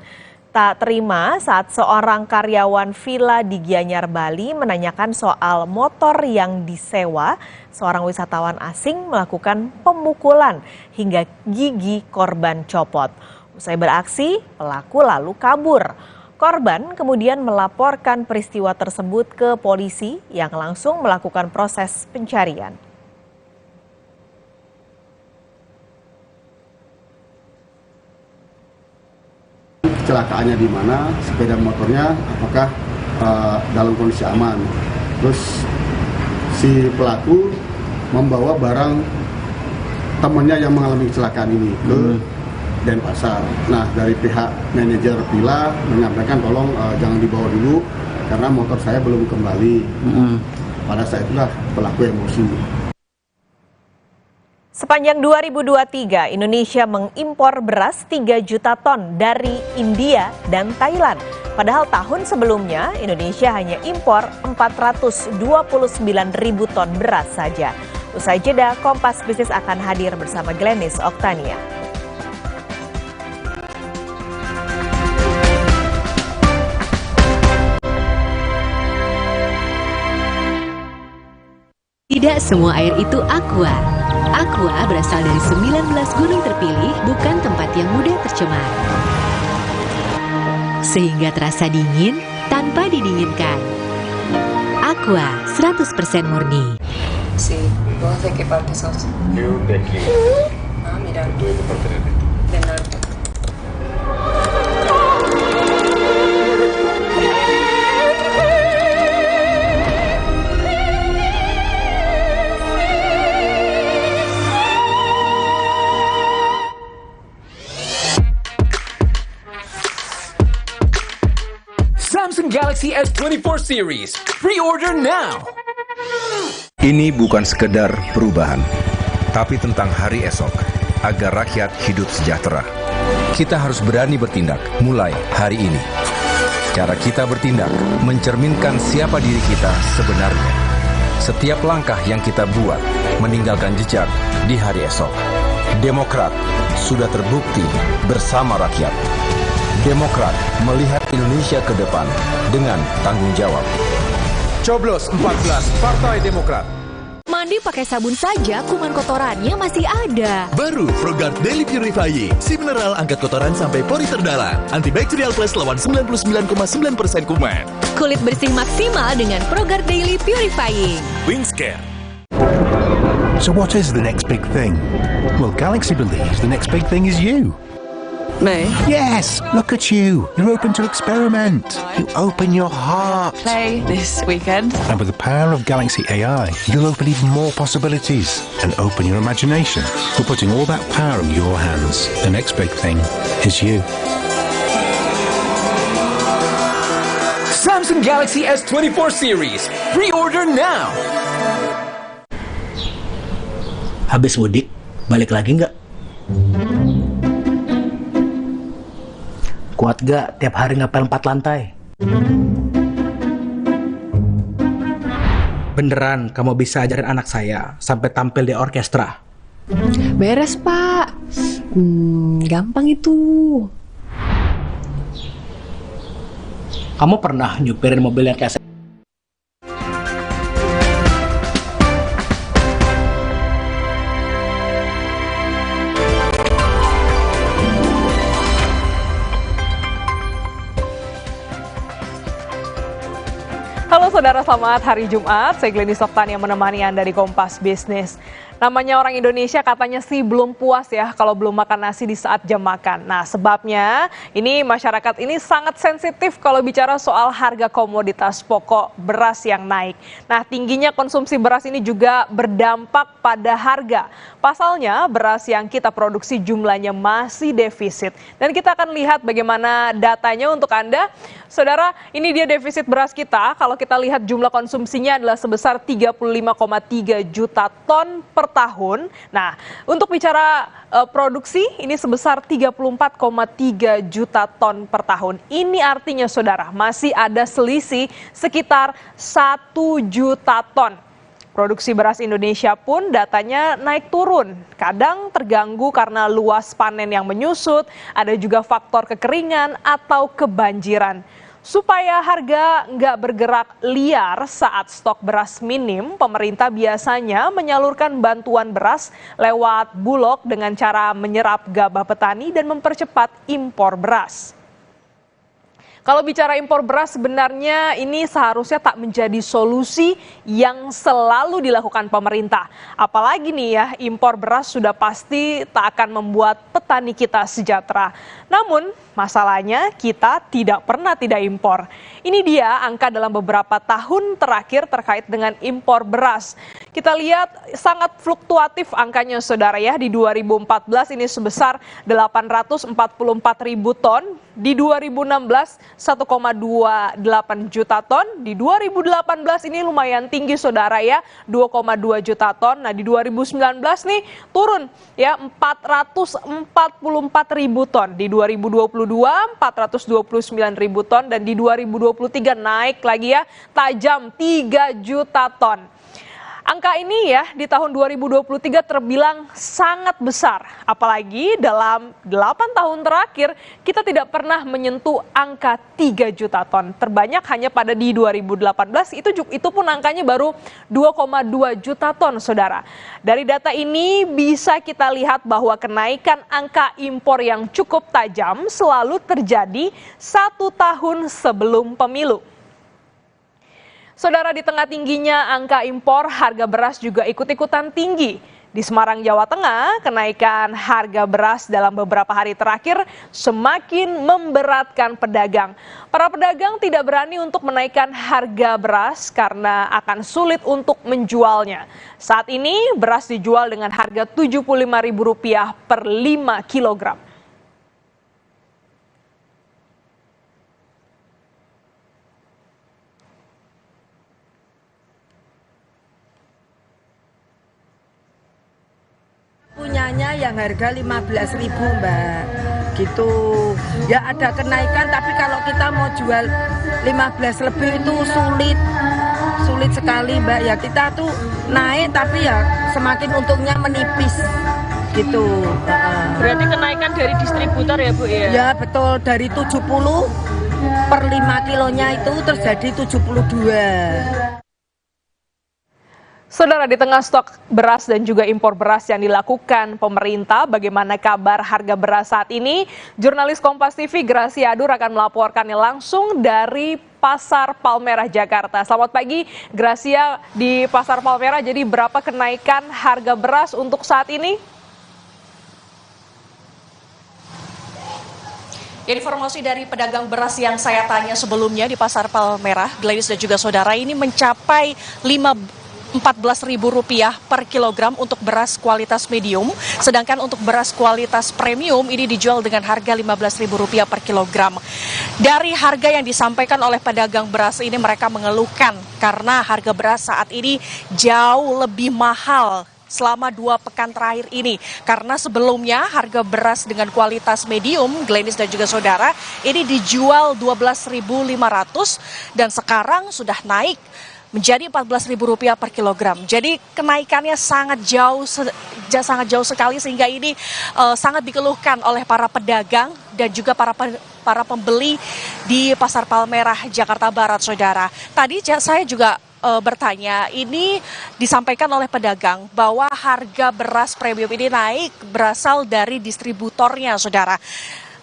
Tak terima saat seorang karyawan villa di Gianyar, Bali menanyakan soal motor yang disewa, seorang wisatawan asing melakukan pemukulan hingga gigi korban copot. Usai beraksi, pelaku lalu kabur. Korban kemudian melaporkan peristiwa tersebut ke polisi yang langsung melakukan proses pencarian. Kecelakaannya di mana, sepeda motornya apakah dalam kondisi aman. Terus si pelaku membawa barang temannya yang mengalami kecelakaan ini ke Denpasar. Nah, dari pihak manajer villa menyampaikan tolong jangan dibawa dulu karena motor saya belum kembali. Pada saat itulah pelaku emosi. Sepanjang 2023, Indonesia mengimpor beras 3 juta ton dari India dan Thailand. Padahal tahun sebelumnya, Indonesia hanya impor 429.000 ton beras saja. Usai jeda, Kompas Bisnis akan hadir bersama Glenis Oktania. Tidak semua air itu aqua. Aqua berasal dari 19 gunung terpilih, bukan tempat yang mudah tercemar. Sehingga terasa dingin tanpa didinginkan. Aqua 100% murni. Sí, ¿vos de qué parte sos? Yo de aquí. Ah, mira. Tú de qué parte eres? Del norte. Samsung Galaxy S24 series. Pre-order now. Ini bukan sekedar perubahan, tapi tentang hari esok, agar rakyat hidup sejahtera. Kita harus berani bertindak mulai hari ini. Cara kita bertindak mencerminkan siapa diri kita sebenarnya. Setiap langkah yang kita buat meninggalkan jejak di hari esok. Demokrat sudah terbukti bersama rakyat. Demokrat melihat Indonesia ke depan dengan tanggung jawab. Coblos 14 Partai Demokrat. Mandi pakai sabun saja, kuman kotorannya masih ada. Baru Frogard Daily Purifying. Si mineral angkat kotoran sampai pori terdalam. Antibacterial Plus lawan 99,9% kuman. Kulit bersih maksimal dengan Frogard Daily Purifying. Wingscare. So what is the next big thing? Well, Galaxy believes the next big thing is you. Me? Yes, look at you. You're open to experiment. You open your heart. Play this weekend. And with the power of Galaxy AI, you'll open even more possibilities and open your imagination. We're putting all that power in your hands. The next big thing is you. Samsung Galaxy S24 series. Pre-order now. Habis mudik, Balik lagi nggak? Kuat gak tiap hari ngapel 4 lantai? Beneran kamu bisa ajarin anak saya sampai tampil di orkestra? Beres, Pak. Gampang itu. Kamu pernah nyupirin mobil yang kayak saya? Halo saudara, selamat hari Jumat. Saya Glenny Softan yang menemani Anda di Kompas Bisnis. Namanya orang Indonesia katanya sih belum puas ya kalau belum makan nasi di saat jam makan. Nah sebabnya ini masyarakat ini sangat sensitif kalau bicara soal harga komoditas pokok beras yang naik. Nah tingginya konsumsi beras ini juga berdampak pada harga. Pasalnya beras yang kita produksi jumlahnya masih defisit. Dan kita akan lihat bagaimana datanya untuk Anda. Saudara, ini dia defisit beras kita. Kalau kita lihat jumlah konsumsinya adalah sebesar 35,3 juta ton per tahun. Nah, untuk bicara produksi ini sebesar 34,3 juta ton per tahun. Ini artinya saudara, masih ada selisih sekitar 1 juta ton. Produksi beras Indonesia pun datanya naik turun. Kadang terganggu karena luas panen yang menyusut, ada juga faktor kekeringan atau kebanjiran. Supaya harga nggak bergerak liar saat stok beras minim, pemerintah biasanya menyalurkan bantuan beras lewat Bulog dengan cara menyerap gabah petani dan mempercepat impor beras. Kalau bicara impor beras sebenarnya ini seharusnya tak menjadi solusi yang selalu dilakukan pemerintah. Apalagi nih ya, impor beras sudah pasti tak akan membuat petani kita sejahtera. Namun masalahnya kita tidak pernah tidak impor. Ini dia angka dalam beberapa tahun terakhir terkait dengan impor beras. Kita lihat sangat fluktuatif angkanya saudara ya. Di 2014 ini sebesar 844 ribu ton. Di 2016 1,28 juta ton. Di 2018 ini lumayan tinggi saudara ya, 2,2 juta ton. Nah di 2019 nih turun ya 444 ribu ton. Di 2022 429 ribu ton dan di 2023 naik lagi ya tajam 3 juta ton. Angka ini ya di tahun 2023 terbilang sangat besar. Apalagi dalam 8 tahun terakhir kita tidak pernah menyentuh angka 3 juta ton. Terbanyak hanya pada di 2018 itu pun angkanya baru 2,2 juta ton saudara. Dari data ini bisa kita lihat bahwa kenaikan angka impor yang cukup tajam selalu terjadi 1 tahun sebelum pemilu. Saudara, di tengah tingginya angka impor, harga beras juga ikut-ikutan tinggi. Di Semarang, Jawa Tengah, kenaikan harga beras dalam beberapa hari terakhir semakin memberatkan pedagang. Para pedagang tidak berani untuk menaikkan harga beras karena akan sulit untuk menjualnya. Saat ini beras dijual dengan harga Rp75.000 per 5 kilogram. Punyanya yang harga 15.000 Mbak, gitu. Ya ada kenaikan tapi kalau kita mau jual 15 lebih itu sulit sekali Mbak. Ya kita tuh naik tapi ya semakin untungnya menipis gitu. Berarti kenaikan dari distributor ya Bu ya? Ya betul, dari 70 per 5 kilonya itu terjadi 72. Saudara, di tengah stok beras dan juga impor beras yang dilakukan pemerintah, bagaimana kabar harga beras saat ini? Jurnalis Kompas TV Gracia Adur akan melaporkannya langsung dari Pasar Palmerah, Jakarta. Selamat pagi Gracia, di Pasar Palmerah, jadi berapa kenaikan harga beras untuk saat ini? Ya, informasi dari pedagang beras yang saya tanya sebelumnya di Pasar Palmerah, Gladys dan juga saudara, ini mencapai Rp14.000 per kilogram untuk beras kualitas medium, sedangkan untuk beras kualitas premium ini dijual dengan harga Rp15.000 per kilogram. Dari harga yang disampaikan oleh pedagang beras ini, mereka mengeluhkan karena harga beras saat ini jauh lebih mahal selama 2 pekan terakhir ini. Karena sebelumnya harga beras dengan kualitas medium, Glenis dan juga saudara, ini dijual Rp12.500 dan sekarang sudah naik menjadi Rp14.000 per kilogram. Jadi kenaikannya sangat jauh sekali sehingga ini sangat dikeluhkan oleh para pedagang dan juga para pembeli di Pasar Palmerah, Jakarta Barat, saudara. Tadi saya juga bertanya, ini disampaikan oleh pedagang bahwa harga beras premium ini naik berasal dari distributornya, saudara.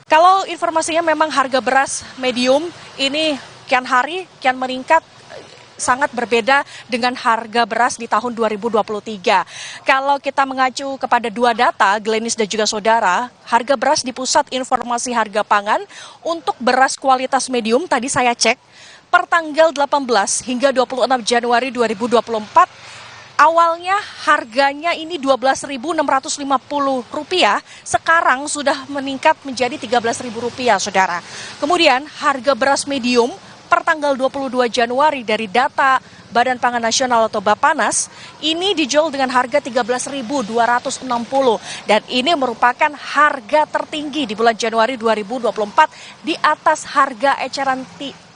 Kalau informasinya memang harga beras medium ini kian hari kian meningkat, sangat berbeda dengan harga beras di tahun 2023. Kalau kita mengacu kepada 2 data, Glenis dan juga saudara, harga beras di Pusat Informasi Harga Pangan untuk beras kualitas medium tadi saya cek, per tanggal 18 hingga 26 Januari 2024, awalnya harganya ini Rp12.650, sekarang sudah meningkat menjadi Rp13.000, saudara. Kemudian harga beras medium per tanggal 22 Januari dari data Badan Pangan Nasional atau Bappenas, ini dijual dengan harga Rp13.260 dan ini merupakan harga tertinggi di bulan Januari 2024 di atas harga eceran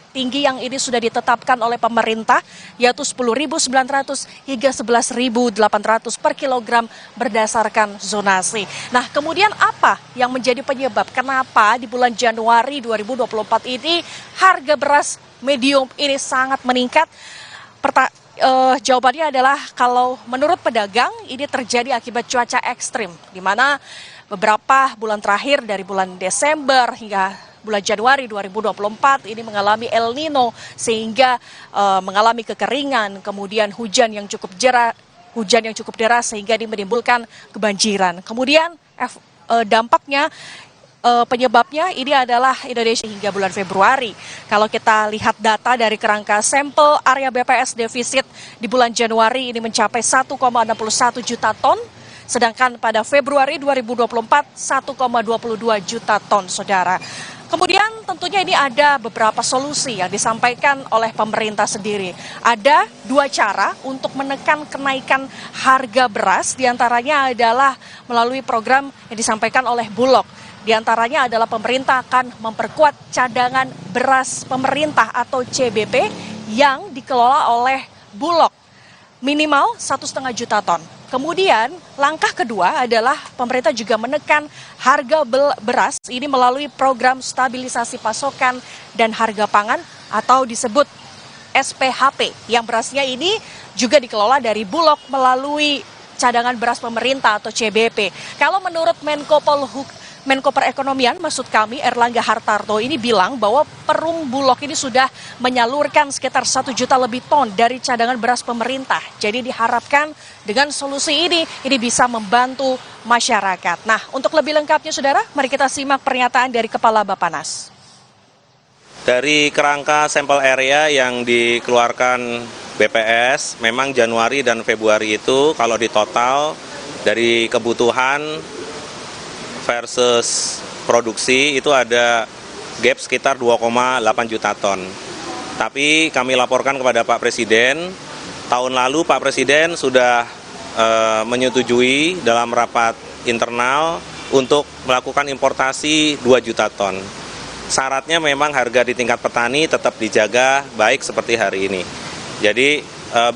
tinggi yang ini sudah ditetapkan oleh pemerintah, yaitu Rp10.900 hingga Rp11.800 per kilogram berdasarkan zonasi. Nah, kemudian apa yang menjadi penyebab kenapa di bulan Januari 2024 ini harga beras medium ini sangat meningkat? Jawabannya adalah kalau menurut pedagang ini terjadi akibat cuaca ekstrim, di mana beberapa bulan terakhir dari bulan Desember hingga bulan Januari 2024 ini mengalami El Nino sehingga mengalami kekeringan, kemudian hujan yang cukup deras sehingga ini menimbulkan kebanjiran. Kemudian dampaknya penyebabnya ini adalah Indonesia hingga bulan Februari. Kalau kita lihat data dari kerangka sampel area BPS defisit di bulan Januari ini mencapai 1,61 juta ton. Sedangkan pada Februari 2024 1,22 juta ton, saudara. Kemudian tentunya ini ada beberapa solusi yang disampaikan oleh pemerintah sendiri. Ada 2 cara untuk menekan kenaikan harga beras, diantaranya adalah melalui program yang disampaikan oleh Bulog. Di antaranya adalah pemerintah akan memperkuat cadangan beras pemerintah atau CBP yang dikelola oleh Bulog minimal 1,5 juta ton. Kemudian langkah kedua adalah pemerintah juga menekan harga beras ini melalui program stabilisasi pasokan dan harga pangan atau disebut SPHP yang berasnya ini juga dikelola dari Bulog melalui cadangan beras pemerintah atau CBP. Kalau menurut Menko Perekonomian, maksud kami Erlangga Hartarto ini bilang bahwa Perum Bulog ini sudah menyalurkan sekitar 1 juta lebih ton dari cadangan beras pemerintah. Jadi diharapkan dengan solusi ini bisa membantu masyarakat. Nah, untuk lebih lengkapnya saudara, mari kita simak pernyataan dari Kepala Bappenas. Dari kerangka sampel area yang dikeluarkan BPS, memang Januari dan Februari itu kalau ditotal dari kebutuhan versus produksi itu ada gap sekitar 2,8 juta ton. Tapi kami laporkan kepada Pak Presiden, tahun lalu Pak Presiden sudah menyetujui dalam rapat internal untuk melakukan importasi 2 juta ton. Syaratnya memang harga di tingkat petani tetap dijaga baik seperti hari ini. Jadi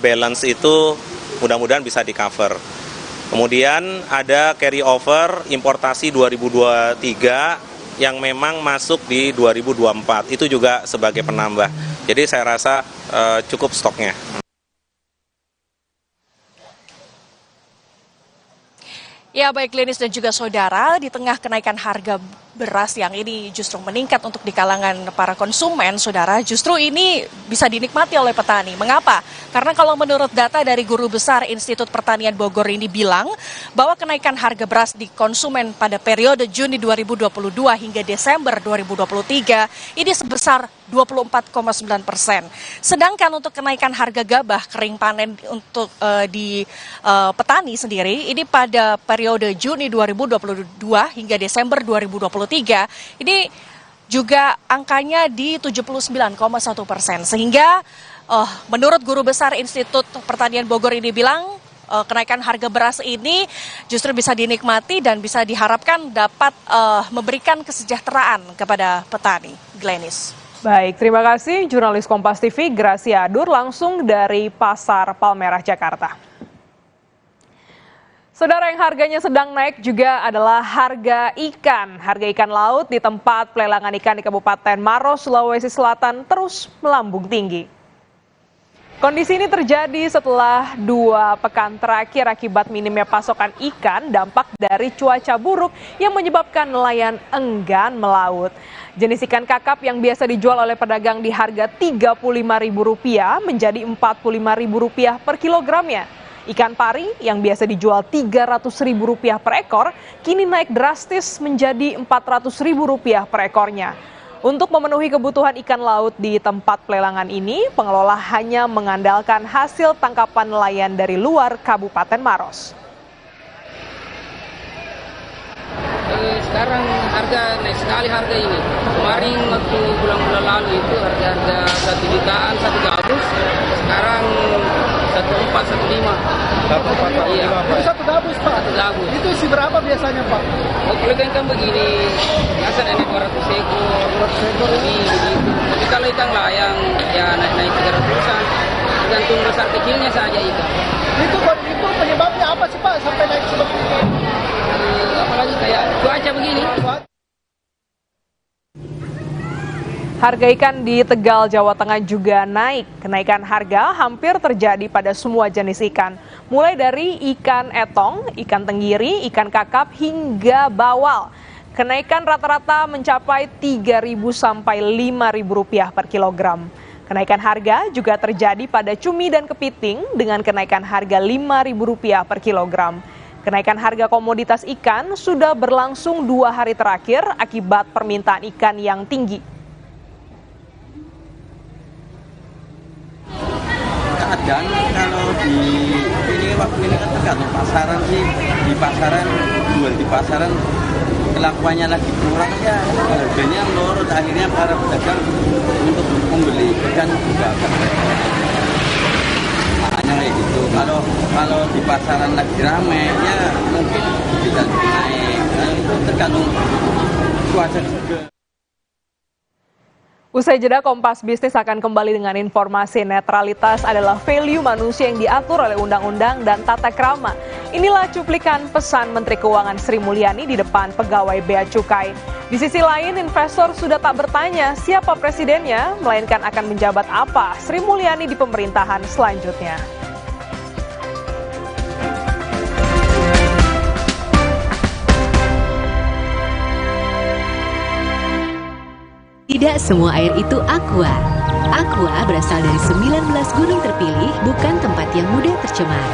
balance itu mudah-mudahan bisa di-cover. Kemudian ada carry over importasi 2023 yang memang masuk di 2024. Itu juga sebagai penambah. Jadi saya rasa cukup stoknya. Ya baik Glenis dan juga saudara, di tengah kenaikan harga beras yang ini justru meningkat untuk di kalangan para konsumen, saudara, justru ini bisa dinikmati oleh petani. Mengapa? Karena kalau menurut data dari Guru Besar Institut Pertanian Bogor ini bilang bahwa kenaikan harga beras di konsumen pada periode Juni 2022 hingga Desember 2023 ini sebesar 24,9%. Sedangkan untuk kenaikan harga gabah kering panen untuk di petani sendiri, ini pada periode Juni 2022 hingga Desember 2023, ini juga angkanya di 79,1%. Sehingga menurut Guru Besar Institut Pertanian Bogor ini bilang, kenaikan harga beras ini justru bisa dinikmati dan bisa diharapkan dapat memberikan kesejahteraan kepada petani. Glenis. Baik, terima kasih jurnalis Kompas TV Gracia Adur langsung dari Pasar Palmerah, Jakarta. Saudara, yang harganya sedang naik juga adalah harga ikan. Harga ikan laut di tempat pelelangan ikan di Kabupaten Maros, Sulawesi Selatan terus melambung tinggi. Kondisi ini terjadi setelah 2 pekan terakhir akibat minimnya pasokan ikan, dampak dari cuaca buruk yang menyebabkan nelayan enggan melaut. Jenis ikan kakap yang biasa dijual oleh pedagang di harga Rp35.000 menjadi Rp45.000 per kilogramnya. Ikan pari yang biasa dijual Rp300.000 per ekor, kini naik drastis menjadi Rp400.000 per ekornya. Untuk memenuhi kebutuhan ikan laut di tempat pelelangan ini, pengelola hanya mengandalkan hasil tangkapan nelayan dari luar Kabupaten Maros. Sekarang harga naik sekali harga ini. Kemarin waktu bulan-bulan lalu itu harga 1 jutaan 1 gabus, sekarang 1,4, 1,5. 1,4, iya. Itu 1 gabus, Pak? 1 gabus. Itu isi berapa biasanya, Pak? Kalau ikan begini, biasa naik 200 ekor. 200 ekor ini begitu. Tapi kalau ikan layang, ya naik 300-an. Tergantung besar kecilnya saja ikan. Itu penyebabnya apa sih, Pak, sampai naik seperti itu? Apalagi kayak cuaca begini. Harga ikan di Tegal, Jawa Tengah juga naik. Kenaikan harga hampir terjadi pada semua jenis ikan. Mulai dari ikan etong, ikan tenggiri, ikan kakap, hingga bawal. Kenaikan rata-rata mencapai Rp3.000 sampai Rp5.000 per kilogram. Kenaikan harga juga terjadi pada cumi dan kepiting dengan kenaikan harga Rp5.000 per kilogram. Kenaikan harga komoditas ikan sudah berlangsung 2 hari terakhir akibat permintaan ikan yang tinggi. Dan kalau di ini waktu ini kan tergantung pasaran sih, di pasaran jual di pasaran kelakuannya lagi kurang ya, harganya menurut akhirnya para pedagang untuk membeli ikan juga agak makanya kayak gitu. Kalau di pasaran lagi rame ya mungkin bisa naik, nah, itu tergantung cuaca juga. Usai jeda, Kompas Bisnis akan kembali dengan informasi. Netralitas adalah value manusia yang diatur oleh undang-undang dan tata krama. Inilah cuplikan pesan Menteri Keuangan Sri Mulyani di depan pegawai Bea Cukai. Di sisi lain, investor sudah tak bertanya siapa presidennya, melainkan akan menjabat apa Sri Mulyani di pemerintahan selanjutnya. Tidak semua air itu aqua. Aqua berasal dari 19 gunung terpilih, bukan tempat yang mudah tercemar.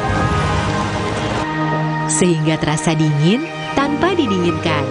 Sehingga terasa dingin tanpa didinginkan.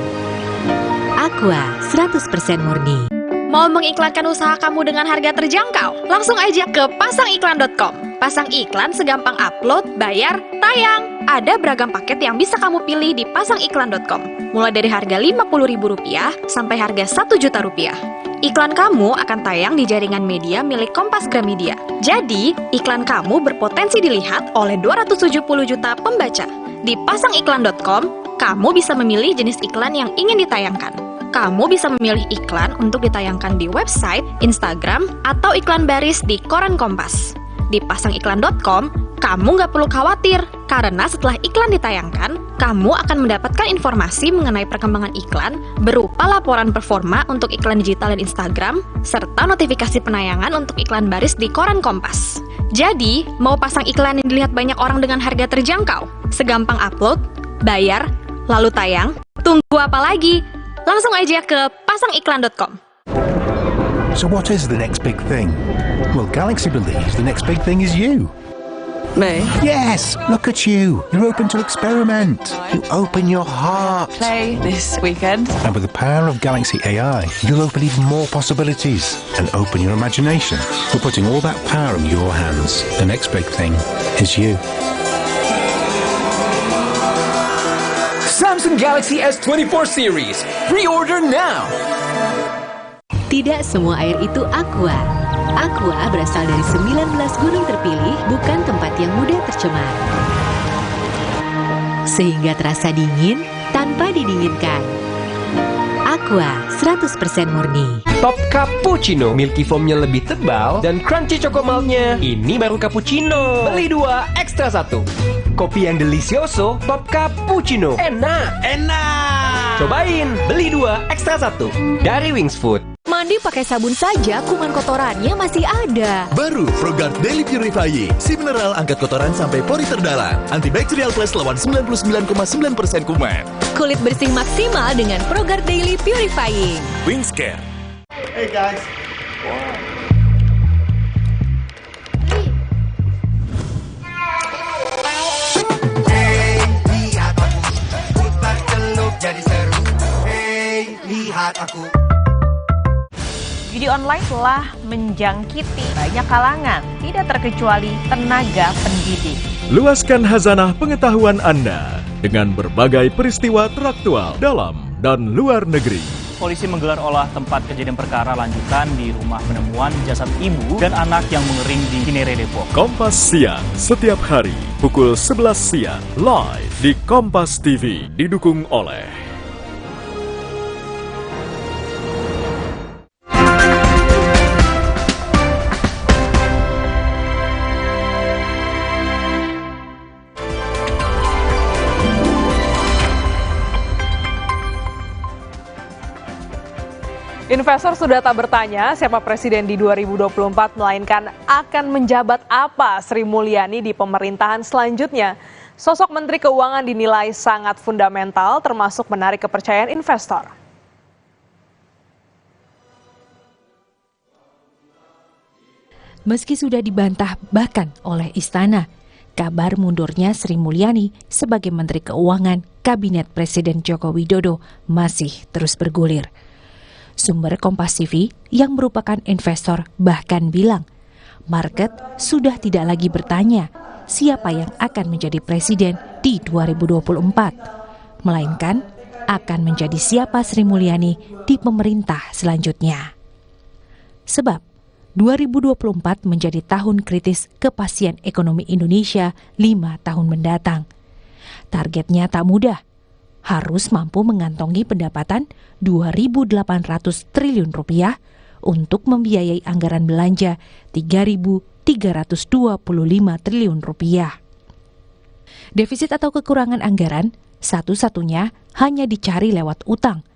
Aqua 100% murni. Mau mengiklankan usaha kamu dengan harga terjangkau? Langsung aja ke pasangiklan.com. Pasang iklan segampang upload, bayar, tayang. Ada beragam paket yang bisa kamu pilih di pasangiklan.com. Mulai dari harga Rp50.000 sampai harga Rp1.000.000. Iklan kamu akan tayang di jaringan media milik Kompas Gramedia. Jadi, iklan kamu berpotensi dilihat oleh 270 juta pembaca. Di pasangiklan.com, kamu bisa memilih jenis iklan yang ingin ditayangkan. Kamu bisa memilih iklan untuk ditayangkan di website, Instagram, atau iklan baris di koran Kompas. Di pasangiklan.com, kamu nggak perlu khawatir, karena setelah iklan ditayangkan, kamu akan mendapatkan informasi mengenai perkembangan iklan berupa laporan performa untuk iklan digital dan Instagram, serta notifikasi penayangan untuk iklan baris di koran Kompas. Jadi, mau pasang iklan yang dilihat banyak orang dengan harga terjangkau? Segampang upload, bayar, lalu tayang? Tunggu apa lagi? Langsung aja ke pasangiklan.com. So what is the next big thing? Well, Galaxy believes the next big thing is you. Me? Yes, look at you. You're open to experiment. You open your heart. Play this weekend. And with the power of Galaxy AI, you'll open even more possibilities and open your imagination. We're putting all that power in your hands. The next big thing is you. Samsung Galaxy S24 series. Pre-order now. Tidak semua air itu aqua. Aqua berasal dari 19 gunung terpilih, bukan tempat yang mudah tercemar. sehingga terasa dingin tanpa didinginkan. Aqua 100% murni. Top Cappuccino, milky foamnya lebih tebal dan crunchy chocomaltnya. Ini baru cappuccino. Beli 2, ekstra 1. Kopi yang delicioso, Top Cappuccino. Enak. Cobain, beli 2, ekstra 1. Dari Wings Food. Mandi pakai sabun saja, kuman kotorannya masih ada. Baru ProGuard Daily Purifying. Si mineral angkat kotoran sampai pori terdalam. Antibacterial plus lawan 99,9% kuman. Kulit bersih maksimal dengan ProGuard Daily Purifying. Wings Care. Hey guys. Hey, lihat aku. Putar celup jadi seru. Hey, lihat aku. Judi online telah menjangkiti banyak kalangan, tidak terkecuali tenaga pendidik. Luaskan khazanah pengetahuan Anda dengan berbagai peristiwa teraktual dalam dan luar negeri. Polisi menggelar olah tempat kejadian perkara lanjutan di rumah penemuan jasad ibu dan anak yang mengering di Cinere, Depok. Kompas Siang, setiap hari pukul 11 siang, live di Kompas TV, didukung oleh Investor sudah tak bertanya siapa presiden di 2024, melainkan akan menjabat apa Sri Mulyani di pemerintahan selanjutnya. Sosok Menteri Keuangan dinilai sangat fundamental, termasuk menarik kepercayaan investor. Meski sudah dibantah bahkan oleh Istana, kabar mundurnya Sri Mulyani sebagai Menteri Keuangan Kabinet Presiden Joko Widodo masih terus bergulir. Sumber Kompas TV yang merupakan investor bahkan bilang, market sudah tidak lagi bertanya siapa yang akan menjadi presiden di 2024, melainkan akan menjadi siapa Sri Mulyani di pemerintah selanjutnya. Sebab 2024 menjadi tahun kritis kepastian ekonomi Indonesia 5 tahun mendatang. Targetnya tak mudah. Harus mampu mengantongi pendapatan 2.800 triliun rupiah untuk membiayai anggaran belanja 3.325 triliun rupiah. Defisit atau kekurangan anggaran satu-satunya hanya dicari lewat utang,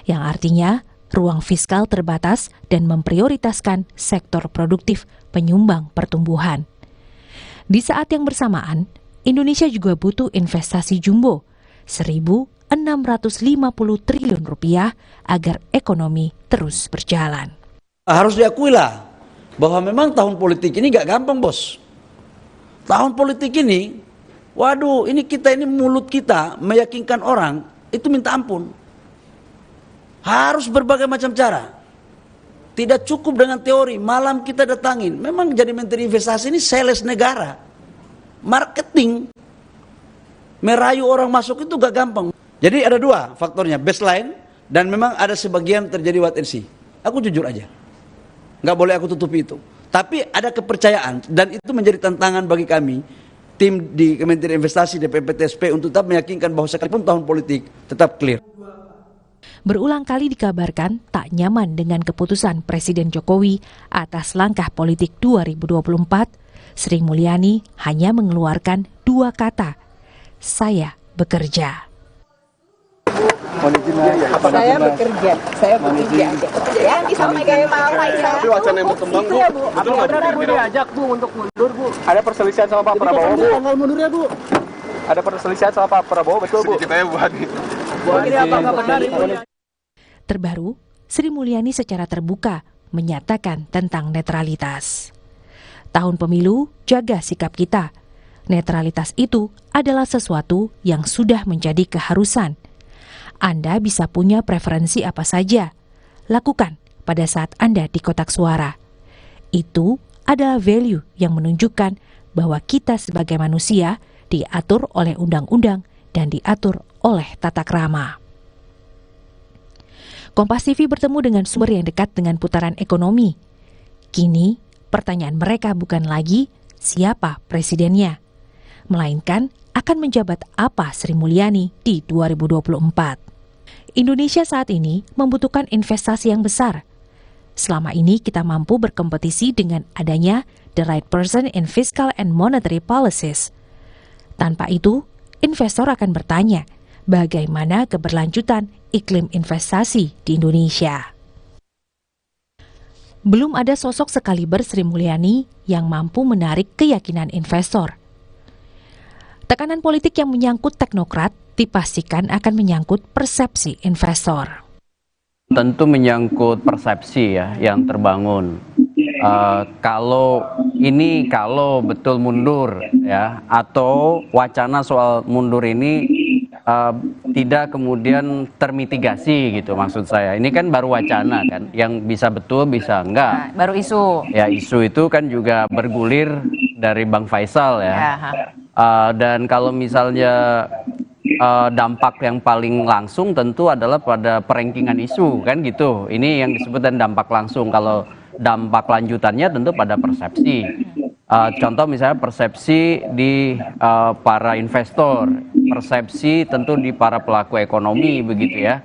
yang artinya ruang fiskal terbatas dan memprioritaskan sektor produktif penyumbang pertumbuhan. Di saat yang bersamaan, Indonesia juga butuh investasi jumbo 1.650 triliun rupiah agar ekonomi terus berjalan. Harus diakui lah bahwa memang tahun politik ini gak gampang, bos. Tahun politik ini, waduh, ini mulut kita meyakinkan orang itu minta ampun. Harus berbagai macam cara. Tidak cukup dengan teori, malam kita datangin. Memang jadi menteri investasi ini sales negara. Marketing. Merayu orang masuk itu gak gampang. Jadi ada dua faktornya, baseline dan memang ada sebagian terjadi wait and see. Aku jujur aja, gak boleh aku tutupi itu. Tapi ada kepercayaan dan itu menjadi tantangan bagi kami, tim di Kementerian Investasi DPPTSP untuk tetap meyakinkan bahwa sekalipun tahun politik tetap clear. Berulang kali dikabarkan tak nyaman dengan keputusan Presiden Jokowi atas langkah politik 2024, Sri Mulyani hanya mengeluarkan dua kata, saya bekerja. Saya bekerja aja. Ya, disampaikan Pak Faisal. Tapi wacana yang berkembang, Bu. Betul nggak Bu diajak Bu untuk mundur, Bu? Ada perselisihan sama Pak Prabowo, Bu. Tanggal mundurnya, Bu. Ada perselisihan sama Pak Prabowo, betul, Bu? Sedikit aja, Bu Hadi. Ini apakah benar itu? Terbaru, Sri Mulyani secara terbuka menyatakan tentang netralitas. Tahun pemilu, jaga sikap kita. Netralitas itu adalah sesuatu yang sudah menjadi keharusan. Anda bisa punya preferensi apa saja. Lakukan pada saat Anda di kotak suara. Itu adalah value yang menunjukkan bahwa kita sebagai manusia diatur oleh undang-undang dan diatur oleh tata krama. Kompas TV bertemu dengan sumber yang dekat dengan putaran ekonomi. Kini, pertanyaan mereka bukan lagi siapa presidennya, melainkan akan menjabat apa Sri Mulyani di 2024. Indonesia saat ini membutuhkan investasi yang besar. Selama ini kita mampu berkompetisi dengan adanya the right person in fiscal and monetary policies. Tanpa itu, investor akan bertanya, bagaimana keberlanjutan iklim investasi di Indonesia? Belum ada sosok sekaliber Sri Mulyani yang mampu menarik keyakinan investor. Tekanan politik yang menyangkut teknokrat dipastikan akan menyangkut persepsi investor. Tentu menyangkut persepsi ya yang terbangun. Kalau betul mundur ya, atau wacana soal mundur ini tidak kemudian termitigasi gitu maksud saya. Ini kan baru wacana kan, yang bisa betul bisa enggak. Baru isu. Ya isu itu kan juga bergulir dari Bang Faisal ya. Dan kalau misalnya dampak yang paling langsung tentu adalah pada perengkingan isu kan gitu. Ini yang disebut dampak langsung. Kalau dampak lanjutannya tentu pada persepsi. Contoh misalnya persepsi di para investor, persepsi tentu di para pelaku ekonomi begitu ya.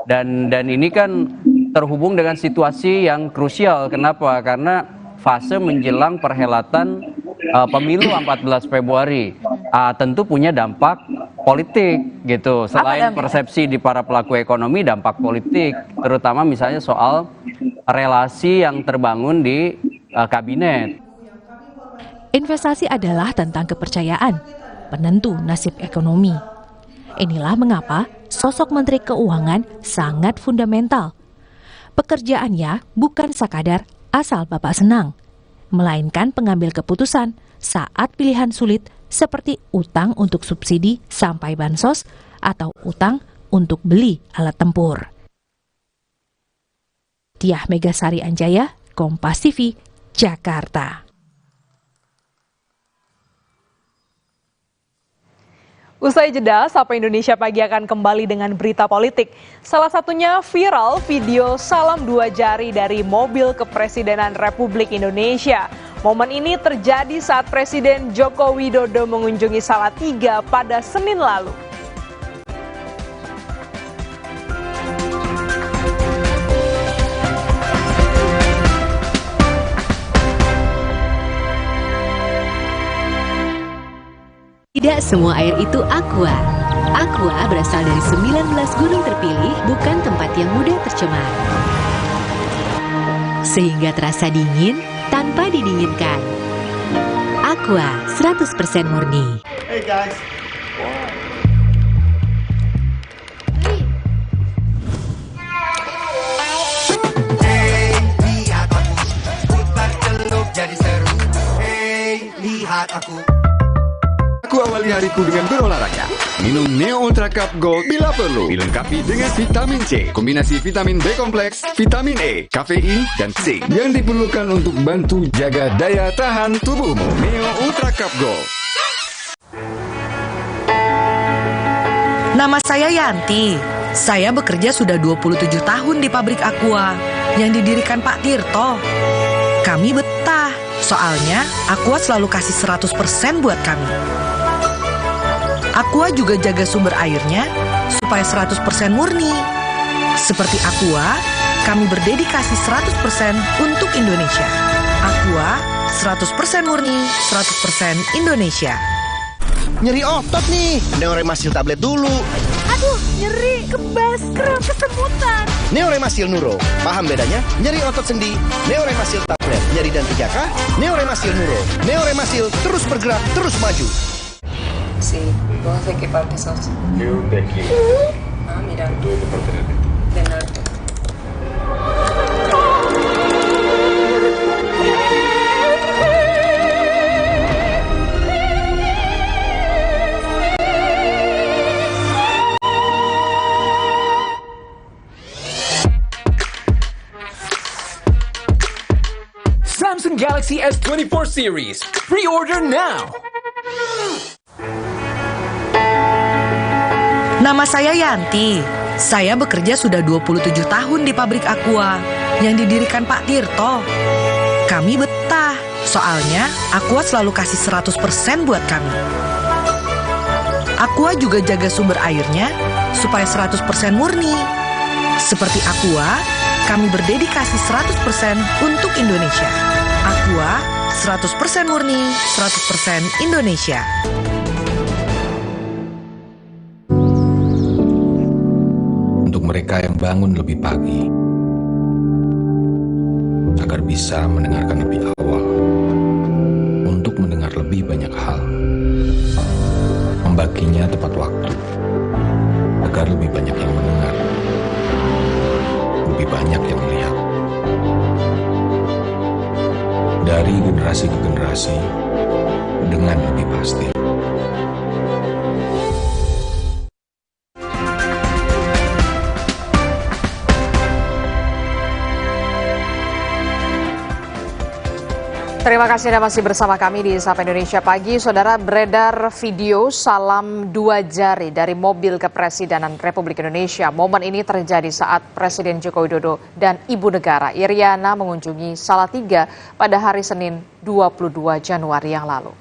Dan ini kan terhubung dengan situasi yang krusial. Kenapa? Karena fase menjelang perhelatan pemilu 14 Februari tentu punya dampak politik gitu. Selain persepsi di para pelaku ekonomi, dampak politik terutama misalnya soal relasi yang terbangun di kabinet. Investasi adalah tentang kepercayaan, penentu nasib ekonomi. Inilah mengapa sosok Menteri Keuangan sangat fundamental. Pekerjaannya bukan sekadar asal Bapak senang, melainkan pengambil keputusan saat pilihan sulit seperti utang untuk subsidi sampai bansos atau utang untuk beli alat tempur. Diah Megasari Anjaya, Kompas TV, Jakarta. Usai jeda, Sapa Indonesia Pagi akan kembali dengan berita politik. Salah satunya viral video salam 2 jari dari mobil kepresidenan Republik Indonesia. Momen ini terjadi saat Presiden Joko Widodo mengunjungi Salatiga pada Senin lalu. Tidak semua air itu aqua. Aqua berasal dari 19 gunung terpilih, bukan tempat yang mudah tercemar. Sehingga terasa dingin tanpa didinginkan. Aqua 100% murni. Hey guys. Hey, lihat aku, putar celup jadi seru. Hey, lihat aku. Aku awali hariku dengan berolahraga. Minum Neo Ultra Cup Gold bila perlu. Dilengkapi dengan vitamin C, kombinasi vitamin B kompleks, vitamin E, kafein, dan zinc yang diperlukan untuk bantu jaga daya tahan tubuhmu. Neo Ultra Cup Gold. Nama saya Yanti. Saya bekerja sudah 27 tahun di pabrik Aqua yang didirikan Pak Tirto. Kami betah, soalnya Aqua selalu kasih 100% buat kami. Aqua juga jaga sumber airnya supaya 100% murni. Seperti Aqua, kami berdedikasi 100% untuk Indonesia. Aqua 100% murni, 100% Indonesia. Nyeri otot nih, Neoremasil tablet dulu. Aduh, nyeri, kebas, kram, kesemutan. Neoremasil Nuro, paham bedanya? Nyeri otot sendi, Neoremasil tablet. Nyeri dan 3K, Neoremasil Nuro. Neoremasil terus bergerak, terus maju. Sí, vos de qué parte sos? Yo de aquí. Ah, mira. ¿Tú de qué parte eres? Del norte. Samsung Galaxy S24 series. Pre-order now. Nama saya Yanti. Saya bekerja sudah 27 tahun di pabrik Aqua yang didirikan Pak Tirto. Kami betah, soalnya Aqua selalu kasih 100% buat kami. Aqua juga jaga sumber airnya supaya 100% murni. Seperti Aqua, kami berdedikasi 100% untuk Indonesia. Aqua, 100% murni, 100% Indonesia. Untuk mereka yang bangun lebih pagi, agar bisa mendengarkan lebih awal, untuk mendengar lebih banyak hal, membaginya tepat waktu, agar lebih banyak yang mendengar, lebih banyak yang melihat. Dari generasi ke generasi, dengan lebih pasti. Terima kasih Anda masih bersama kami di Sapa Indonesia Pagi. Saudara, beredar video salam 2 jari dari mobil kepresidenan Republik Indonesia. Momen ini terjadi saat Presiden Joko Widodo dan Ibu Negara Iriana mengunjungi Salatiga pada hari Senin 22 Januari yang lalu.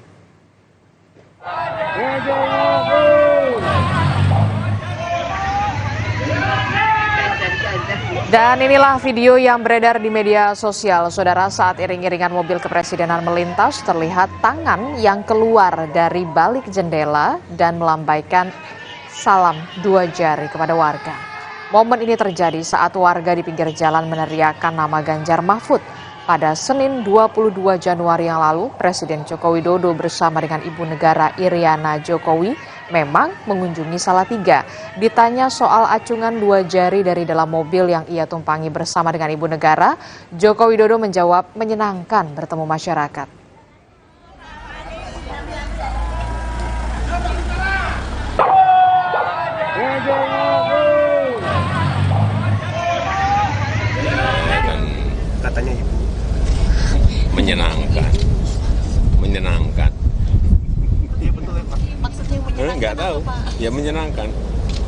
Dan inilah video yang beredar di media sosial. Saudara, saat iring-iringan mobil kepresidenan melintas, terlihat tangan yang keluar dari balik jendela dan melambaikan salam 2 jari kepada warga. Momen ini terjadi saat warga di pinggir jalan meneriakkan nama Ganjar Mahfud. Pada Senin 22 Januari yang lalu, Presiden Joko Widodo bersama dengan Ibu Negara Iriana Jokowi memang mengunjungi Salatiga. Ditanya soal acungan 2 jari dari dalam mobil yang ia tumpangi bersama dengan Ibu Negara, Joko Widodo menjawab menyenangkan bertemu masyarakat. Katanya Ibu menyenangkan. Nggak tahu, ya menyenangkan.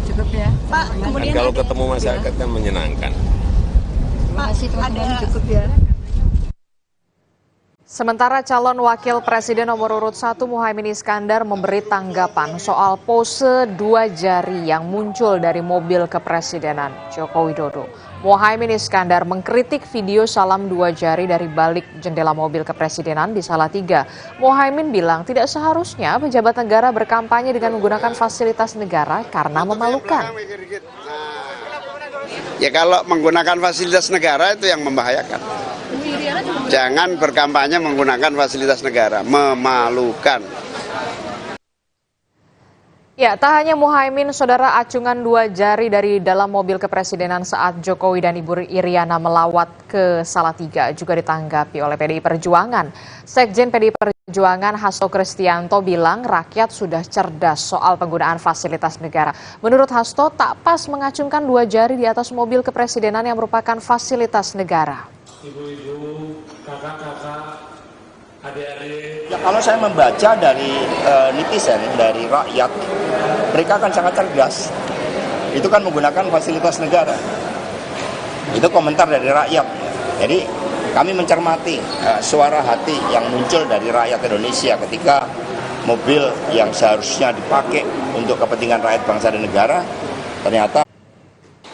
Cukup ya, Pak. Kemudian kalau ketemu masyarakat kan menyenangkan. Terima kasih teman-teman, cukup ya. Sementara calon wakil presiden nomor urut 1 Muhaimin Iskandar memberi tanggapan soal pose 2 jari yang muncul dari mobil kepresidenan Joko Widodo. Muhaimin Iskandar mengkritik video salam 2 jari dari balik jendela mobil kepresidenan di Salatiga. Muhaimin bilang tidak seharusnya pejabat negara berkampanye dengan menggunakan fasilitas negara karena memalukan. Ya kalau menggunakan fasilitas negara itu yang membahayakan. Jangan berkampanye menggunakan fasilitas negara, memalukan. Ya, tak hanya Muhaimin, saudara, acungan 2 jari dari dalam mobil kepresidenan saat Jokowi dan Ibu Iriana melawat ke Salatiga juga ditanggapi oleh PDI Perjuangan. Sekjen PDI Perjuangan Hasto Kristianto bilang rakyat sudah cerdas soal penggunaan fasilitas negara. Menurut Hasto, tak pas mengacungkan 2 jari di atas mobil kepresidenan yang merupakan fasilitas negara. Ibu-ibu, kakak-kakak, adik-adik. Ya, kalau saya membaca dari netizen, dari rakyat, mereka kan sangat cerdas. Itu kan menggunakan fasilitas negara. Itu komentar dari rakyat. Jadi kami mencermati suara hati yang muncul dari rakyat Indonesia ketika mobil yang seharusnya dipakai untuk kepentingan rakyat bangsa dan negara ternyata.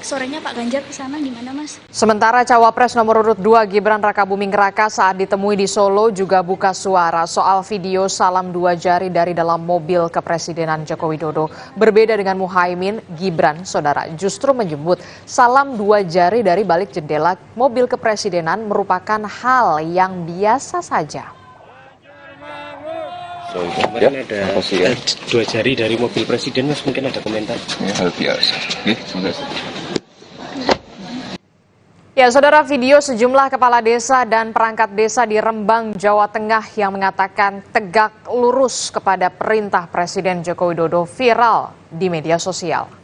Sorenya Pak Ganjar ke sana gimana, Mas? Sementara Cawapres nomor urut 2 Gibran Rakabuming Raka saat ditemui di Solo juga buka suara soal video salam 2 jari dari dalam mobil kepresidenan Joko Widodo. Berbeda dengan Muhaimin, Gibran, saudara, justru menyebut salam 2 jari dari balik jendela mobil kepresidenan merupakan hal yang biasa saja. Kemarin ada 2 jari dari mobil presiden, Mas, mungkin ada komentar. Ya, hal biasa. Terima kasih. Ya, saudara, video sejumlah kepala desa dan perangkat desa di Rembang, Jawa Tengah yang mengatakan tegak lurus kepada perintah Presiden Joko Widodo viral di media sosial.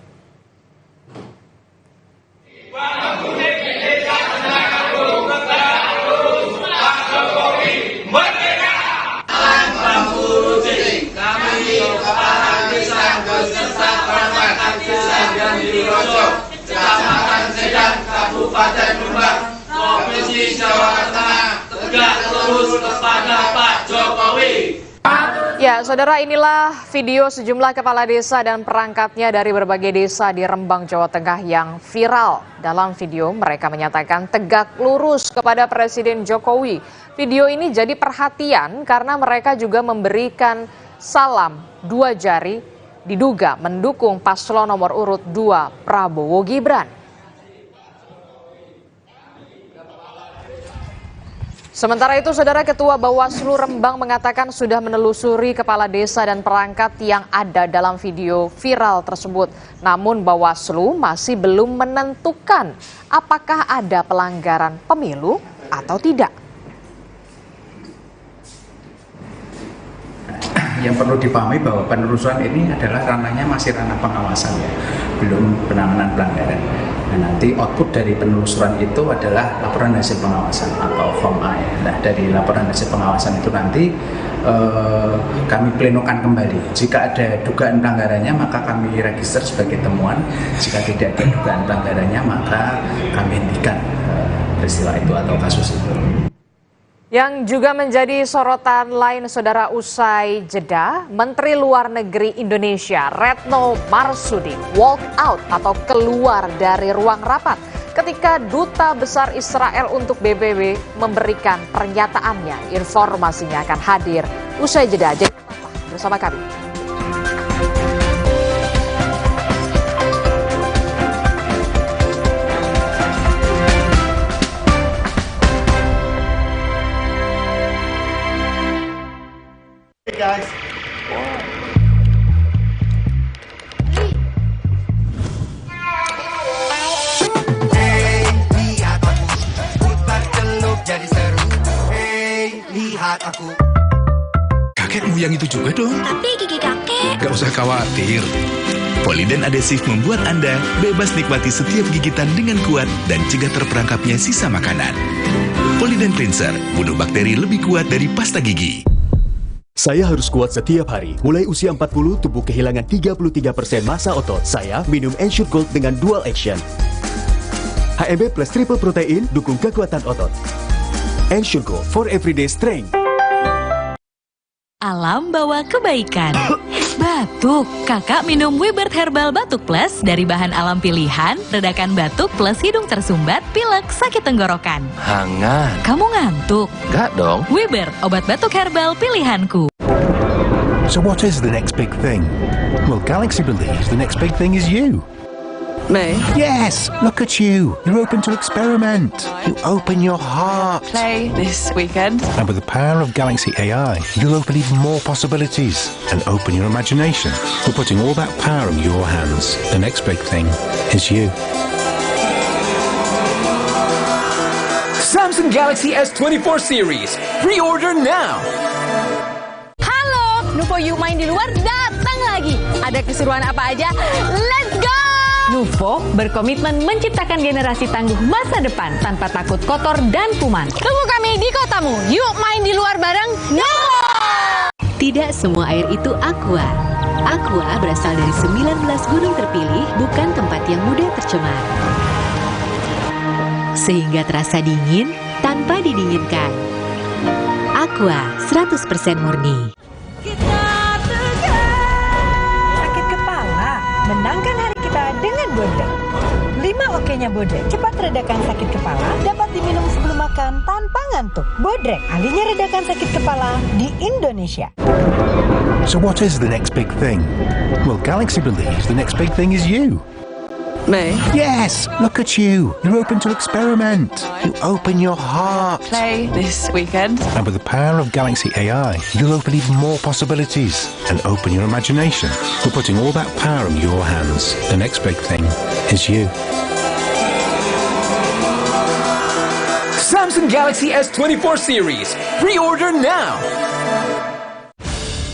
Kabupaten Rembang, Provinsi Jawa Tengah, tegak lurus kepada Pak Jokowi. Ya, Ya, saudara, inilah video sejumlah kepala desa dan perangkatnya dari berbagai desa di Rembang, Jawa Tengah yang viral. Dalam video, mereka menyatakan tegak lurus kepada Presiden Jokowi. Video ini jadi perhatian karena mereka juga memberikan salam 2 jari, diduga mendukung paslon nomor urut 2 Prabowo Gibran. Sementara itu, Saudara, Ketua Bawaslu Rembang mengatakan sudah menelusuri kepala desa dan perangkat yang ada dalam video viral tersebut. Namun Bawaslu masih belum menentukan apakah ada pelanggaran pemilu atau tidak. Yang perlu dipahami bahwa penelusuran ini adalah ranahnya masih ranah pengawasan, ya, belum penanganan pelanggaran. Nah, nanti output dari penelusuran itu adalah laporan hasil pengawasan atau form A. Nah, dari laporan hasil pengawasan itu nanti kami plenokan kembali. Jika ada dugaan pelanggarannya, maka kami register sebagai temuan. Jika tidak ada dugaan pelanggarannya, maka kami hentikan peristiwa itu atau kasus itu. Yang juga menjadi sorotan lain, Saudara, usai jeda, Menteri Luar Negeri Indonesia Retno Marsudi walk out atau keluar dari ruang rapat ketika Duta Besar Israel untuk PBB memberikan pernyataannya. Informasinya akan hadir usai jeda. Jadi bersama kami. Guys. Hey, lihat aku, putar celup jadi seru. Hey, lihat aku. Kakekmu yang itu juga dong. Tapi gigi kakek. Gak usah khawatir. Poliden adhesif membuat Anda bebas nikmati setiap gigitan dengan kuat dan cegah terperangkapnya sisa makanan. Poliden Cleanser, bunuh bakteri lebih kuat dari pasta gigi. Saya harus kuat setiap hari. Mulai usia 40, tubuh kehilangan 33% massa otot. Saya minum Ensure Gold dengan dual action. HMB plus triple protein, dukung kekuatan otot. Ensure Gold for everyday strength. Alam bawa kebaikan. Batuk, kakak minum Wibert Herbal Batuk Plus dari bahan alam pilihan, redakan batuk plus hidung tersumbat, pilek, sakit tenggorokan. Hangat. Kamu ngantuk? Enggak dong. Wibert, obat batuk herbal pilihanku. So what is the next big thing? Well, Galaxy believes the next big thing is you. Me? Yes, look at you. You're open to experiment. You open your heart. Play this weekend. And with the power of Galaxy AI, you'll open even more possibilities and open your imagination. We're putting all that power in your hands. The next big thing is you. Samsung Galaxy S24 series. Pre-order now. Halo, Nuvo You main di luar datang lagi. Ada keseruan apa aja? Let's go! Nuvo berkomitmen menciptakan generasi tangguh masa depan tanpa takut kotor dan kuman. Tunggu kami di kotamu. Yuk main di luar bareng Nuvo! Tidak semua air itu aqua. Aqua berasal dari 19 gunung terpilih, bukan tempat yang mudah tercemar. Sehingga terasa dingin tanpa didinginkan. Aqua 100% murni. Sakit kepala, menangkan hari kita dengan Bodrek. 5 oke-nya Bodrek cepat redakan sakit kepala, dapat diminum sebelum makan tanpa ngantuk. Bodrek, ahlinya redakan sakit kepala di Indonesia. So what is the next big thing? Well, Galaxy believes the next big thing is you. Me? Yes, look at you. You're open to experiment. You open your heart. Play this weekend. And with the power of Galaxy AI, you'll open even more possibilities and open your imagination. We're putting all that power in your hands. The next big thing is you. Samsung Galaxy S24 series. Pre-order now.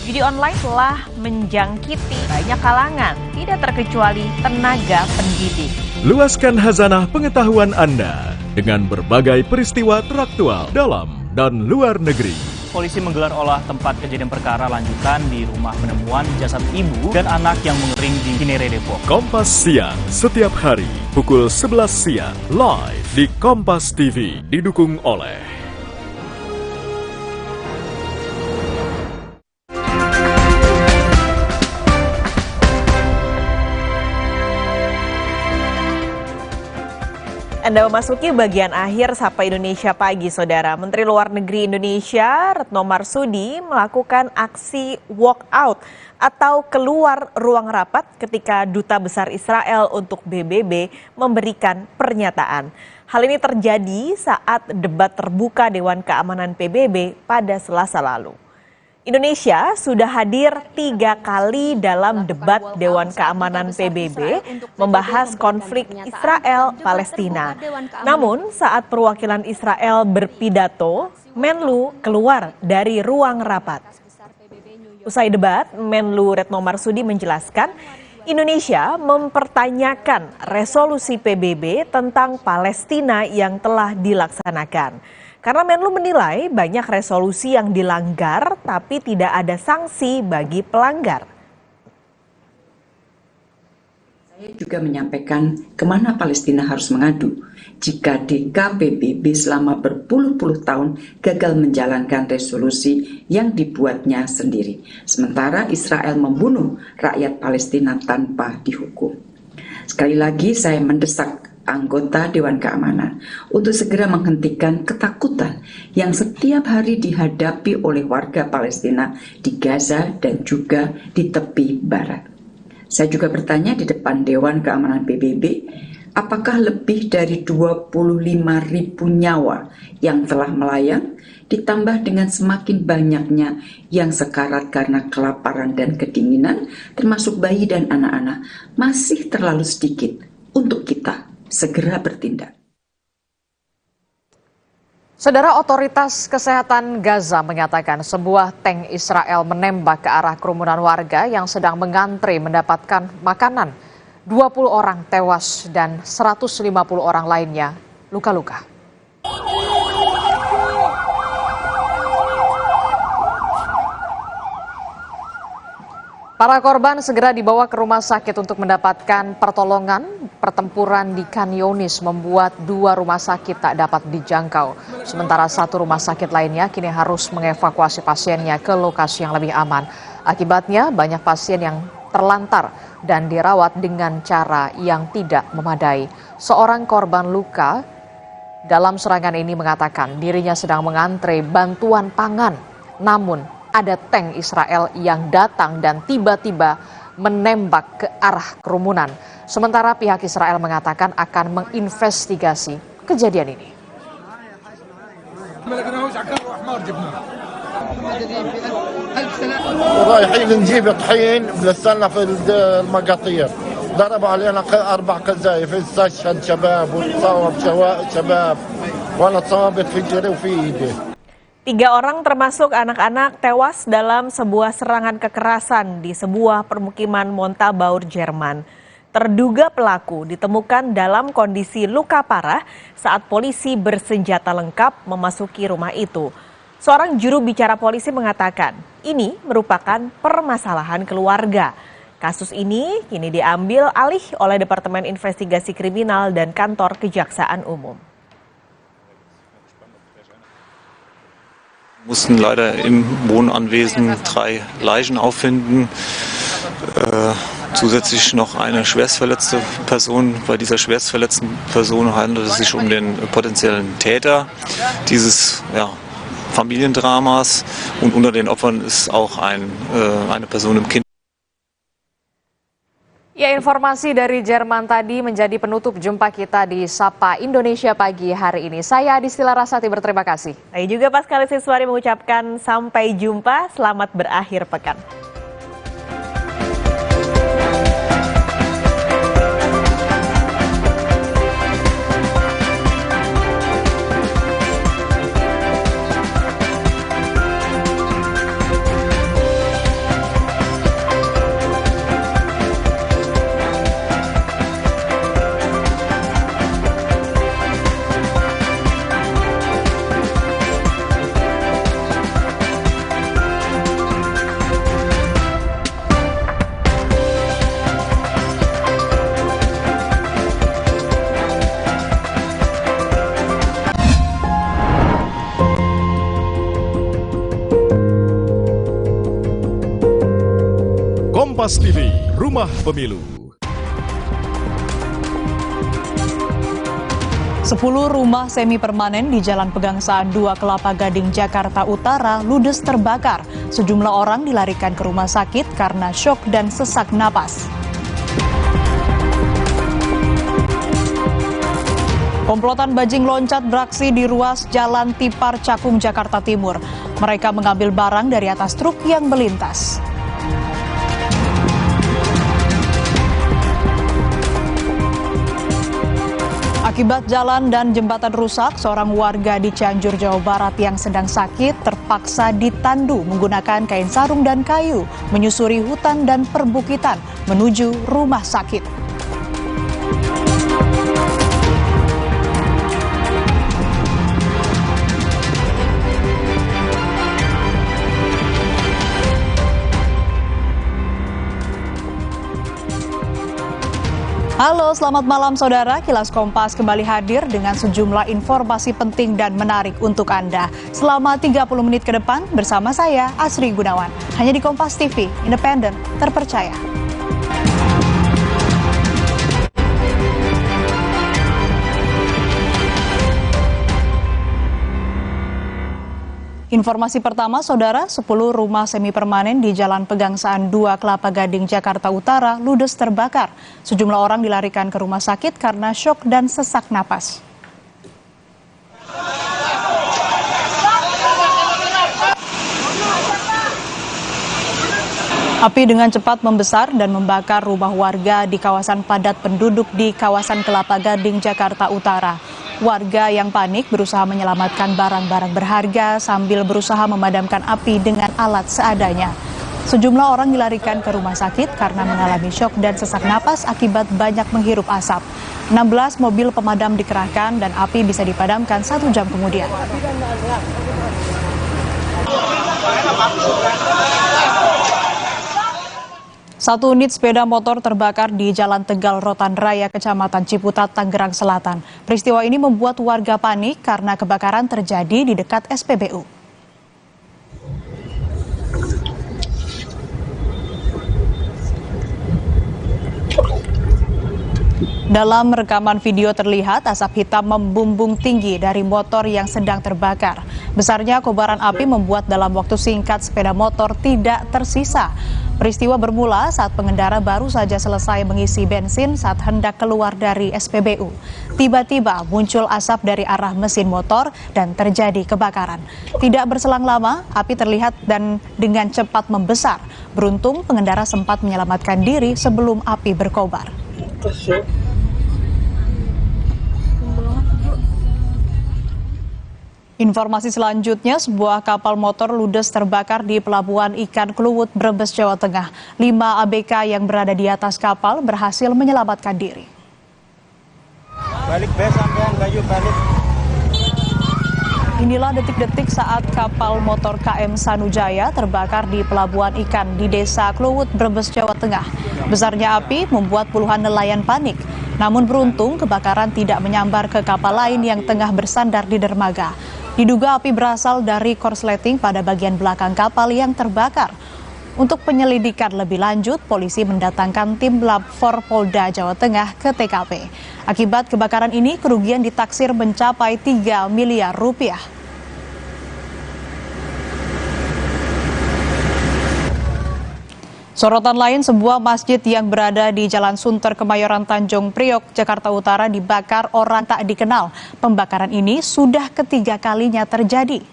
Judi online telah menjangkiti banyak kalangan, tidak terkecuali tenaga pendidik. Luaskan khazanah pengetahuan Anda dengan berbagai peristiwa teraktual dalam dan luar negeri. Polisi menggelar olah tempat kejadian perkara lanjutan di rumah penemuan jasad ibu dan anak yang mengering di Cinere, Depok. Kompas Siang setiap hari pukul 11 siang live di Kompas TV didukung oleh Anda memasuki bagian akhir Sapa Indonesia Pagi, Saudara. Menteri Luar Negeri Indonesia, Retno Marsudi, melakukan aksi walk out atau keluar ruang rapat ketika Duta Besar Israel untuk PBB memberikan pernyataan. Hal ini terjadi saat debat terbuka Dewan Keamanan PBB pada Selasa lalu. Indonesia sudah hadir 3 kali dalam debat Dewan Keamanan PBB membahas konflik Israel-Palestina. Namun saat perwakilan Israel berpidato, Menlu keluar dari ruang rapat. Usai debat, Menlu Retno Marsudi menjelaskan Indonesia mempertanyakan resolusi PBB tentang Palestina yang telah dilaksanakan. Karena Menlu menilai banyak resolusi yang dilanggar tapi tidak ada sanksi bagi pelanggar. Saya juga menyampaikan kemana Palestina harus mengadu jika DKPBB selama berpuluh-puluh tahun gagal menjalankan resolusi yang dibuatnya sendiri. Sementara Israel membunuh rakyat Palestina tanpa dihukum. Sekali lagi saya mendesak anggota Dewan Keamanan untuk segera menghentikan ketakutan yang setiap hari dihadapi oleh warga Palestina di Gaza dan juga di tepi barat. Saya juga bertanya di depan Dewan Keamanan PBB, apakah lebih dari 25.000 nyawa yang telah melayang ditambah dengan semakin banyaknya yang sekarat karena kelaparan dan kedinginan, termasuk bayi dan anak-anak, masih terlalu sedikit untuk kita segera bertindak. Saudara, otoritas kesehatan Gaza mengatakan sebuah tank Israel menembak ke arah kerumunan warga yang sedang mengantre mendapatkan makanan. 20 orang tewas dan 150 orang lainnya luka-luka. Para korban segera dibawa ke rumah sakit untuk mendapatkan pertolongan. Pertempuran di Khan Younis membuat 2 rumah sakit tak dapat dijangkau. Sementara 1 rumah sakit lainnya kini harus mengevakuasi pasiennya ke lokasi yang lebih aman. Akibatnya banyak pasien yang terlantar dan dirawat dengan cara yang tidak memadai. Seorang korban luka dalam serangan ini mengatakan dirinya sedang mengantre bantuan pangan. Namun ada tank Israel yang datang dan tiba-tiba menembak ke arah kerumunan. Sementara pihak Israel mengatakan akan menginvestigasi kejadian ini. رايحين نجيب طحين لسنا في المقاطير ضربوا علينا 4 قذايف استشهد شباب وتصاب شباب وانا تصابت في جري وفي ايدي. 3 orang termasuk anak-anak tewas dalam sebuah serangan kekerasan di sebuah permukiman Montabaur, Jerman. Terduga pelaku ditemukan dalam kondisi luka parah saat polisi bersenjata lengkap memasuki rumah itu. Seorang juru bicara polisi mengatakan ini merupakan permasalahan keluarga. Kasus ini kini diambil alih oleh Departemen Investigasi Kriminal dan Kantor Kejaksaan Umum. Mussten leider im Wohnanwesen 3 Leichen auffinden, zusätzlich noch eine schwerstverletzte Person. Bei dieser schwerstverletzten Person handelt es sich um den potenziellen Täter dieses Familiendramas und unter den Opfern ist auch eine Person im Kind. Ya, informasi dari Jerman tadi menjadi penutup jumpa kita di Sapa Indonesia Pagi hari ini. Saya Adistila Rasati berterima kasih. Saya juga Pascal Siswari mengucapkan sampai jumpa, selamat berakhir pekan. Kompas TV, Rumah Pemilu. 10 rumah semi permanen di Jalan Pegangsaan 2 Kelapa Gading, Jakarta Utara ludes terbakar. Sejumlah orang dilarikan ke rumah sakit karena syok dan sesak napas. Komplotan bajing loncat beraksi di ruas Jalan Tipar Cakung, Jakarta Timur. Mereka mengambil barang dari atas truk yang melintas. Akibat jalan dan jembatan rusak, seorang warga di Cianjur, Jawa Barat yang sedang sakit terpaksa ditandu menggunakan kain sarung dan kayu, menyusuri hutan dan perbukitan menuju rumah sakit. Halo, selamat malam saudara. Kilas Kompas kembali hadir dengan sejumlah informasi penting dan menarik untuk Anda. Selama 30 menit ke depan bersama saya, Asri Gunawan. Hanya di Kompas TV, independen, terpercaya. Informasi pertama, saudara, 10 rumah semi permanen di Jalan Pegangsaan 2 Kelapa Gading, Jakarta Utara ludes terbakar. Sejumlah orang dilarikan ke rumah sakit karena syok dan sesak napas. Api dengan cepat membesar dan membakar rumah warga di kawasan padat penduduk di kawasan Kelapa Gading, Jakarta Utara. Warga yang panik berusaha menyelamatkan barang-barang berharga sambil berusaha memadamkan api dengan alat seadanya. Sejumlah orang dilarikan ke rumah sakit karena mengalami syok dan sesak napas akibat banyak menghirup asap. 16 mobil pemadam dikerahkan dan api bisa dipadamkan 1 jam kemudian. Satu unit sepeda motor terbakar di Jalan Tegal Rotan Raya, Kecamatan Ciputat, Tangerang Selatan. Peristiwa ini membuat warga panik karena kebakaran terjadi di dekat SPBU. Dalam rekaman video terlihat asap hitam membumbung tinggi dari motor yang sedang terbakar. Besarnya kobaran api membuat dalam waktu singkat sepeda motor tidak tersisa. Peristiwa bermula saat pengendara baru saja selesai mengisi bensin saat hendak keluar dari SPBU. Tiba-tiba muncul asap dari arah mesin motor dan terjadi kebakaran. Tidak berselang lama, api terlihat dan dengan cepat membesar. Beruntung pengendara sempat menyelamatkan diri sebelum api berkobar. Informasi selanjutnya, sebuah kapal motor ludes terbakar di Pelabuhan Ikan Kluwut, Brebes, Jawa Tengah. 5 ABK yang berada di atas kapal berhasil menyelamatkan diri. Balik sampean, balik. Inilah detik-detik saat kapal motor KM Sanujaya terbakar di Pelabuhan Ikan di Desa Kluwut, Brebes, Jawa Tengah. Besarnya api membuat puluhan nelayan panik. Namun beruntung kebakaran tidak menyambar ke kapal lain yang tengah bersandar di dermaga. Diduga api berasal dari korsleting pada bagian belakang kapal yang terbakar. Untuk penyelidikan lebih lanjut, polisi mendatangkan tim Lab 4 Polda Jawa Tengah ke TKP. Akibat kebakaran ini, kerugian ditaksir mencapai 3 miliar rupiah. Sorotan lain, sebuah masjid yang berada di Jalan Sunter Kemayoran Tanjung Priok, Jakarta Utara dibakar orang tak dikenal. Pembakaran ini sudah ketiga kalinya terjadi.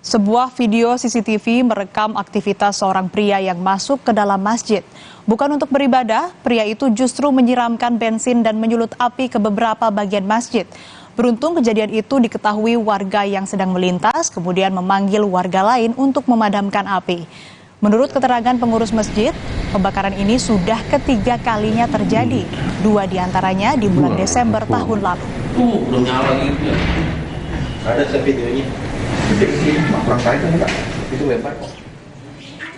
Sebuah video CCTV merekam aktivitas seorang pria yang masuk ke dalam masjid. Bukan untuk beribadah, pria itu justru menyiramkan bensin dan menyulut api ke beberapa bagian masjid. Beruntung kejadian itu diketahui warga yang sedang melintas, kemudian memanggil warga lain untuk memadamkan api. Menurut keterangan pengurus masjid, pembakaran ini sudah ketiga kalinya terjadi. 2 diantaranya di bulan Desember tahun lalu. Belum nyala gitu ya. Ada videonya. Itu lebar kok.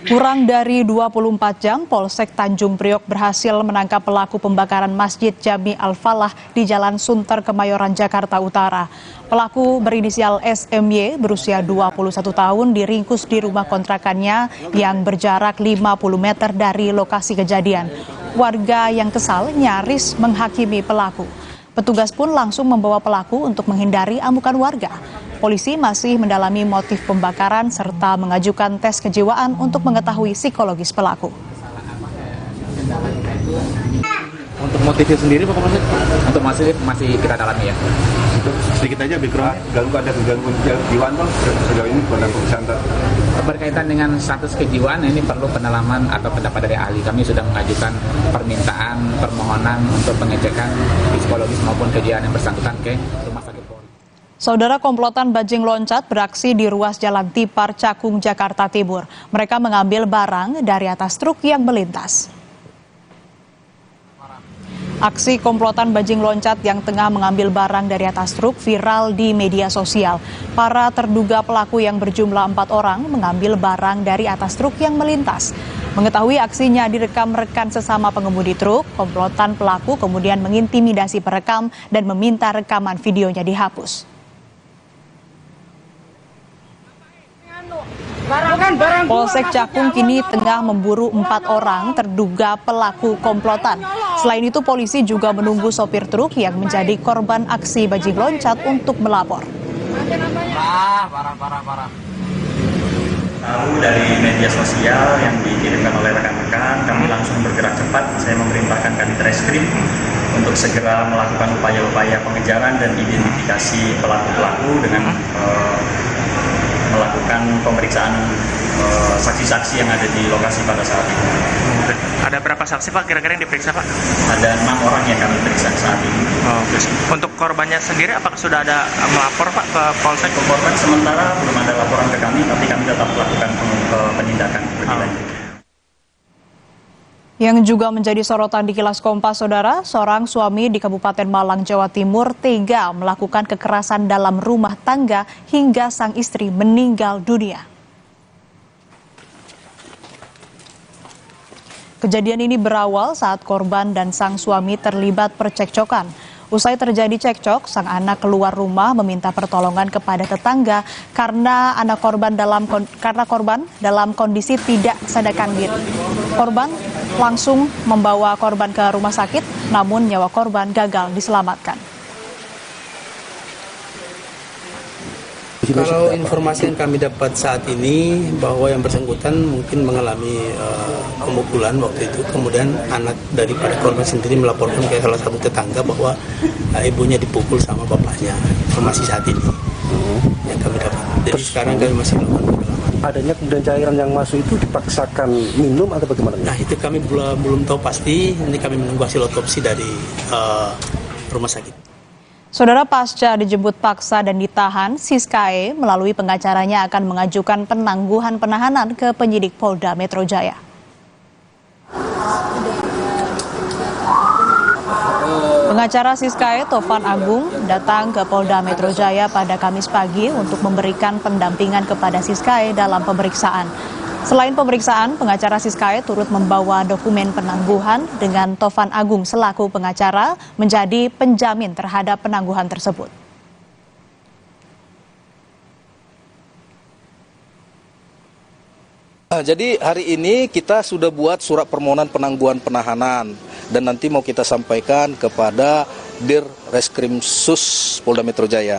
Kurang dari 24 jam, Polsek Tanjung Priok berhasil menangkap pelaku pembakaran Masjid Jami Al-Falah di Jalan Sunter Kemayoran, Jakarta Utara. Pelaku berinisial SMY berusia 21 tahun diringkus di rumah kontrakannya yang berjarak 50 meter dari lokasi kejadian. warga yang kesal nyaris menghakimi pelaku. Petugas pun langsung membawa pelaku untuk menghindari amukan warga. Polisi masih mendalami motif pembakaran serta mengajukan tes kejiwaan untuk mengetahui psikologis pelaku. Untuk motifnya sendiri Pak Kapolsek? Untuk masih kita dalami ya. Sedikit aja background, ada gangguan kejiwaan Bang sejauh ini pada pemeriksaan. Berkaitan dengan status kejiwaan ini perlu pendalaman atau pendapat dari ahli. Kami sudah mengajukan permohonan untuk pengecekan psikologis maupun kejiwaan yang bersangkutan ke Rumah Sakit Polri. Saudara, komplotan bajing loncat beraksi di ruas Jalan Tipar, Cakung, Jakarta Timur. Mereka mengambil barang dari atas truk yang melintas. Aksi komplotan bajing loncat yang tengah mengambil barang dari atas truk viral di media sosial. Para terduga pelaku yang berjumlah 4 orang mengambil barang dari atas truk yang melintas. Mengetahui aksinya direkam rekan sesama pengemudi truk, komplotan pelaku kemudian mengintimidasi perekam dan meminta rekaman videonya dihapus. Polsek Cakung kini tengah memburu 4 orang terduga pelaku komplotan. Selain itu, polisi juga menunggu sopir truk yang menjadi korban aksi bajing loncat untuk melapor. Tahu dari media sosial yang dikirimkan oleh rekan-rekan, kami langsung bergerak cepat. Saya memerintahkan Kanit Reskrim untuk segera melakukan upaya-upaya pengejaran dan identifikasi pelaku-pelaku dengan melakukan pemeriksaan saksi-saksi yang ada di lokasi pada saat itu. Ada berapa saksi Pak kira-kira yang diperiksa Pak? Ada 6 orang yang kami periksa saat ini. Untuk korbannya sendiri apakah sudah ada melapor Pak ke Polsek? Korban sementara belum ada laporan ke kami, tapi kami tetap melakukan penindakan lebih lanjut. Yang juga menjadi sorotan di Kilas Kompas, Saudara, seorang suami di Kabupaten Malang, Jawa Timur tega melakukan kekerasan dalam rumah tangga hingga sang istri meninggal dunia. Kejadian ini berawal saat korban dan sang suami terlibat percekcokan. Usai terjadi cekcok, sang anak keluar rumah meminta pertolongan kepada tetangga karena korban dalam kondisi tidak sadarkan diri. Korban langsung membawa korban ke rumah sakit, namun nyawa korban gagal diselamatkan. Kalau informasi yang kami dapat saat ini bahwa yang bersangkutan mungkin mengalami pemukulan waktu itu, kemudian anak daripada korban sendiri melaporkan ke salah satu tetangga bahwa ibunya dipukul sama bapaknya. Informasi saat ini yang kami dapat. Jadi sekarang kami masih melakukan pendalaman. Adanya kemudian cairan yang masuk itu dipaksakan minum atau bagaimana? Nah itu kami belum tahu pasti. Ini kami menunggu hasil otopsi dari rumah sakit. Saudara, pasca dijemput paksa dan ditahan, Siskae melalui pengacaranya akan mengajukan penangguhan penahanan ke penyidik Polda Metro Jaya. Pengacara Siskae, Tovan Agung, datang ke Polda Metro Jaya pada Kamis pagi untuk memberikan pendampingan kepada Siskae dalam pemeriksaan. Selain pemeriksaan, pengacara Siskae turut membawa dokumen penangguhan dengan Tovan Agung selaku pengacara menjadi penjamin terhadap penangguhan tersebut. Jadi hari ini kita sudah buat surat permohonan penangguhan penahanan dan nanti mau kita sampaikan kepada Dir Reskrim Sus Polda Metro Jaya.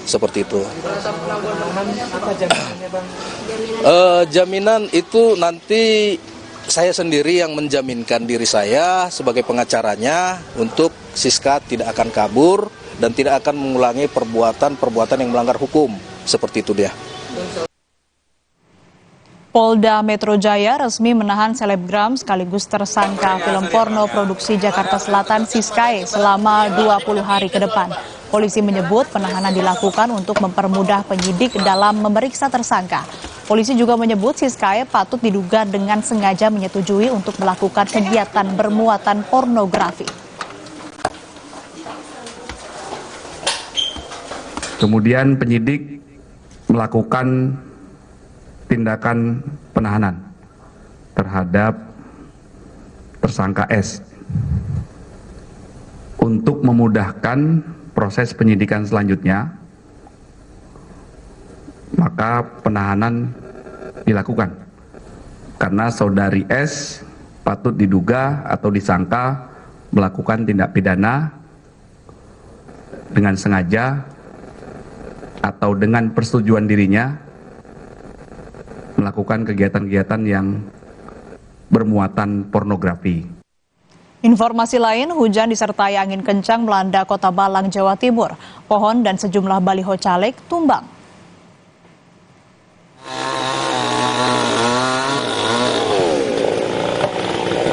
Seperti itu. Jaminan itu nanti saya sendiri yang menjaminkan diri saya sebagai pengacaranya untuk Siska tidak akan kabur dan tidak akan mengulangi perbuatan yang melanggar hukum. Seperti itu dia. Polda Metro Jaya resmi menahan selebgram sekaligus tersangka film porno produksi Jakarta Selatan Siskae selama 20 hari ke depan. Polisi menyebut penahanan dilakukan untuk mempermudah penyidik dalam memeriksa tersangka. Polisi juga menyebut Siskae patut diduga dengan sengaja menyetujui untuk melakukan kegiatan bermuatan pornografi. Kemudian penyidik melakukan tindakan penahanan terhadap tersangka S untuk memudahkan proses penyidikan selanjutnya, maka penahanan dilakukan karena saudari S patut diduga atau disangka melakukan tindak pidana dengan sengaja atau dengan persetujuan dirinya melakukan kegiatan-kegiatan yang bermuatan pornografi. Informasi lain, hujan disertai angin kencang melanda Kota Malang, Jawa Timur. Pohon dan sejumlah baliho caleg tumbang.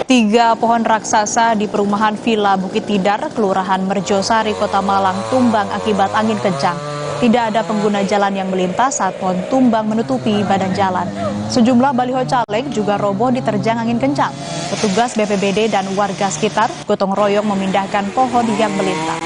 Tiga pohon raksasa di perumahan Villa Bukit Tidar, Kelurahan Merjosari, Kota Malang tumbang akibat angin kencang. Tidak ada pengguna jalan yang melintas saat pohon tumbang menutupi badan jalan. Sejumlah baliho caleg juga roboh diterjang angin kencang. Petugas BPBD dan warga sekitar gotong royong memindahkan pohon yang melintas.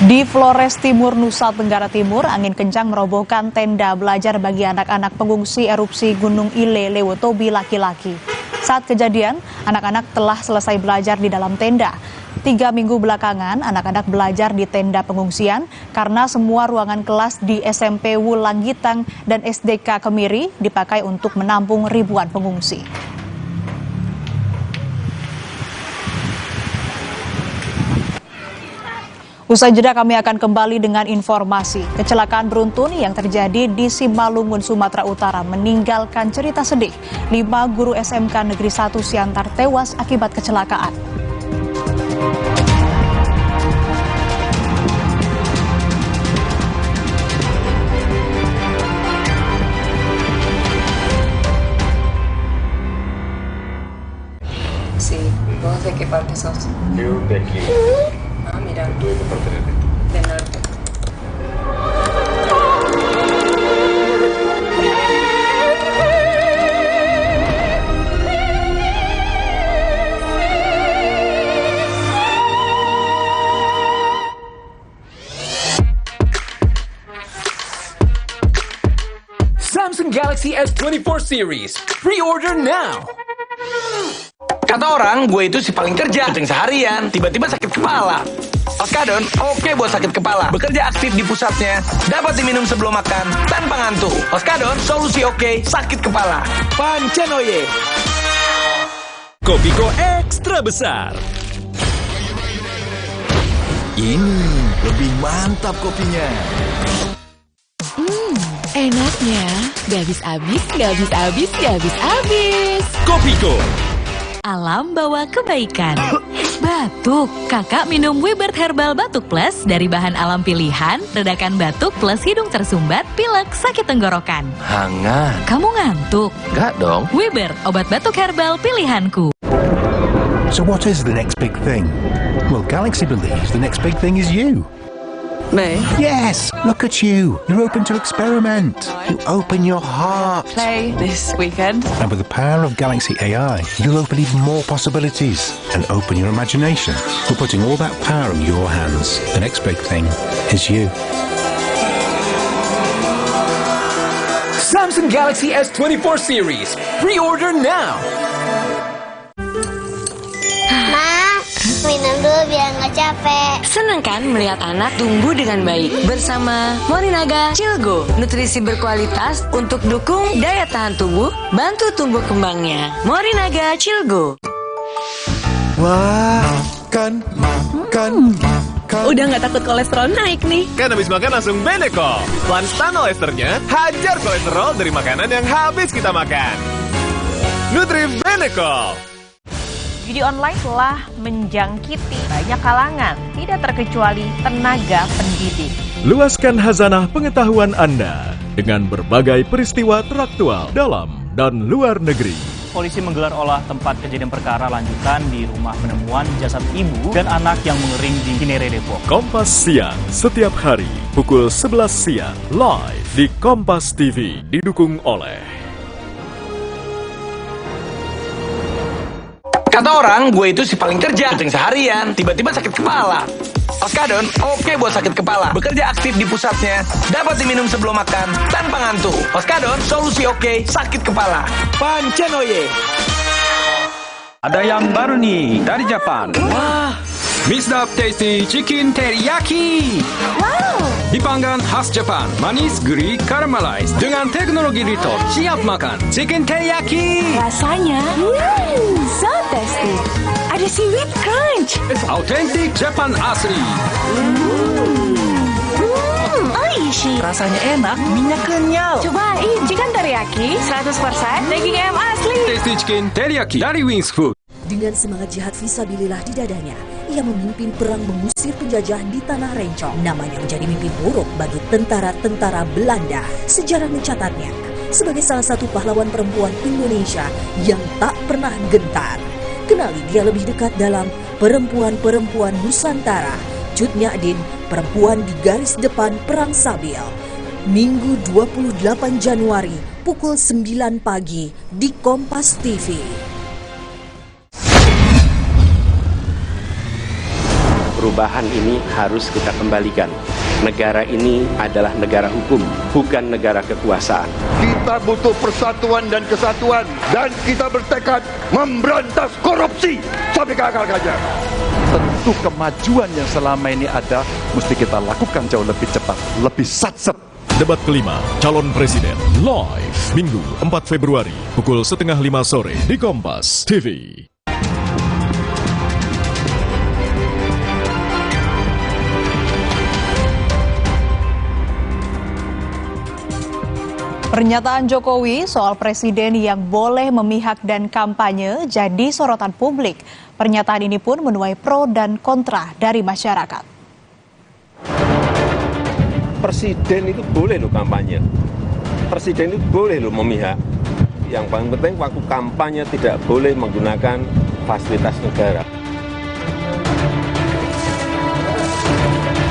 Di Flores Timur, Nusa Tenggara Timur, angin kencang merobohkan tenda belajar bagi anak-anak pengungsi erupsi Gunung Ile Lewotobi laki-laki. Saat kejadian, anak-anak telah selesai belajar di dalam tenda. 3 minggu belakangan, anak-anak belajar di tenda pengungsian karena semua ruangan kelas di SMP Wulanggitang dan SDK Kemiri dipakai untuk menampung ribuan pengungsi. Usai jeda kami akan kembali dengan informasi. Kecelakaan beruntun yang terjadi di Simalungun, Sumatera Utara meninggalkan cerita sedih. 5 guru SMK Negeri 1 Siantar tewas akibat kecelakaan. Sí, ¿vos de qué parte sos? Yo de aquí. Ah, mira. ¿Tú de qué parte eres? Del norte. Samsung Galaxy S24 series. Pre-order now. Kata orang, gue itu si paling kerja, kucing seharian, tiba-tiba sakit kepala. Oskadon, oke buat sakit kepala. Bekerja aktif di pusatnya, dapat diminum sebelum makan, tanpa ngantuk. Oskadon, solusi oke, sakit kepala. Pancenoye. Kopiko ekstra besar. Ini lebih mantap kopinya. Enaknya, gak habis-habis, gak habis-habis, gak habis-habis. Kopiko. Alam bawa kebaikan. Batuk, kakak minum Wibert Herbal Batuk Plus dari bahan alam pilihan, redakan batuk plus hidung tersumbat, pilek, sakit tenggorokan. Hangat. Kamu ngantuk? Gak dong. Wibert, obat batuk herbal pilihanku. So what is the next big thing? Well, Galaxy believes the next big thing is you. Me? Yes, look at you. You're open to experiment. You open your heart. Play this weekend. And with the power of Galaxy AI, you'll open even more possibilities and open your imagination. We're putting all that power in your hands. The next big thing is you. Samsung Galaxy S24 series. Pre-order now. Minum dulu biar nggak capek. Senang kan melihat anak tumbuh dengan baik bersama Morinaga Cilgo. Nutrisi berkualitas untuk dukung daya tahan tubuh, bantu tumbuh kembangnya. Morinaga Cilgo. Wah, makan. Udah nggak takut kolesterol naik nih. Kan habis makan langsung Benecol. Lanstan esternya hajar kolesterol dari makanan yang habis kita makan. Nutri Benecol. Judi online telah menjangkiti banyak kalangan, tidak terkecuali tenaga pendidik. Luaskan khazanah pengetahuan Anda dengan berbagai peristiwa teraktual dalam dan luar negeri. Polisi menggelar olah tempat kejadian perkara lanjutan di rumah penemuan jasad ibu dan anak yang mengering di Cinere, Depok. Kompas Siang setiap hari pukul 11 siang live di Kompas TV didukung oleh Kata orang, gue itu si paling kerja, kucing seharian, tiba-tiba sakit kepala. Oskadon, oke buat sakit kepala. Bekerja aktif di pusatnya, dapat diminum sebelum makan, tanpa ngantuk. Oskadon, solusi oke, sakit kepala. Pancenoye. Ada yang baru nih dari Jepang. Wah, Misdap Tasty Chicken Teriyaki. Wow! Dipanggang khas Jepang, manis, gurih, caramelized dengan teknologi Rito. Siap makan Chicken Teriyaki. Rasanya, so tasty. Ada seaweed crunch. Autentik Jepang asli. Oishi. Rasanya enak, minyak kenyal. Cobain chicken teriyaki 100% daging ayam asli. Tasty Chicken Teriyaki dari Wings Food. Dengan semangat jihad fisabilillah di dadanya, ia memimpin perang mengusir penjajah di Tanah Rencong. Namanya menjadi mimpi buruk bagi tentara-tentara Belanda. Sejarah mencatatnya sebagai salah satu pahlawan perempuan Indonesia yang tak pernah gentar. Kenali dia lebih dekat dalam Perempuan-Perempuan Nusantara. Cut Nyadin, perempuan di garis depan Perang Sabil. Minggu 28 Januari pukul 9 pagi di Kompas TV. Perubahan ini harus kita kembalikan. Negara ini adalah negara hukum, bukan negara kekuasaan. Kita butuh persatuan dan kesatuan, dan kita bertekad memberantas korupsi sampai ke akar-akar. Tentu kemajuan yang selama ini ada mesti kita lakukan jauh lebih cepat, lebih satset. Debat kelima, calon presiden, live, Minggu 4 Februari, pukul 4:30 sore di Kompas TV. Pernyataan Jokowi soal presiden yang boleh memihak dan kampanye jadi sorotan publik. Pernyataan ini pun menuai pro dan kontra dari masyarakat. Presiden itu boleh loh kampanye. Presiden itu boleh loh memihak. Yang paling penting waktu kampanye tidak boleh menggunakan fasilitas negara.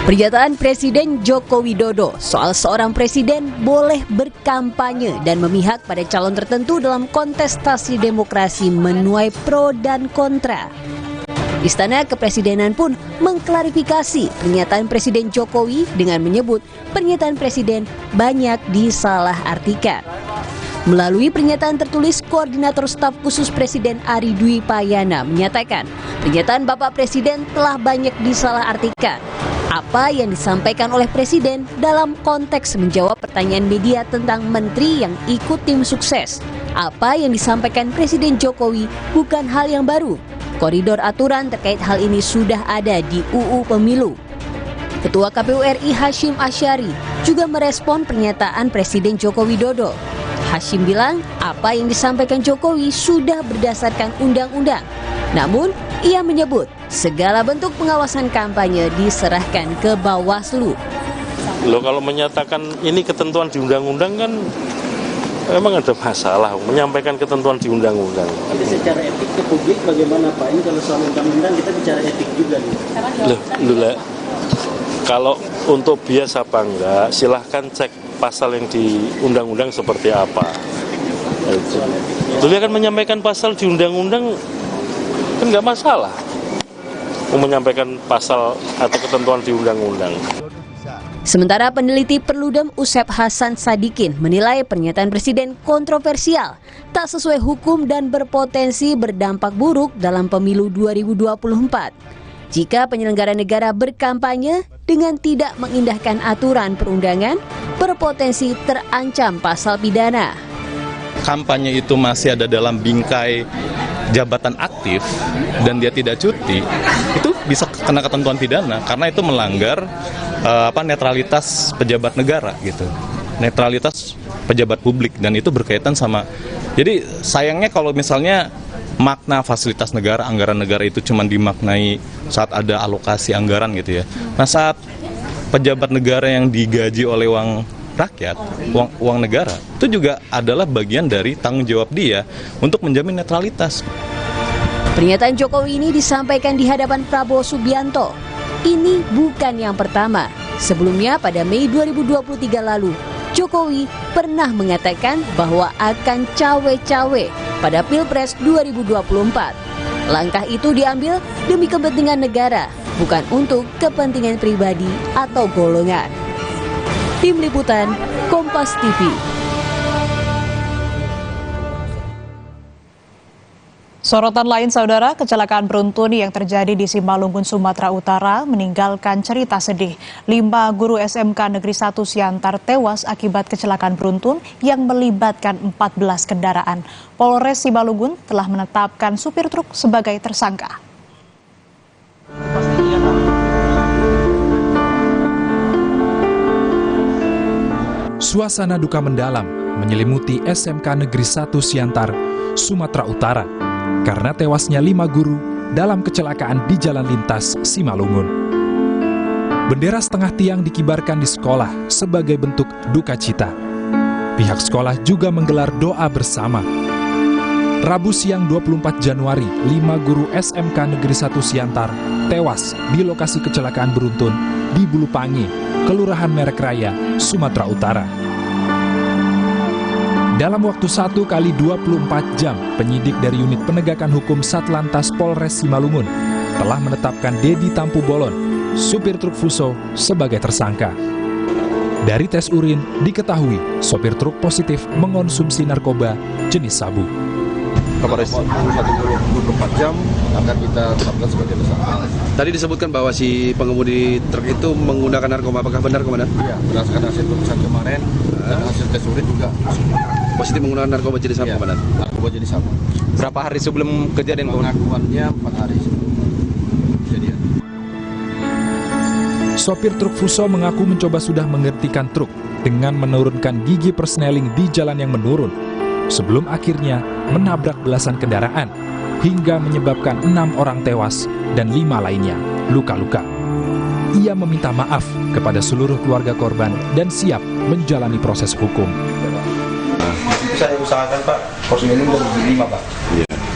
Pernyataan Presiden Joko Widodo soal seorang presiden boleh berkampanye dan memihak pada calon tertentu dalam kontestasi demokrasi menuai pro dan kontra. Istana Kepresidenan pun mengklarifikasi pernyataan Presiden Jokowi dengan menyebut pernyataan Presiden banyak disalahartikan. Melalui pernyataan tertulis, Koordinator Staf Khusus Presiden Ari Dwi Payana menyatakan pernyataan Bapak Presiden telah banyak disalahartikan. Apa yang disampaikan oleh Presiden dalam konteks menjawab pertanyaan media tentang menteri yang ikut tim sukses. Apa yang disampaikan Presiden Jokowi bukan hal yang baru. Koridor aturan terkait hal ini sudah ada di UU Pemilu. Ketua KPU RI Hashim Asyari juga merespon pernyataan Presiden Joko Widodo. Hashim bilang apa yang disampaikan Jokowi sudah berdasarkan undang-undang. Namun, ia menyebut segala bentuk pengawasan kampanye diserahkan ke Bawaslu. Loh, kalau menyatakan ini ketentuan di undang-undang kan memang ada masalah menyampaikan ketentuan di undang-undang. Tapi secara etik ke publik bagaimana Pak? Ini kalau soal undang-undang kita bicara etik juga nih. Loh, kalau untuk bias apa enggak, silahkan cek pasal yang di undang-undang seperti apa. Dia akan menyampaikan pasal di undang-undang kan nggak masalah. Menyampaikan pasal atau ketentuan di undang-undang. Sementara peneliti Perludem Usep Hasan Sadikin menilai pernyataan Presiden kontroversial, tak sesuai hukum dan berpotensi berdampak buruk dalam pemilu 2024. Jika penyelenggara negara berkampanye dengan tidak mengindahkan aturan perundangan, berpotensi terancam pasal pidana. Kampanye itu masih ada dalam bingkai jabatan aktif dan dia tidak cuti, itu bisa kena ketentuan pidana karena itu melanggar netralitas pejabat negara gitu, netralitas pejabat publik, dan itu berkaitan sama. Jadi sayangnya kalau misalnya makna fasilitas negara, anggaran negara itu cuma dimaknai saat ada alokasi anggaran gitu ya. Nah, saat pejabat negara yang digaji oleh uang rakyat, uang negara, itu juga adalah bagian dari tanggung jawab dia untuk menjamin netralitas. Pernyataan Jokowi ini disampaikan di hadapan Prabowo Subianto. Ini bukan yang pertama. Sebelumnya pada Mei 2023 lalu, Jokowi pernah mengatakan bahwa akan cawe-cawe pada Pilpres 2024. Langkah itu diambil demi kepentingan negara, bukan untuk kepentingan pribadi atau golongan. Tim Liputan, Kompas TV. Sorotan lain, saudara, kecelakaan beruntun yang terjadi di Simalungun, Sumatera Utara meninggalkan cerita sedih. 5 guru SMK Negeri 1 Siantar tewas akibat kecelakaan beruntun yang melibatkan 14 kendaraan. Polres Simalungun telah menetapkan supir truk sebagai tersangka. Suasana duka mendalam menyelimuti SMK Negeri 1 Siantar, Sumatera Utara, karena tewasnya 5 guru dalam kecelakaan di jalan lintas Simalungun. Bendera setengah tiang dikibarkan di sekolah sebagai bentuk duka cita. Pihak sekolah juga menggelar doa bersama. Rabu siang 24 Januari, 5 guru SMK Negeri 1 Siantar tewas di lokasi kecelakaan beruntun di Bulupangi, Kelurahan Merek Raya, Sumatera Utara. Dalam waktu 1 kali 24 jam, penyidik dari Unit Penegakan Hukum Satlantas Polres Simalungun telah menetapkan Dedi Tampu Bolon, supir truk Fuso, sebagai tersangka. Dari tes urin, diketahui sopir truk positif mengonsumsi narkoba jenis sabu. Kapolres 1 kali 24 jam akan kita tetapkan sebagai tersangka. Tadi disebutkan bahwa si pengemudi truk itu menggunakan narkoba, apakah benar, Komandan? Iya, berdasarkan hasil pemeriksaan kemarin dan hasil tes urin juga positif menggunakan narkoba jenis sabu, Komandan? Narkoba jenis sabu. Berapa hari sebelum kejadian, Komandan? Pengakuannya 4 hari sebelum kejadian. Sopir truk Fuso mengaku mencoba sudah menghentikan truk dengan menurunkan gigi persneling di jalan yang menurun, sebelum akhirnya menabrak belasan kendaraan hingga menyebabkan 6 orang tewas dan 5 lainnya luka-luka. Ia meminta maaf kepada seluruh keluarga korban dan siap menjalani proses hukum. Saya usahakan, Pak, persneling dari gigi 5, Pak.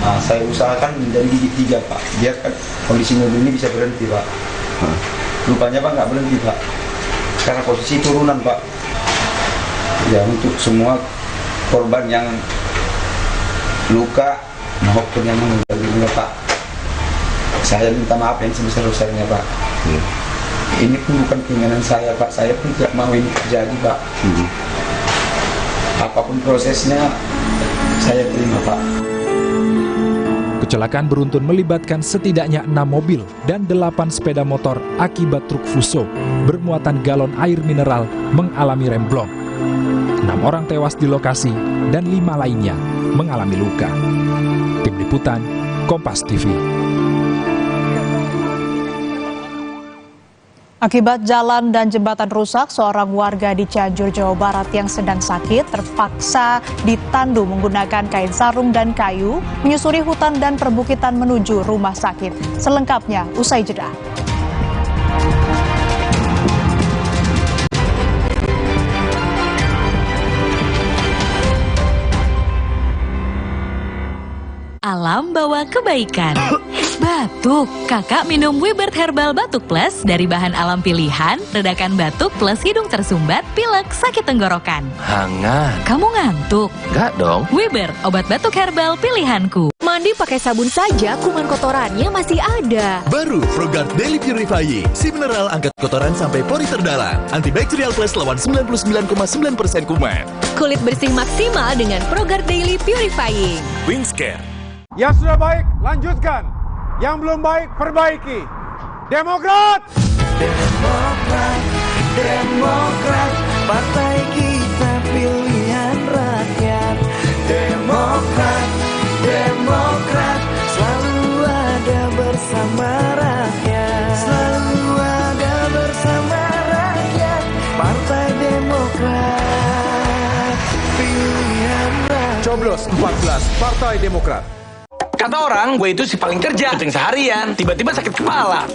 Nah, saya usahakan dari gigi 3, Pak, biar kondisi mobil ini bisa berhenti, Pak. Lupanya, Pak, nggak berhenti, Pak, karena posisi turunan, Pak. Ya, untuk semua korban yang luka maupun yang meninggal dunia, Pak, saya minta maaf yang sebesar-besarnya, Pak. Ini pun bukan keinginan saya, Pak. Saya pun tidak mau ini terjadi, Pak. Apapun prosesnya, saya terima, Pak. Kecelakaan beruntun melibatkan setidaknya 6 mobil dan 8 sepeda motor akibat truk Fuso bermuatan galon air mineral mengalami remblong. 6 orang tewas di lokasi dan 5 lainnya mengalami luka. Tim Liputan, Kompas TV. Akibat jalan dan jembatan rusak, seorang warga di Cianjur, Jawa Barat yang sedang sakit terpaksa ditandu menggunakan kain sarung dan kayu menyusuri hutan dan perbukitan menuju rumah sakit. Selengkapnya usai jeda. Alam bawa kebaikan. Batuk, kakak minum Wibert Herbal Batuk Plus dari bahan alam pilihan, redakan batuk plus hidung tersumbat, pilek, sakit tenggorokan. Hangat. Kamu ngantuk? Enggak dong. Wibert, obat batuk herbal pilihanku. Mandi pakai sabun saja, kuman kotorannya masih ada. Baru Frogard Daily Purifying, si mineral angkat kotoran sampai pori terdalam. Antibakterial plus lawan 99,9% kuman. Kulit bersih maksimal dengan Frogard Daily Purifying. Wingscare. Yang sudah baik, lanjutkan. Yang belum baik, perbaiki. Demokrat! Demokrat, Demokrat, partai kita pilihan rakyat. Demokrat, Demokrat, selalu ada bersama rakyat. Selalu ada bersama rakyat. Partai Demokrat, pilihan rakyat. Coblos 14, Partai Demokrat. Kata orang, gue itu si paling kerja, syuting seharian, tiba-tiba sakit kepala.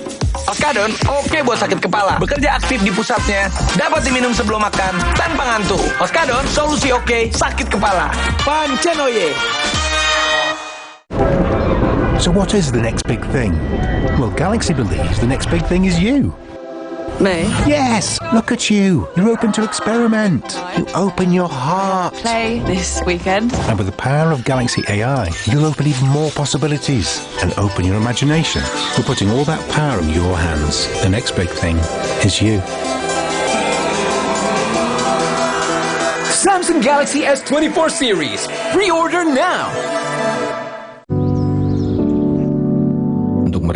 Oskadon, oke buat sakit kepala. Bekerja aktif di pusatnya, dapat diminum sebelum makan, tanpa ngantuk. Oskadon, solusi oke, sakit kepala. Pancenoye. So what is the next big thing? Well, Galaxy believes the next big thing is you. Me? Yes, look at you. You're open to experiment. You open your heart. Play this weekend. And with the power of Galaxy AI, you'll open even more possibilities and open your imagination. We're putting all that power in your hands. The next big thing is you. Samsung Galaxy S24 series. Pre-order now.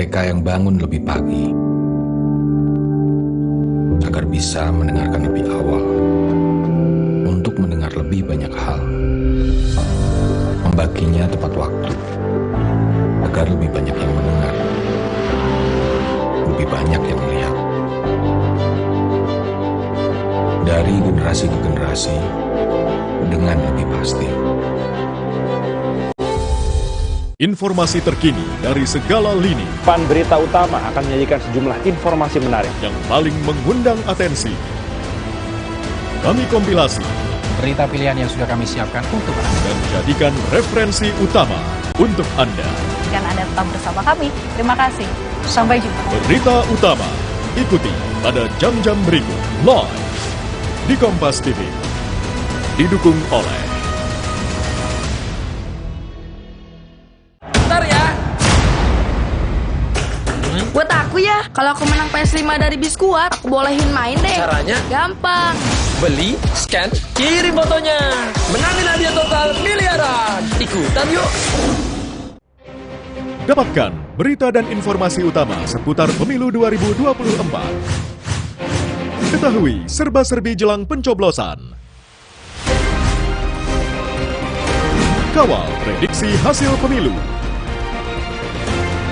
mereka yang bangun lebih pagi, agar bisa mendengarkan lebih awal, untuk mendengar lebih banyak hal, membaginya tepat waktu, agar lebih banyak yang mendengar, lebih banyak yang melihat. Dari generasi ke generasi, dengan lebih pasti. Informasi terkini dari segala lini. Pan Berita Utama akan menyajikan sejumlah informasi menarik yang paling mengundang atensi. Kami kompilasi berita pilihan yang sudah kami siapkan untuk Anda dan jadikan referensi utama untuk Anda. Dan Anda tetap bersama kami. Terima kasih. Sampai jumpa. Berita Utama ikuti pada jam-jam berikut live di Kompas TV. Didukung oleh Buat aku ya, kalau aku menang PS5 dari Biskuat, aku bolehin main deh. Caranya? Gampang. Beli, scan, kirim fotonya. Menangin hadiah total miliaran. Ikutan yuk. Dapatkan berita dan informasi utama seputar pemilu 2024. Ketahui serba-serbi jelang pencoblosan. Kawal prediksi hasil pemilu.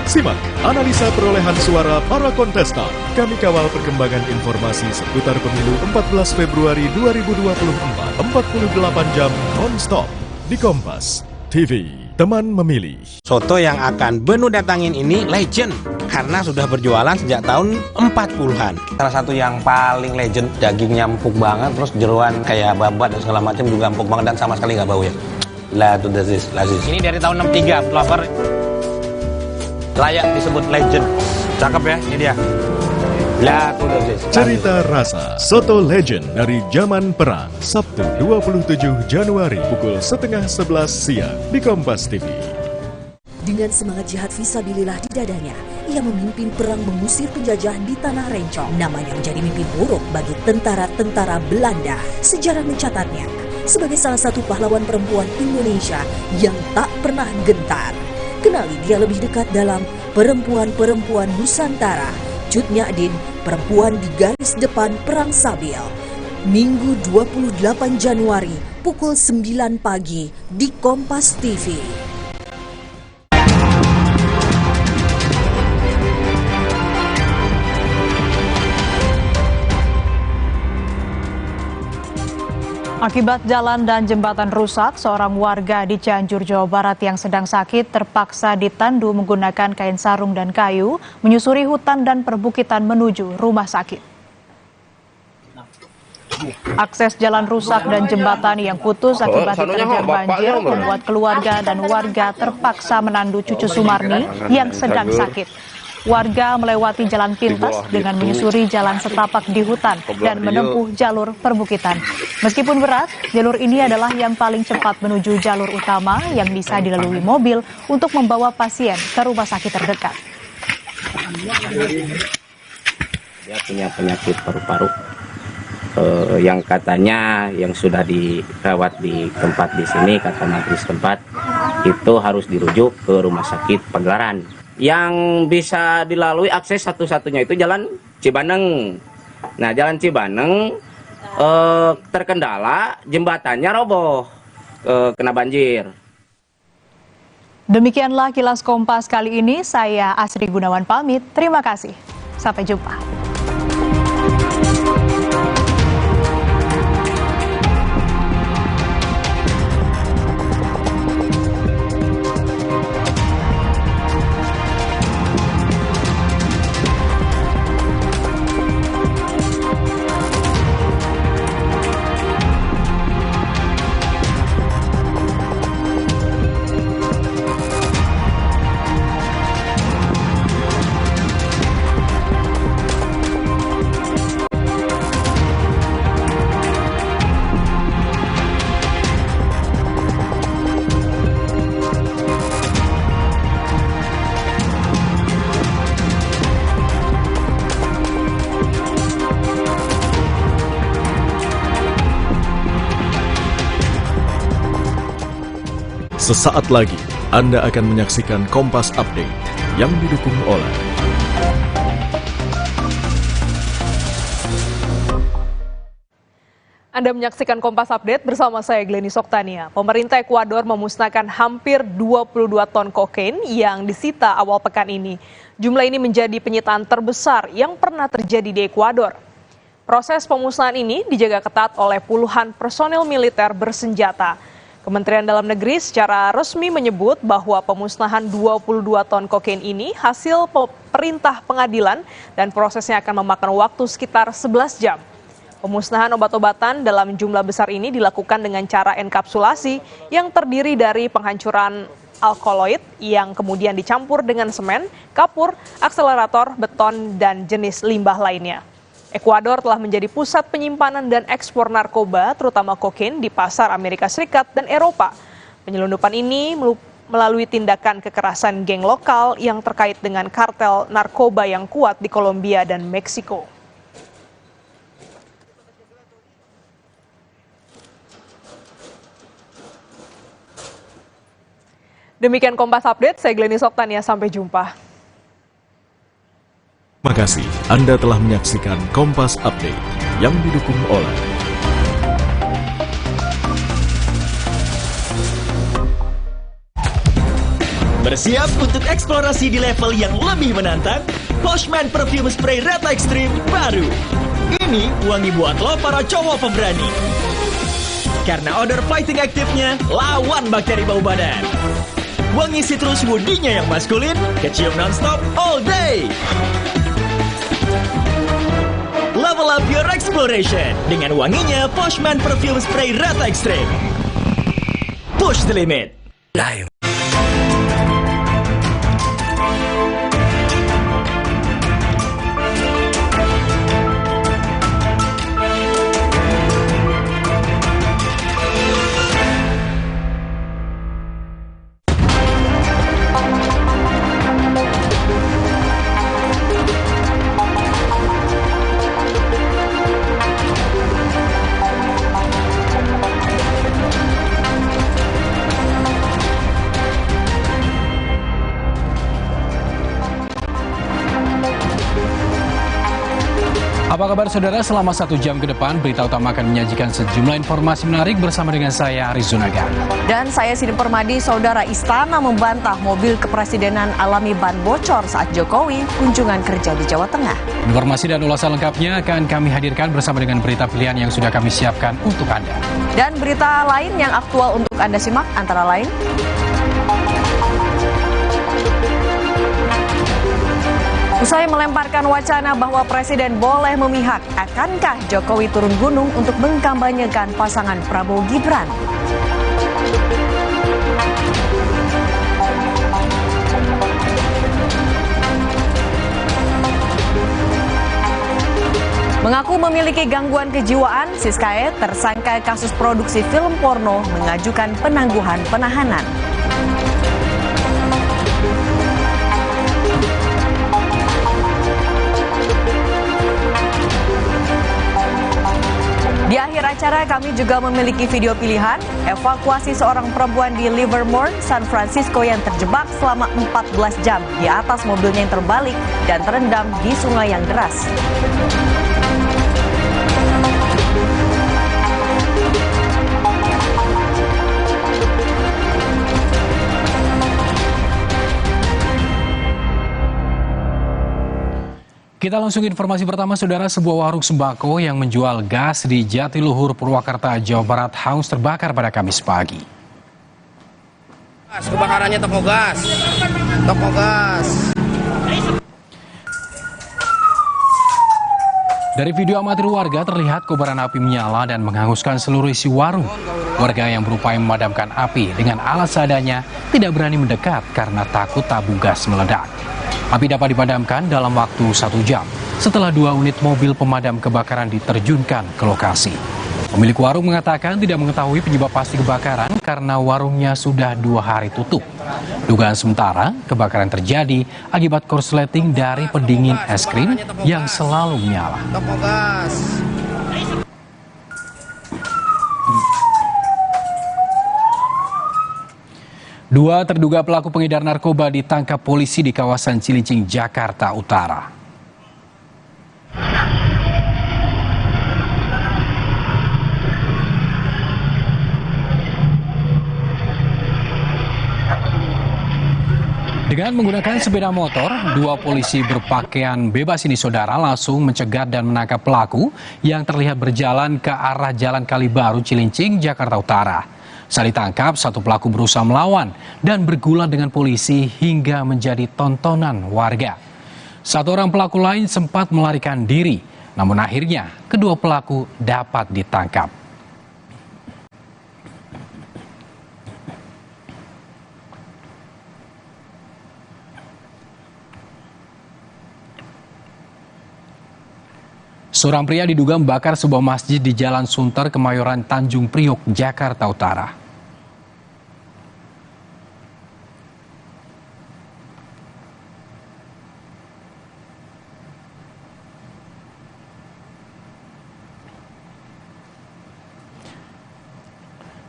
Simak analisa perolehan suara para kontestan. Kami kawal perkembangan informasi seputar pemilu 14 Februari 2024. 48 jam non-stop di Kompas TV. Teman memilih. Soto yang akan Benu datangin ini legend karena sudah berjualan sejak tahun 40-an. Salah satu yang paling legend, dagingnya empuk banget, terus jeruan kayak babat dan segala macam juga empuk banget dan sama sekali nggak bau ya. Lazis. Ini dari tahun 63, pelopor. Layak disebut legend. Cakep ya, ini dia. Cerita rasa Soto Legend dari zaman perang, Sabtu 27 Januari pukul 10:30 siang di Kompas TV. Dengan semangat jihad fisabilillah di dadanya, ia memimpin perang mengusir penjajah di tanah Rencong. Namanya menjadi mimpi buruk bagi tentara-tentara Belanda. Sejarah mencatatnya sebagai salah satu pahlawan perempuan Indonesia yang tak pernah gentar. Kenali dia lebih dekat dalam Perempuan-Perempuan Nusantara. Cut Nyadin, perempuan di garis depan Perang Sabil. Minggu 28 Januari pukul 9 pagi di Kompas TV. Akibat jalan dan jembatan rusak, seorang warga di Cianjur, Jawa Barat yang sedang sakit terpaksa ditandu menggunakan kain sarung dan kayu menyusuri hutan dan perbukitan menuju rumah sakit. Akses jalan rusak dan jembatan yang putus akibat diterjang banjir membuat keluarga dan warga terpaksa menandu Cucu Sumarni yang sedang sakit. Warga melewati jalan pintas dengan menyusuri jalan setapak di hutan dan menempuh jalur perbukitan. Meskipun berat, jalur ini adalah yang paling cepat menuju jalur utama yang bisa dilalui mobil untuk membawa pasien ke rumah sakit terdekat. Dia punya penyakit paru-paru yang katanya yang sudah dirawat di tempat di sini, kata nakes tempat, itu harus dirujuk ke rumah sakit Pagelaran. Yang bisa dilalui akses satu-satunya itu jalan Cibaneng. Nah, jalan Cibaneng terkendala, jembatannya roboh, kena banjir. Demikianlah kilas Kompas kali ini. Saya Asri Gunawan pamit. Terima kasih. Sampai jumpa. Sesaat lagi Anda akan menyaksikan Kompas Update yang didukung oleh Anda menyaksikan Kompas Update bersama saya Glenny Soktania. Pemerintah Ekuador memusnahkan hampir 22 ton kokain yang disita awal pekan ini. Jumlah ini menjadi penyitaan terbesar yang pernah terjadi di Ekuador. Proses pemusnahan ini dijaga ketat oleh puluhan personel militer bersenjata. Kementerian Dalam Negeri secara resmi menyebut bahwa pemusnahan 22 ton kokain ini hasil perintah pengadilan dan prosesnya akan memakan waktu sekitar 11 jam. Pemusnahan obat-obatan dalam jumlah besar ini dilakukan dengan cara enkapsulasi yang terdiri dari penghancuran alkaloid yang kemudian dicampur dengan semen, kapur, akselerator, beton, dan jenis limbah lainnya. Ekuador telah menjadi pusat penyimpanan dan ekspor narkoba, terutama kokain, di pasar Amerika Serikat dan Eropa. Penyelundupan ini melalui tindakan kekerasan geng lokal yang terkait dengan kartel narkoba yang kuat di Kolombia dan Meksiko. Demikian Kompas Update, saya Glenny Soktania, sampai jumpa. Terima kasih Anda telah menyaksikan Kompas Update yang didukung oleh Bersiap untuk eksplorasi di level yang lebih menantang? Poshman Perfume Spray Rata Extreme baru. Ini wangi buat lo para cowok pemberani. Karena odor fighting aktifnya lawan bakteri bau badan. Wangi citrus woody-nya yang maskulin, kecium non-stop all day. Level up your exploration dengan wanginya Poshman Perfume Spray Rata Extreme. Push the limit. Live. Apa kabar saudara? Selama 1 jam ke depan, Berita Utama akan menyajikan sejumlah informasi menarik bersama dengan saya, Arizunaga. Dan saya Siti Permadi. Saudara, Istana membantah mobil kepresidenan alami ban bocor saat Jokowi kunjungan kerja di Jawa Tengah. Informasi dan ulasan lengkapnya akan kami hadirkan bersama dengan berita pilihan yang sudah kami siapkan untuk Anda. Dan berita lain yang aktual untuk Anda simak antara lain: usai melemparkan wacana bahwa Presiden boleh memihak, akankah Jokowi turun gunung untuk mengkampanyekan pasangan Prabowo Gibran? Mengaku memiliki gangguan kejiwaan, Siskae, tersangka kasus produksi film porno, mengajukan penangguhan penahanan. Di akhir acara kami juga memiliki video pilihan evakuasi seorang perempuan di Livermore, San Francisco yang terjebak selama 14 jam di atas mobilnya yang terbalik dan terendam di sungai yang deras. Kita langsung informasi pertama, saudara. Sebuah warung sembako yang menjual gas di Jatiluhur, Purwakarta, Jawa Barat hangus terbakar pada Kamis pagi. Kebakarannya toko gas. Dari video amatir warga terlihat kobaran api menyala dan menghanguskan seluruh isi warung. Warga yang berupaya memadamkan api dengan alat seadanya tidak berani mendekat karena takut tabung gas meledak. Api dapat dipadamkan dalam waktu 1 jam setelah 2 unit mobil pemadam kebakaran diterjunkan ke lokasi. Pemilik warung mengatakan tidak mengetahui penyebab pasti kebakaran karena warungnya sudah 2 hari tutup. Dugaan sementara, kebakaran terjadi akibat korsleting dari pendingin es krim yang selalu menyala. Dua terduga pelaku pengedar narkoba ditangkap polisi di kawasan Cilincing, Jakarta Utara. Dengan menggunakan sepeda motor, dua polisi berpakaian bebas ini saudara langsung mencegat dan menangkap pelaku yang terlihat berjalan ke arah Jalan Kalibaru Cilincing, Jakarta Utara. Saat ditangkap, satu pelaku berusaha melawan dan bergulat dengan polisi hingga menjadi tontonan warga. Satu orang pelaku lain sempat melarikan diri, namun akhirnya kedua pelaku dapat ditangkap. Seorang pria diduga membakar sebuah masjid di Jalan Sunter, Kemayoran, Tanjung Priok, Jakarta Utara.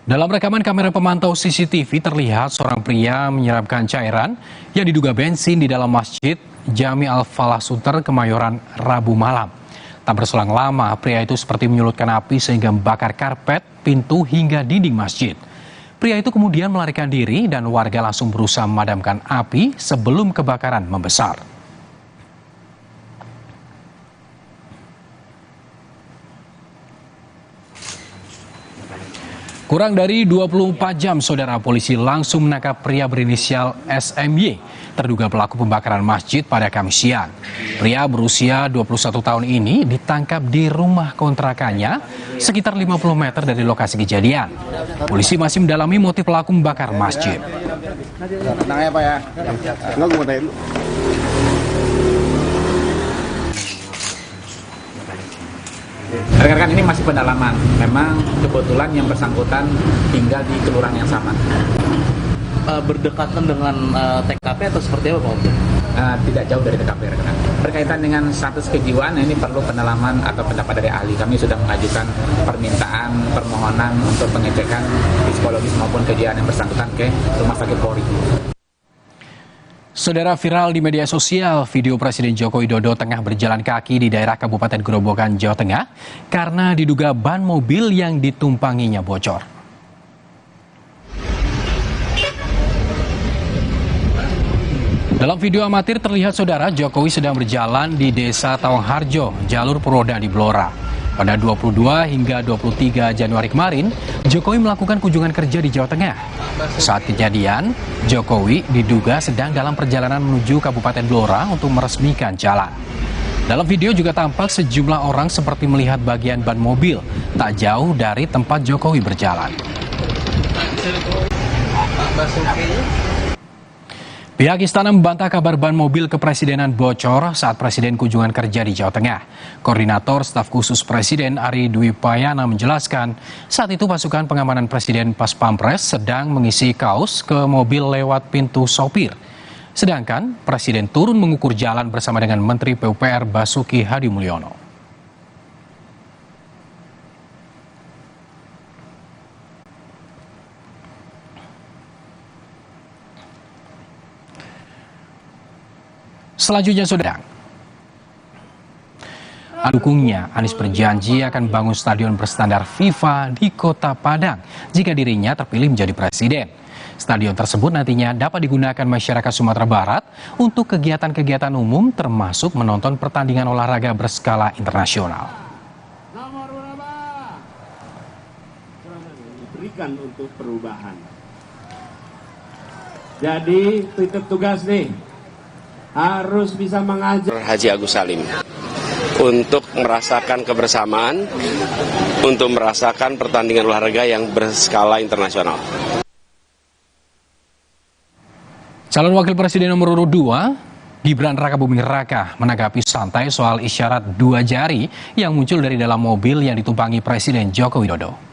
Dalam rekaman kamera pemantau CCTV terlihat seorang pria menyiramkan cairan yang diduga bensin di dalam masjid Jami Al-Falah Sunter, Kemayoran, Rabu malam. Tak berselang lama, pria itu seperti menyulutkan api sehingga membakar karpet, pintu hingga dinding masjid. Pria itu kemudian melarikan diri dan warga langsung berusaha memadamkan api sebelum kebakaran membesar. Kurang dari 24 jam, saudara, polisi langsung menangkap pria berinisial SMY, terduga pelaku pembakaran masjid pada Kamis siang. Pria berusia 21 tahun ini ditangkap di rumah kontrakannya sekitar 50 meter dari lokasi kejadian. Polisi masih mendalami motif pelaku membakar masjid. Tenang ya Pak ya. Enggak, gue mau tanya dulu. Rekan-rekan, ini masih pendalaman. Memang kebetulan yang bersangkutan tinggal di kelurahan yang sama. Berdekatan dengan TKP atau seperti apa Pak? Tidak jauh dari TKP, rekan. Berkaitan dengan status kejiwaan, ini perlu pendalaman atau pendapat dari ahli. Kami sudah mengajukan permintaan permohonan untuk pengecekan psikologis maupun kejiwaan yang bersangkutan ke Rumah Sakit Polri. Saudara, viral di media sosial video Presiden Joko Widodo tengah berjalan kaki di daerah Kabupaten Grobogan, Jawa Tengah karena diduga ban mobil yang ditumpanginya bocor. Dalam video amatir terlihat saudara Jokowi sedang berjalan di Desa Tawangharjo, jalur Purwoda di Blora. Pada 22 hingga 23 Januari kemarin, Jokowi melakukan kunjungan kerja di Jawa Tengah. Saat kejadian, Jokowi diduga sedang dalam perjalanan menuju Kabupaten Blora untuk meresmikan jalan. Dalam video juga tampak sejumlah orang seperti melihat bagian ban mobil tak jauh dari tempat Jokowi berjalan. Pihak istana membantah kabar ban mobil kepresidenan bocor saat Presiden kunjungan kerja di Jawa Tengah. Koordinator Staf Khusus Presiden Ari Dwi Payana menjelaskan, saat itu pasukan pengamanan Presiden Pas Pampres sedang mengisi kaos ke mobil lewat pintu sopir. Sedangkan Presiden turun mengukur jalan bersama dengan Menteri PUPR Basuki Hadimulyono. Selanjutnya, saudara, dukungnya Anies berjanji akan bangun stadion berstandar FIFA di Kota Padang jika dirinya terpilih menjadi presiden. Stadion tersebut nantinya dapat digunakan masyarakat Sumatera Barat untuk kegiatan-kegiatan umum termasuk menonton pertandingan olahraga berskala internasional. Diberikan untuk perubahan. Jadi titip tugas nih, harus bisa mengajar Haji Agus Salim untuk merasakan kebersamaan, untuk merasakan pertandingan olahraga yang berskala internasional. Calon Wakil Presiden nomor urut 2, Gibran Rakabuming Raka, menanggapi santai soal isyarat 2 jari yang muncul dari dalam mobil yang ditumpangi Presiden Joko Widodo.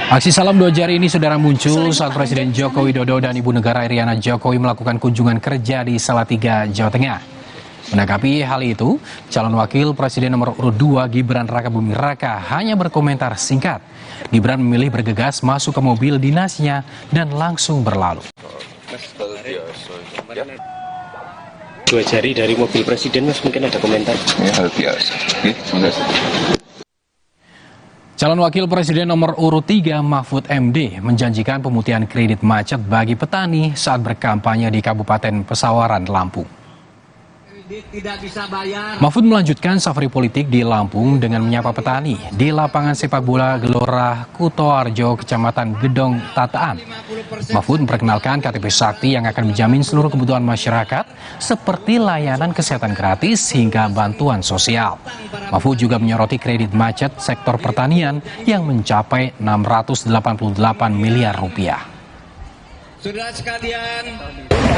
Aksi salam 2 jari ini saudara muncul saat Presiden Joko Widodo dan Ibu Negara Iriana Jokowi melakukan kunjungan kerja di Salatiga, Jawa Tengah. Menanggapi hal itu, calon wakil presiden nomor urut 2 Gibran Rakabuming Raka hanya berkomentar singkat. Gibran memilih bergegas masuk ke mobil dinasnya dan langsung berlalu. 2 jari dari mobil presiden, Mas, mungkin ada komentar? Ya, hal biasa. Terima kasih. Calon wakil presiden nomor urut 3 Mahfud MD menjanjikan pemutihan kredit macet bagi petani saat berkampanye di Kabupaten Pesawaran, Lampung. Tidak bisa bayar. Mahfud melanjutkan safari politik di Lampung dengan menyapa petani di lapangan sepak bola Gelora Kutoarjo, Kecamatan Gedong Tataan. Mahfud memperkenalkan KTP Sakti yang akan menjamin seluruh kebutuhan masyarakat seperti layanan kesehatan gratis hingga bantuan sosial. Mahfud juga menyoroti kredit macet sektor pertanian yang mencapai 688 miliar rupiah. Saudara sekalian,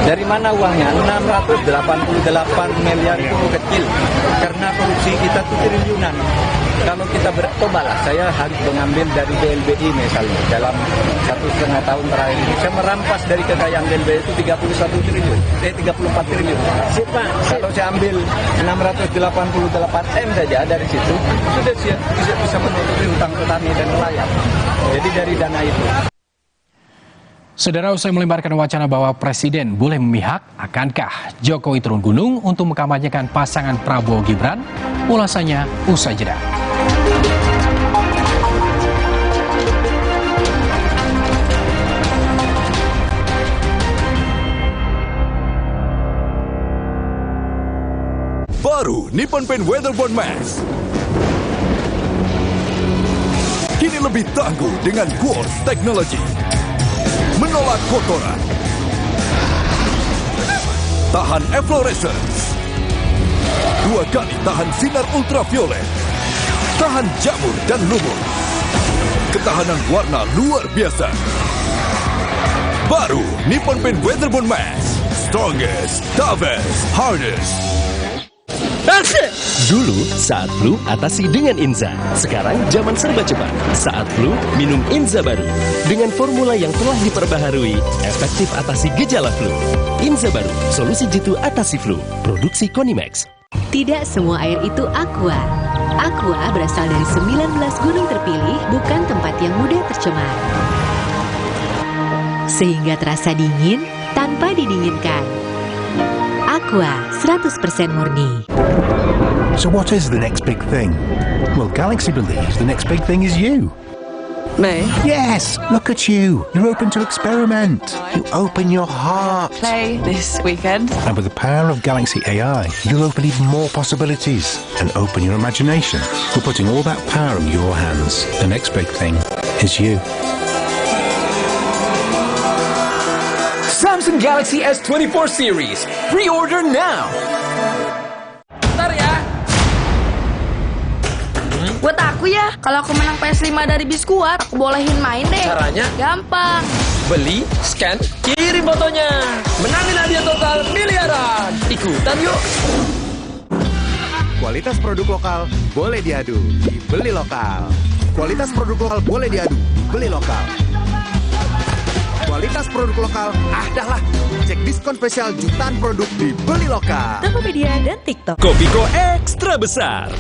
dari mana uangnya? 688 miliar itu kecil, karena korupsi kita itu triliunan. Kalau kita cobalah, saya harus mengambil dari BLBI misalnya, dalam 1,5 tahun terakhir ini, saya merampas dari kekayaan BLBI itu 34 triliun. Kalau saya ambil 688 M saja dari situ, sudah bisa menutupi hutang petani dan nelayan. Jadi dari dana itu. Saudara, usai melemparkan wacana bahwa Presiden boleh memihak, akankah Jokowi turun gunung untuk mengkampanyekan pasangan Prabowo Gibran? Ulasannya usai jeda. Baru Nippon Paint Weatherboard Max. Kini lebih tangguh dengan Quartz Technology. Menolak kotoran, tahan efflorescence, 2 kali tahan sinar ultraviolet, tahan jamur dan lumut, ketahanan warna luar biasa. Baru Nippon Paint Weatherboard Max, strongest, toughest, hardest. Dulu saat flu atasi dengan Inza. Sekarang zaman serba cepat. Saat flu minum Inza baru. Dengan formula yang telah diperbaharui, efektif atasi gejala flu. Inza baru, solusi jitu atasi flu. Produksi Konimax. Tidak semua air itu aqua. Aqua berasal dari 19 gunung terpilih, bukan tempat yang mudah tercemar. Sehingga terasa dingin tanpa didinginkan. Aqua 100% murni. So what is the next big thing? Well, Galaxy believes the next big thing is you. Me? Yes, look at you. You're open to experiment. You open your heart. Play this weekend. And with the power of Galaxy AI, you'll open even more possibilities and open your imagination. We're putting all that power in your hands. The next big thing is you. Samsung Galaxy S24 series. Pre-order now. Bentar ya. Buat aku ya, kalau aku menang PS5 dari Biskuat, aku bolehin main deh. Caranya? Gampang. Beli, scan, kirim fotonya. Menangin hadiah total miliaran. Ikutan yuk. Kualitas produk lokal boleh diadu, dibeli lokal. Kualitas produk lokal boleh diadu, beli lokal. Kualitas produk lokal, dah lah. Cek diskon spesial jutaan produk di Beli Lokal. Tokopedia dan TikTok. Kopiko Ekstra Besar.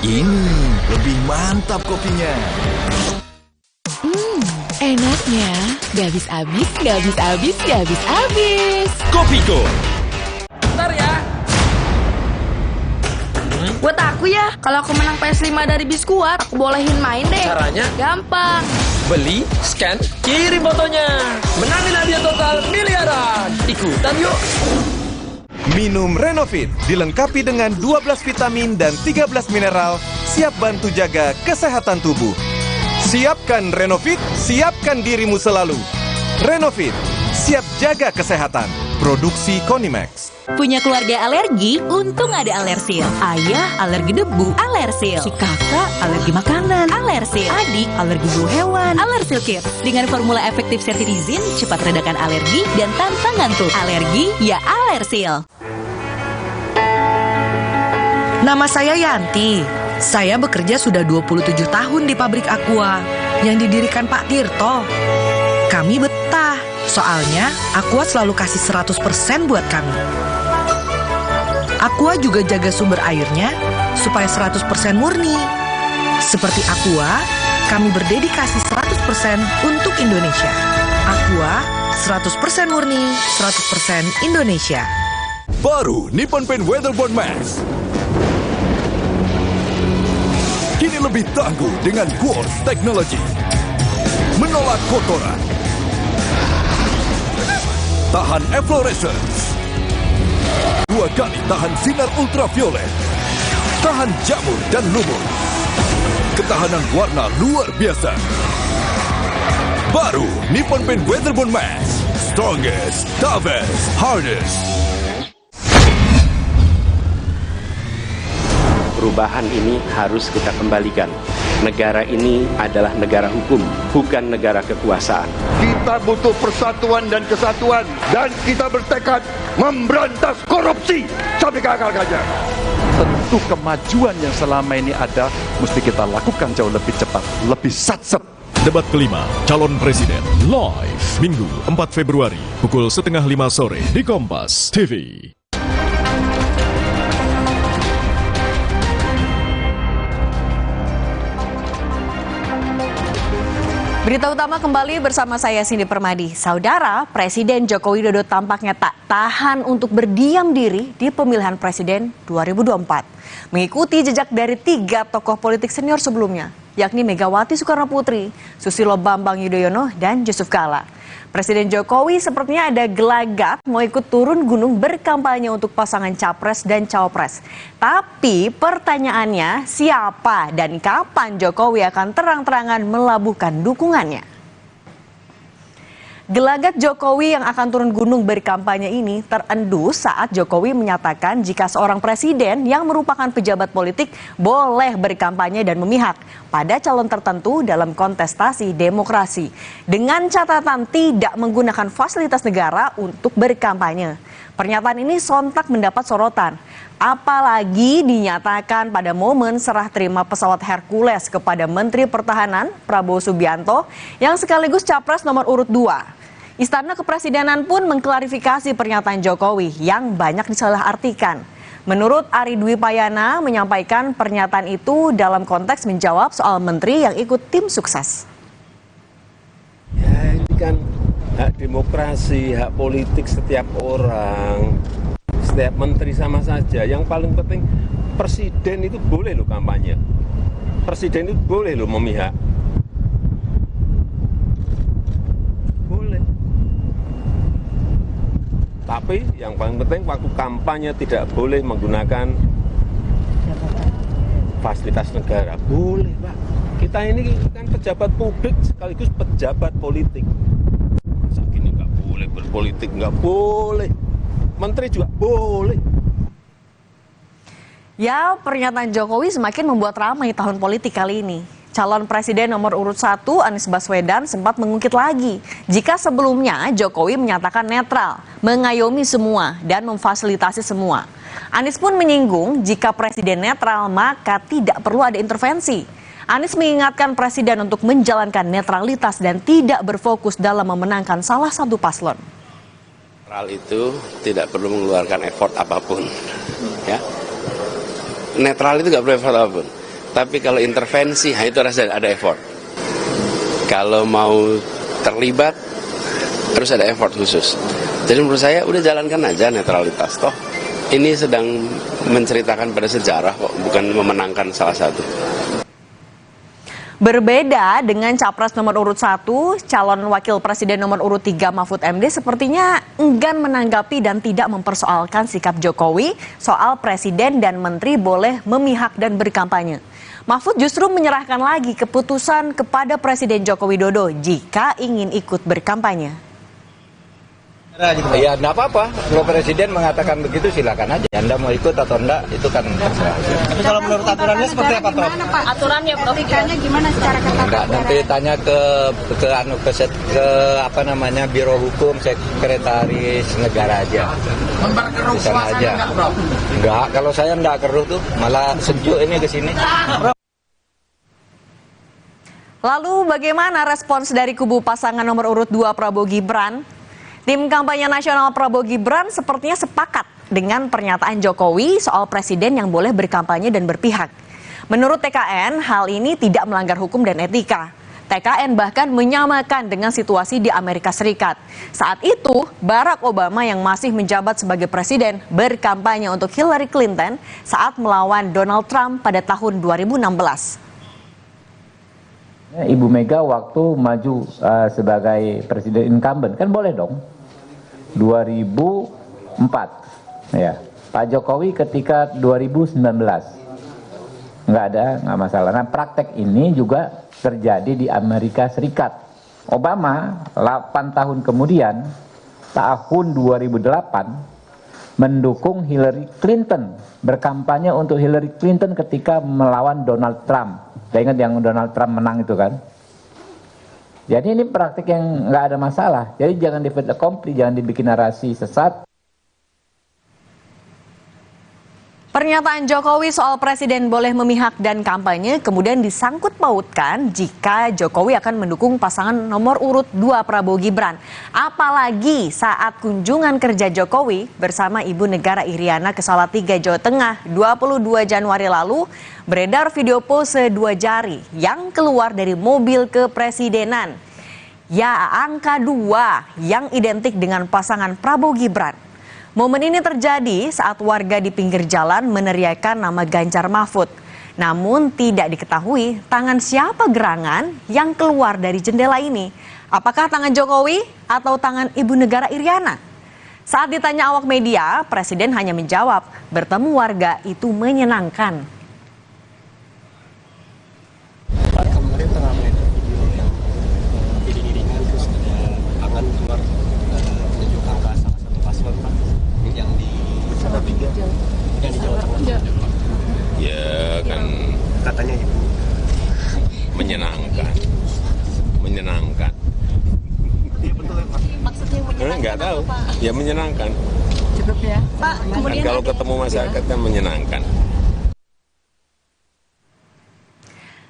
Ini lebih mantap kopinya. Enaknya. Gak habis-habis, gak habis-habis, gak habis-habis. Kopiko. Bentar ya. Buat aku ya, kalau aku menang PS5 dari Biskuat, aku bolehin main deh. Caranya? Gampang. Beli, scan, kirim fotonya. Menangin hadiah total miliaran. Ikutan yuk. Minum Renovit dilengkapi dengan 12 vitamin dan 13 mineral, siap bantu jaga kesehatan tubuh. Siapkan Renovit, siapkan dirimu selalu. Renovit, siap jaga kesehatan. Produksi Konimax. Punya keluarga alergi? Untung ada Alersil. Ayah alergi debu, Alersil. Si kakak alergi makanan, Alersil. Adik alergi bulu hewan, Alersil Kids. Dengan formula efektif cetirizin, cepat redakan alergi dan tanpa ngantuk. Alergi ya Alersil. Nama saya Yanti. Saya bekerja sudah 27 tahun di pabrik Aqua yang didirikan Pak Tirto. Kami betah Soalnya Aqua selalu kasih 100% buat kami. Aqua juga jaga sumber airnya supaya 100% murni. Seperti Aqua, kami berdedikasi 100% untuk Indonesia. Aqua 100% murni, 100% Indonesia. Baru Nippon Paint Weatherboard Max. Kini lebih tangguh dengan Quartz Technology. Menolak kotoran. Tahan efflorescence. 2 kali tahan sinar ultraviolet. Tahan jamur dan lumut. Ketahanan warna luar biasa. Baru Nippon Paint Weatherboard Max. Strongest, toughest, hardest. Perubahan ini harus kita kembalikan. Negara ini adalah negara hukum, bukan negara kekuasaan. Kita butuh persatuan dan kesatuan, dan kita bertekad memberantas korupsi sampai ke akar-akarnya. Tentu kemajuan yang selama ini ada mesti kita lakukan jauh lebih cepat, lebih satset. Debat kelima, calon presiden, live, Minggu 4 Februari, pukul 4:30 sore di Kompas TV. Berita utama kembali bersama saya Cindy Permadi. Saudara, Presiden Joko Widodo tampaknya tak tahan untuk berdiam diri di pemilihan presiden 2024. Mengikuti jejak dari 3 tokoh politik senior sebelumnya, yakni Megawati Soekarnoputri, Susilo Bambang Yudhoyono, dan Yusuf Kala. Presiden Jokowi sepertinya ada gelagat mau ikut turun gunung berkampanye untuk pasangan Capres dan Cawapres. Tapi pertanyaannya, siapa dan kapan Jokowi akan terang-terangan melabuhkan dukungannya? Gelagat Jokowi yang akan turun gunung berkampanye ini terendus saat Jokowi menyatakan jika seorang presiden yang merupakan pejabat politik boleh berkampanye dan memihak pada calon tertentu dalam kontestasi demokrasi, dengan catatan tidak menggunakan fasilitas negara untuk berkampanye. Pernyataan ini sontak mendapat sorotan, apalagi dinyatakan pada momen serah terima pesawat Hercules kepada Menteri Pertahanan Prabowo Subianto yang sekaligus Capres nomor urut 2. Istana Kepresidenan pun mengklarifikasi pernyataan Jokowi yang banyak disalahartikan. Menurut Ari Dwi Payana menyampaikan pernyataan itu dalam konteks menjawab soal menteri yang ikut tim sukses. Ya, ini kan hak demokrasi, hak politik setiap orang, setiap menteri sama saja. Yang paling penting presiden itu boleh loh kampanye, presiden itu boleh loh memihak. Tapi yang paling penting waktu kampanye tidak boleh menggunakan fasilitas negara. Boleh, Pak. Kita ini kan pejabat publik sekaligus pejabat politik. Masa gini nggak boleh berpolitik, nggak boleh. Menteri juga boleh. Ya, pernyataan Jokowi semakin membuat ramai tahun politik kali ini. Calon Presiden nomor urut 1 Anies Baswedan sempat mengungkit lagi jika sebelumnya Jokowi menyatakan netral, mengayomi semua dan memfasilitasi semua. Anies pun menyinggung jika Presiden netral maka tidak perlu ada intervensi. Anies mengingatkan Presiden untuk menjalankan netralitas dan tidak berfokus dalam memenangkan salah satu paslon. Netral itu tidak perlu mengeluarkan effort apapun, ya. Netral itu nggak perlu effort apapun. Tapi kalau intervensi, itu harus ada effort. Kalau mau terlibat, harus ada effort khusus. Jadi menurut saya, udah jalankan aja netralitas. Toh, ini sedang menceritakan pada sejarah kok, bukan memenangkan salah satu. Berbeda dengan Capres nomor urut 1, calon wakil presiden nomor urut 3 Mahfud MD sepertinya enggan menanggapi dan tidak mempersoalkan sikap Jokowi soal presiden dan menteri boleh memihak dan berkampanye. Mahfud justru menyerahkan lagi keputusan kepada Presiden Joko Widodo jika ingin ikut berkampanye. Ya enggak apa-apa, kalau Presiden mengatakan begitu silakan aja. Anda mau ikut atau enggak, itu kan terserah. Tapi kalau menurut aturannya seperti apa, Prof? Aturannya, Prof, gimana secara ketat? Enggak, nanti tanya ke apa namanya Biro Hukum Sekretaris Negara aja. Memperkeruh suasana enggak, Prof? Enggak, kalau saya enggak keruh tuh, malah sejuk ini ke sini. Lalu bagaimana respons dari kubu pasangan nomor urut 2 Prabowo Gibran? Tim kampanye nasional Prabowo Gibran sepertinya sepakat dengan pernyataan Jokowi soal presiden yang boleh berkampanye dan berpihak. Menurut TKN, hal ini tidak melanggar hukum dan etika. TKN bahkan menyamakan dengan situasi di Amerika Serikat. Saat itu, Barack Obama yang masih menjabat sebagai presiden berkampanye untuk Hillary Clinton saat melawan Donald Trump pada tahun 2016. Ibu Mega waktu maju sebagai presiden incumbent, kan boleh dong. 2004, ya. Pak Jokowi ketika 2019, nggak masalah. Nah, praktek ini juga terjadi di Amerika Serikat. Obama 8 tahun kemudian, tahun 2008, mendukung Hillary Clinton, berkampanye untuk Hillary Clinton ketika melawan Donald Trump. Saya ingat yang Donald Trump menang itu kan. Jadi ini praktik yang nggak ada masalah. Jadi jangan di fait accompli, jangan dibikin narasi sesat. Pernyataan Jokowi soal presiden boleh memihak dan kampanye kemudian disangkut pautkan jika Jokowi akan mendukung pasangan nomor urut 2 Prabowo Gibran. Apalagi saat kunjungan kerja Jokowi bersama Ibu Negara Iriana ke Salatiga, Jawa Tengah 22 Januari lalu, beredar video pose 2 jari yang keluar dari mobil kepresidenan. Ya, angka 2 yang identik dengan pasangan Prabowo Gibran. Momen ini terjadi saat warga di pinggir jalan meneriakan nama Ganjar Mahfud. Namun tidak diketahui tangan siapa gerangan yang keluar dari jendela ini. Apakah tangan Jokowi atau tangan Ibu Negara Iriana? Saat ditanya awak media, Presiden hanya menjawab, bertemu warga itu menyenangkan. Kemarin tengah main video yang iring-iringan terus ada tangan keluar menunjuk angka salah satu paslon Pak yang di Salatiga, yang di Jawa Tengah. Ya kan Katanya Ibu menyenangkan. Iya betul ya Pak. Maksudnya menyenangkan Nggak tahu. apa, Pak? Ya menyenangkan. Cukup ya. Pak, Kan kemudian kalau ada- ketemu masyarakat kan menyenangkan.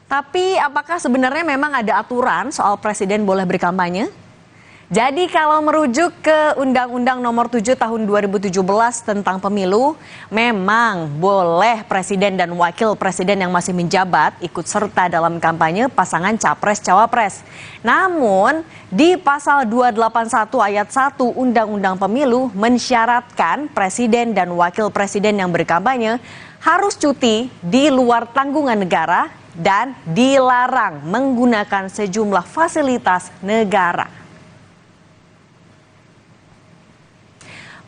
Tapi apakah sebenarnya memang ada aturan soal presiden boleh berkampanye? Jadi kalau merujuk ke Undang-Undang Nomor 7 Tahun 2017 tentang pemilu, memang boleh presiden dan wakil presiden yang masih menjabat ikut serta dalam kampanye pasangan capres-cawapres. Namun, di pasal 281 ayat 1 Undang-Undang Pemilu mensyaratkan presiden dan wakil presiden yang berkampanye harus cuti di luar tanggungan negara dan dilarang menggunakan sejumlah fasilitas negara.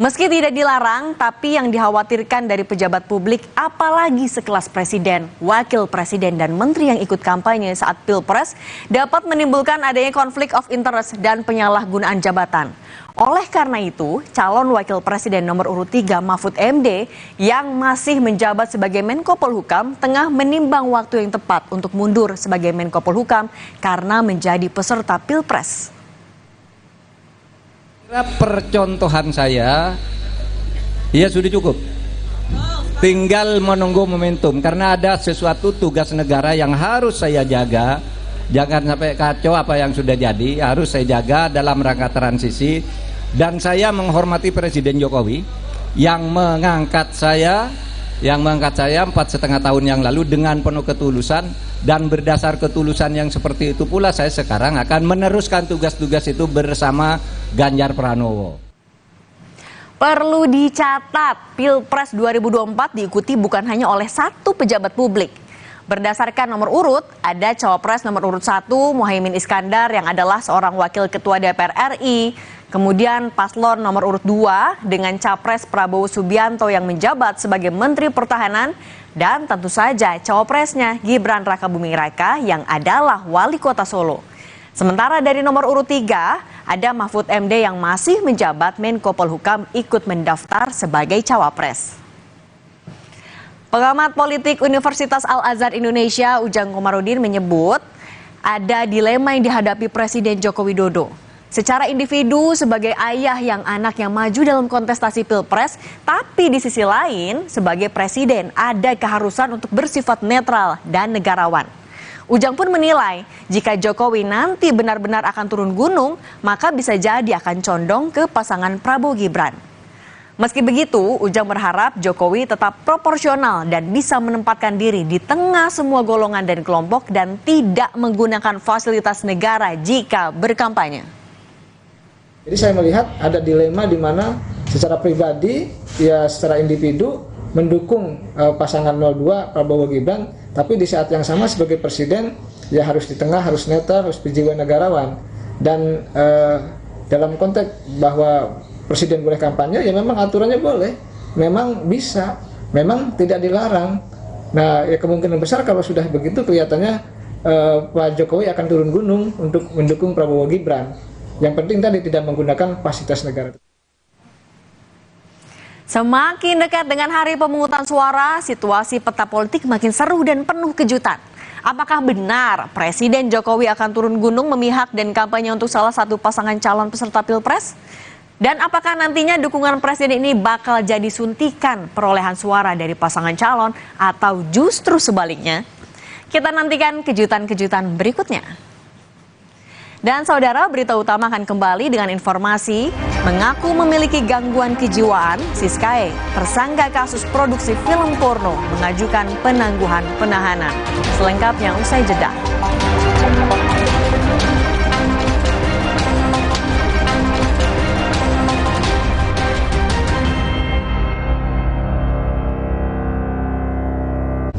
Meski tidak dilarang, tapi yang dikhawatirkan dari pejabat publik, apalagi sekelas presiden, wakil presiden, dan menteri yang ikut kampanye saat Pilpres, dapat menimbulkan adanya konflik of interest dan penyalahgunaan jabatan. Oleh karena itu, calon wakil presiden nomor urut 3 Mahfud MD yang masih menjabat sebagai Menko Polhukam tengah menimbang waktu yang tepat untuk mundur sebagai Menko Polhukam karena menjadi peserta Pilpres. Percontohan saya, ya sudah cukup. Tinggal menunggu momentum karena ada sesuatu tugas negara yang harus saya jaga. Jangan sampai kacau apa yang sudah jadi, harus saya jaga dalam rangka transisi. Dan saya menghormati Presiden Jokowi yang mengangkat saya 4,5 tahun yang lalu dengan penuh ketulusan, dan berdasar ketulusan yang seperti itu pula saya sekarang akan meneruskan tugas-tugas itu bersama Ganjar Pranowo. Perlu dicatat, Pilpres 2024 diikuti bukan hanya oleh satu pejabat publik. Berdasarkan nomor urut, ada Cawapres nomor urut 1 Muhaimin Iskandar yang adalah seorang wakil ketua DPR RI. Kemudian paslon nomor urut 2 dengan Capres Prabowo Subianto yang menjabat sebagai Menteri Pertahanan. Dan tentu saja Cawapresnya Gibran Rakabuming Raka yang adalah Wali Kota Solo. Sementara dari nomor urut 3, ada Mahfud MD yang masih menjabat Menko Polhukam ikut mendaftar sebagai Cawapres. Pengamat politik Universitas Al-Azhar Indonesia Ujang Komarudin menyebut ada dilema yang dihadapi Presiden Joko Widodo. Secara individu sebagai ayah yang anaknya maju dalam kontestasi Pilpres, tapi di sisi lain sebagai presiden ada keharusan untuk bersifat netral dan negarawan. Ujang pun menilai jika Jokowi nanti benar-benar akan turun gunung, maka bisa jadi akan condong ke pasangan Prabowo Gibran. Meski begitu, Ujang berharap Jokowi tetap proporsional dan bisa menempatkan diri di tengah semua golongan dan kelompok dan tidak menggunakan fasilitas negara jika berkampanye. Jadi saya melihat ada dilema di mana secara pribadi, ya secara individu mendukung pasangan 02 Prabowo Gibran, tapi di saat yang sama sebagai presiden ya harus di tengah, harus netral, harus berjiwa negarawan. Dan dalam konteks bahwa presiden boleh kampanye, ya memang aturannya boleh, memang bisa, memang tidak dilarang. Nah, ya kemungkinan besar kalau sudah begitu kelihatannya Pak Jokowi akan turun gunung untuk mendukung Prabowo Gibran. Yang penting tadi tidak menggunakan fasilitas negara. Semakin dekat dengan hari pemungutan suara, situasi peta politik makin seru dan penuh kejutan. Apakah benar Presiden Jokowi akan turun gunung memihak dan kampanye untuk salah satu pasangan calon peserta Pilpres? Dan apakah nantinya dukungan Presiden ini bakal jadi suntikan perolehan suara dari pasangan calon atau justru sebaliknya? Kita nantikan kejutan-kejutan berikutnya. Dan saudara, berita utama akan kembali dengan informasi mengaku memiliki gangguan kejiwaan. Siskae, tersangka kasus produksi film porno, mengajukan penangguhan penahanan. Selengkapnya usai jeda.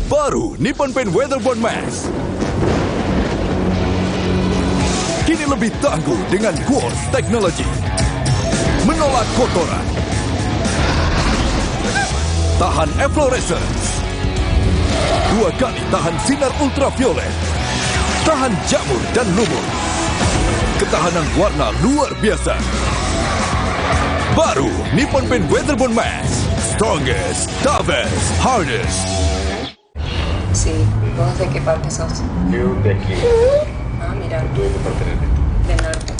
Baru Nippon Paint Weatherboard Max. Kini lebih tangguh dengan Quartz Technology. Menolak kotoran. Tahan efflorescence. 2 kali tahan sinar ultraviolet. Tahan jamur dan lumut. Ketahanan warna luar biasa. Baru Nippon Paint Weatherboard Max. Strongest, toughest, hardest. Sí, ¿vos de qué parte sos? Yo de aquí. Ah, mira. ¿Tú de qué parte eres? De norte.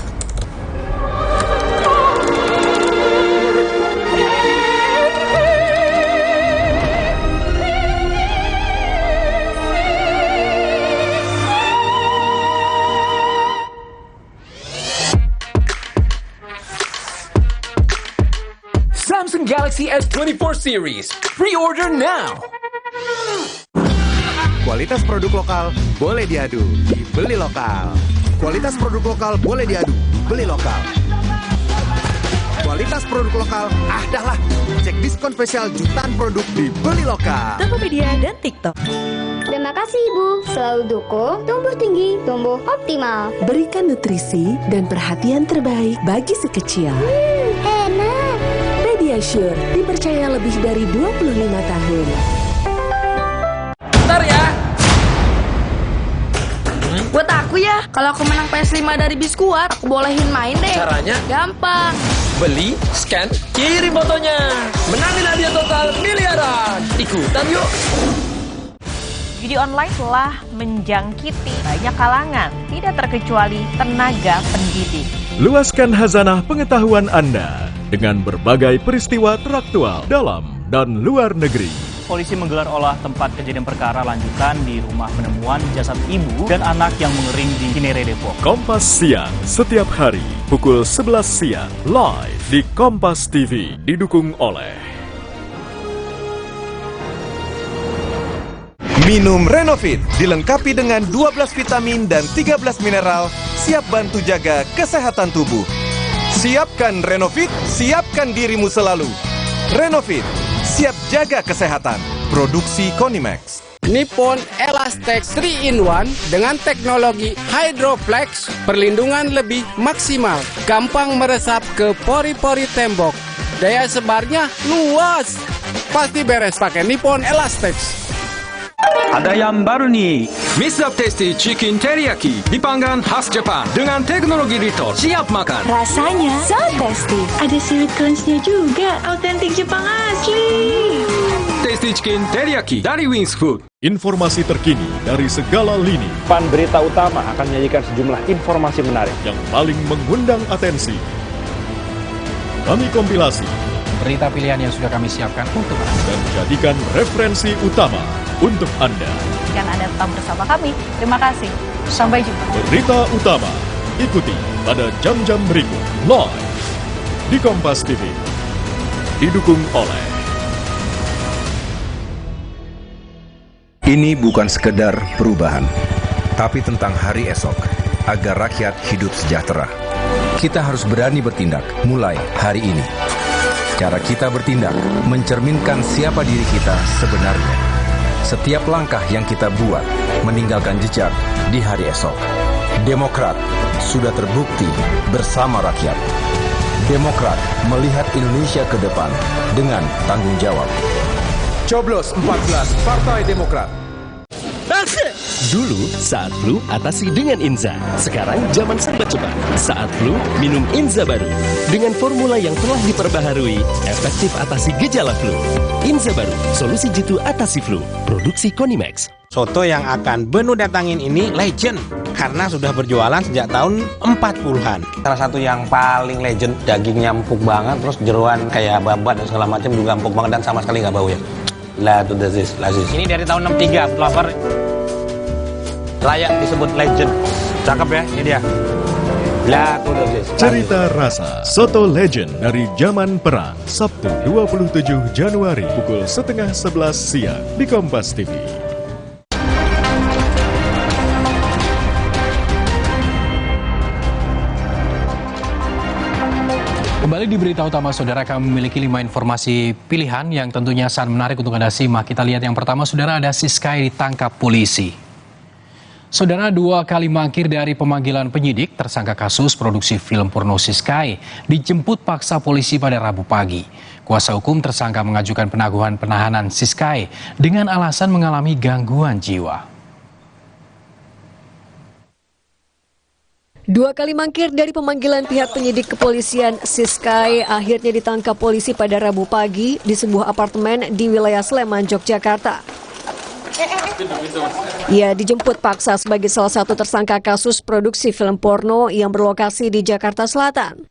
Samsung Galaxy S24 series. Pre-order now. Kualitas produk lokal boleh diadu, beli lokal. Kualitas produk lokal boleh diadu, beli lokal. Kualitas produk lokal, dah lah. Cek diskon spesial jutaan produk di Beli Lokal. Tokopedia dan TikTok. Terima kasih Ibu, selalu dukung tumbuh tinggi, tumbuh optimal. Berikan nutrisi dan perhatian terbaik bagi si kecil. Enak. Pediasure dipercaya lebih dari 25 tahun. Bentar ya. Buat aku ya, kalau aku menang PS5 dari Biskuat, aku bolehin main deh. Caranya? Gampang. Beli, scan, kirim fotonya. Menangin hadiah total miliaran. Ikutan yuk. Judi online telah menjangkiti banyak kalangan, tidak terkecuali tenaga pendidik. Luaskan khazanah pengetahuan Anda dengan berbagai peristiwa teraktual dalam dan luar negeri. Polisi menggelar olah tempat kejadian perkara lanjutan di rumah penemuan jasad ibu dan anak yang mengering di Cinere, Depok. Kompas Siang setiap hari pukul 11 siang live di Kompas TV didukung oleh Minum Renovit dilengkapi dengan 12 vitamin dan 13 mineral, siap bantu jaga kesehatan tubuh. Siapkan Renovit, siapkan dirimu selalu. Renovit, siap jaga kesehatan. Produksi Konimax. Nippon Elastex 3-in-1 dengan teknologi Hydroflex, perlindungan lebih maksimal, gampang meresap ke pori-pori tembok. Daya sebarnya luas. Pasti beres pakai Nippon Elastex. Ada yang baru nih, Mr. Tasty Chicken Teriyaki dipanggang khas Jepang dengan teknologi Rito, siap makan. Rasanya so tasty. Ada sweet crunch-nya juga, autentik Jepang asli. Tasty Chicken Teriyaki dari Wings Food. informasi terkini dari segala lini. Pan Berita Utama akan menyajikan sejumlah informasi menarik yang paling mengundang atensi. Kami kompilasi berita pilihan yang sudah kami siapkan untuk Anda. Dan jadikan referensi utama untuk Anda. Dan Anda tetap bersama kami. Terima kasih. Sampai jumpa. Berita utama ikuti pada jam-jam berikut live di Kompas TV. Didukung oleh Ini bukan sekedar perubahan, tapi tentang hari esok, agar rakyat hidup sejahtera. Kita harus berani bertindak mulai hari ini. Cara kita bertindak mencerminkan siapa diri kita sebenarnya. Setiap langkah yang kita buat meninggalkan jejak di hari esok. Demokrat sudah terbukti bersama rakyat. Demokrat melihat Indonesia ke depan dengan tanggung jawab. Coblos 14 Partai Demokrat. Dulu saat flu atasi dengan Inza. Sekarang zaman serba cepat. Saat flu minum Inza baru dengan formula yang telah diperbaharui, efektif atasi gejala flu. Inza baru, solusi jitu atasi flu. Produksi Konimax. Soto yang akan Benu datangin ini legend karena sudah berjualan sejak tahun 40-an. Salah satu yang paling legend, dagingnya empuk banget, terus jeroan kayak babat dan segala macam juga empuk banget dan sama sekali nggak bau ya. Lazis. Ini dari tahun 63, Lover. Layak disebut legend. Cakep ya, ini dia. Cerita rasa Soto Legend dari zaman perang, Sabtu 27 Januari pukul 10:30 siang di Kompas TV. Kembali di berita utama, saudara, kami memiliki 5 informasi pilihan yang tentunya sangat menarik untuk Anda simak. Kita lihat yang pertama, saudara, ada Siskae ditangkap polisi. Saudara, 2 kali mangkir dari pemanggilan penyidik, tersangka kasus produksi film porno Siskae dijemput paksa polisi pada Rabu pagi. Kuasa hukum tersangka mengajukan penangguhan penahanan Siskae dengan alasan mengalami gangguan jiwa. 2 kali mangkir dari pemanggilan pihak penyidik kepolisian, Siskae akhirnya ditangkap polisi pada Rabu pagi di sebuah apartemen di wilayah Sleman, Yogyakarta. Ia dijemput paksa sebagai salah satu tersangka kasus produksi film porno yang berlokasi di Jakarta Selatan.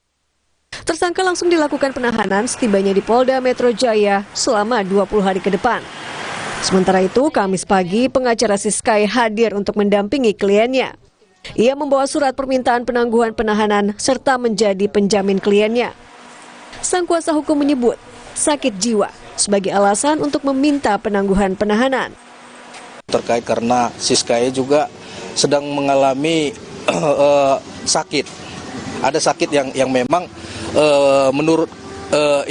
Tersangka langsung dilakukan penahanan setibanya di Polda Metro Jaya selama 20 hari ke depan. Sementara itu, Kamis pagi pengacara Siskae hadir untuk mendampingi kliennya. Ia membawa surat permintaan penangguhan penahanan serta menjadi penjamin kliennya. Sang kuasa hukum menyebut sakit jiwa sebagai alasan untuk meminta penangguhan penahanan. Terkait karena Siskae juga sedang mengalami sakit. Ada sakit yang memang menurut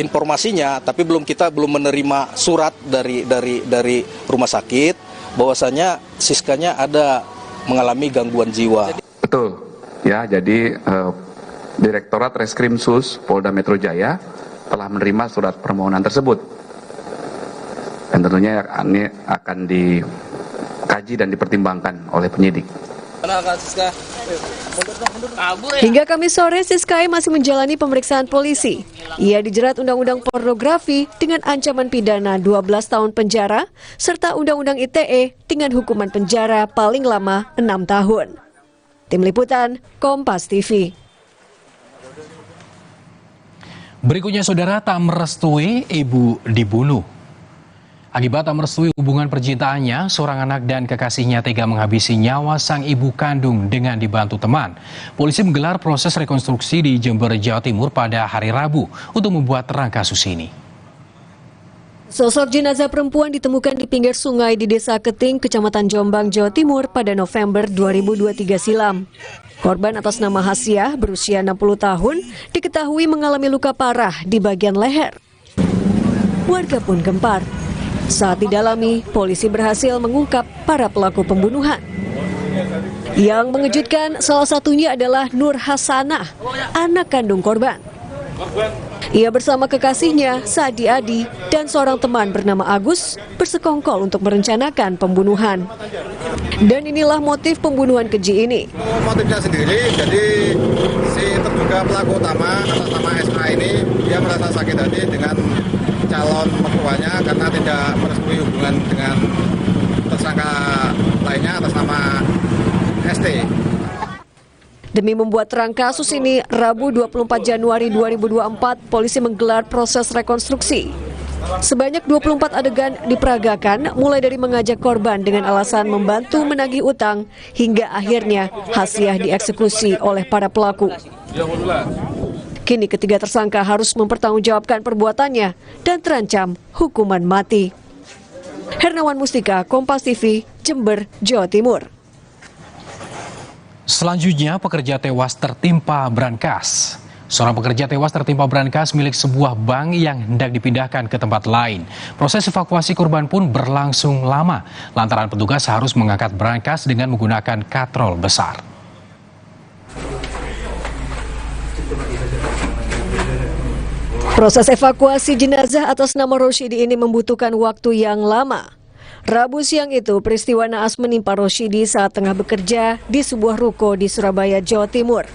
informasinya, tapi kita belum menerima surat dari rumah sakit bahwasanya Siskanya ada mengalami gangguan jiwa. Betul, ya. Jadi Direktorat Reskrim Sus Polda Metro Jaya telah menerima surat permohonan tersebut, dan tentunya ini akan dikaji dan dipertimbangkan oleh penyidik. Hingga Kamis sore, Siskae masih menjalani pemeriksaan polisi. Ia dijerat Undang-Undang Pornografi dengan ancaman pidana 12 tahun penjara, serta Undang-Undang ITE dengan hukuman penjara paling lama 6 tahun. Tim Liputan, Kompas TV. Berikutnya, saudara, tak merestui ibu dibunuh. Akibat tak merestui hubungan percintaannya, seorang anak dan kekasihnya tega menghabisi nyawa sang ibu kandung dengan dibantu teman. Polisi menggelar proses rekonstruksi di Jember, Jawa Timur pada hari Rabu untuk membuat terang kasus ini. Sosok jenazah perempuan ditemukan di pinggir sungai di Desa Keting, Kecamatan Jombang, Jawa Timur pada November 2023 silam. Korban atas nama Hasiah berusia 60 tahun diketahui mengalami luka parah di bagian leher. Warga pun gempar. Saat didalami, polisi berhasil mengungkap para pelaku pembunuhan. Yang mengejutkan salah satunya adalah Nur Hasanah, anak kandung korban. Ia bersama kekasihnya, Sadi Adi, dan seorang teman bernama Agus bersekongkol untuk merencanakan pembunuhan. Dan inilah motif pembunuhan keji ini. Motifnya sendiri, jadi si terduga pelaku utama atas nama SK ini, dia merasa sakit hati dengan calon mertuanya karena tidak merestui hubungan dengan tersangka lainnya atas nama ST. Demi membuat terang kasus ini, Rabu 24 Januari 2024, polisi menggelar proses rekonstruksi. Sebanyak 24 adegan diperagakan, mulai dari mengajak korban dengan alasan membantu menagih utang, hingga akhirnya Hasiah dieksekusi oleh para pelaku. Kini ketiga tersangka harus mempertanggungjawabkan perbuatannya dan terancam hukuman mati. Hernawan Mustika, Kompas TV, Jember, Jawa Timur. Selanjutnya, pekerja tewas tertimpa brankas. Seorang pekerja tewas tertimpa brankas milik sebuah bank yang hendak dipindahkan ke tempat lain. Proses evakuasi korban pun berlangsung lama, lantaran petugas harus mengangkat brankas dengan menggunakan katrol besar. Proses evakuasi jenazah atas nama Rosyidi ini membutuhkan waktu yang lama. Rabu siang itu, peristiwa naas menimpa Rosyidi saat tengah bekerja di sebuah ruko di Surabaya, Jawa Timur.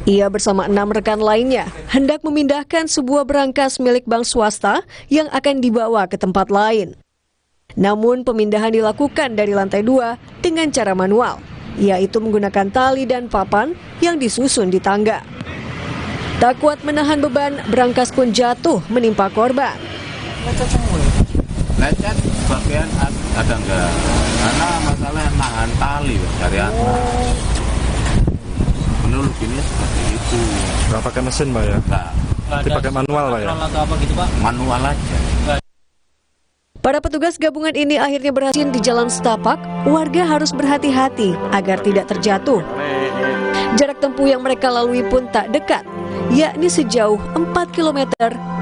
Ia bersama 6 rekan lainnya hendak memindahkan sebuah brankas milik bank swasta yang akan dibawa ke tempat lain. Namun pemindahan dilakukan dari lantai 2 dengan cara manual, yaitu menggunakan tali dan papan yang disusun di tangga. Tak kuat menahan beban, brankas pun jatuh menimpa korban. Lecet bagian ada enggak? Karena masalah nahan tali dari atas. Menurut ini seperti itu. Nggak pakai mesin, Pak ya? Nggak. Dipakai manual, Pak ya? Apa gitu, Pak? Manual aja. Para petugas gabungan ini akhirnya berhasil di Jalan Setapak. Warga harus berhati-hati agar tidak terjatuh. Jarak tempuh yang mereka lalui pun tak dekat, yakni sejauh 4 km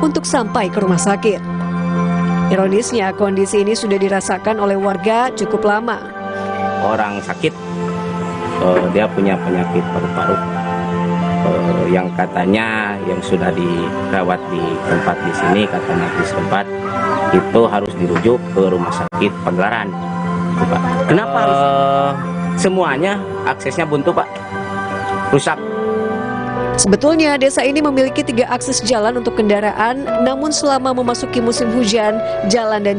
untuk sampai ke rumah sakit. Ironisnya, kondisi ini sudah dirasakan oleh warga cukup lama. Orang sakit, dia punya penyakit paru-paru, yang katanya yang sudah dirawat di tempat di sini, kata medis tempat, itu harus dirujuk ke rumah sakit Pagelaran. Kenapa harus? Semuanya aksesnya buntu, Pak. Rusak. Sebetulnya desa ini memiliki 3 akses jalan untuk kendaraan, namun selama memasuki musim hujan, jalan dan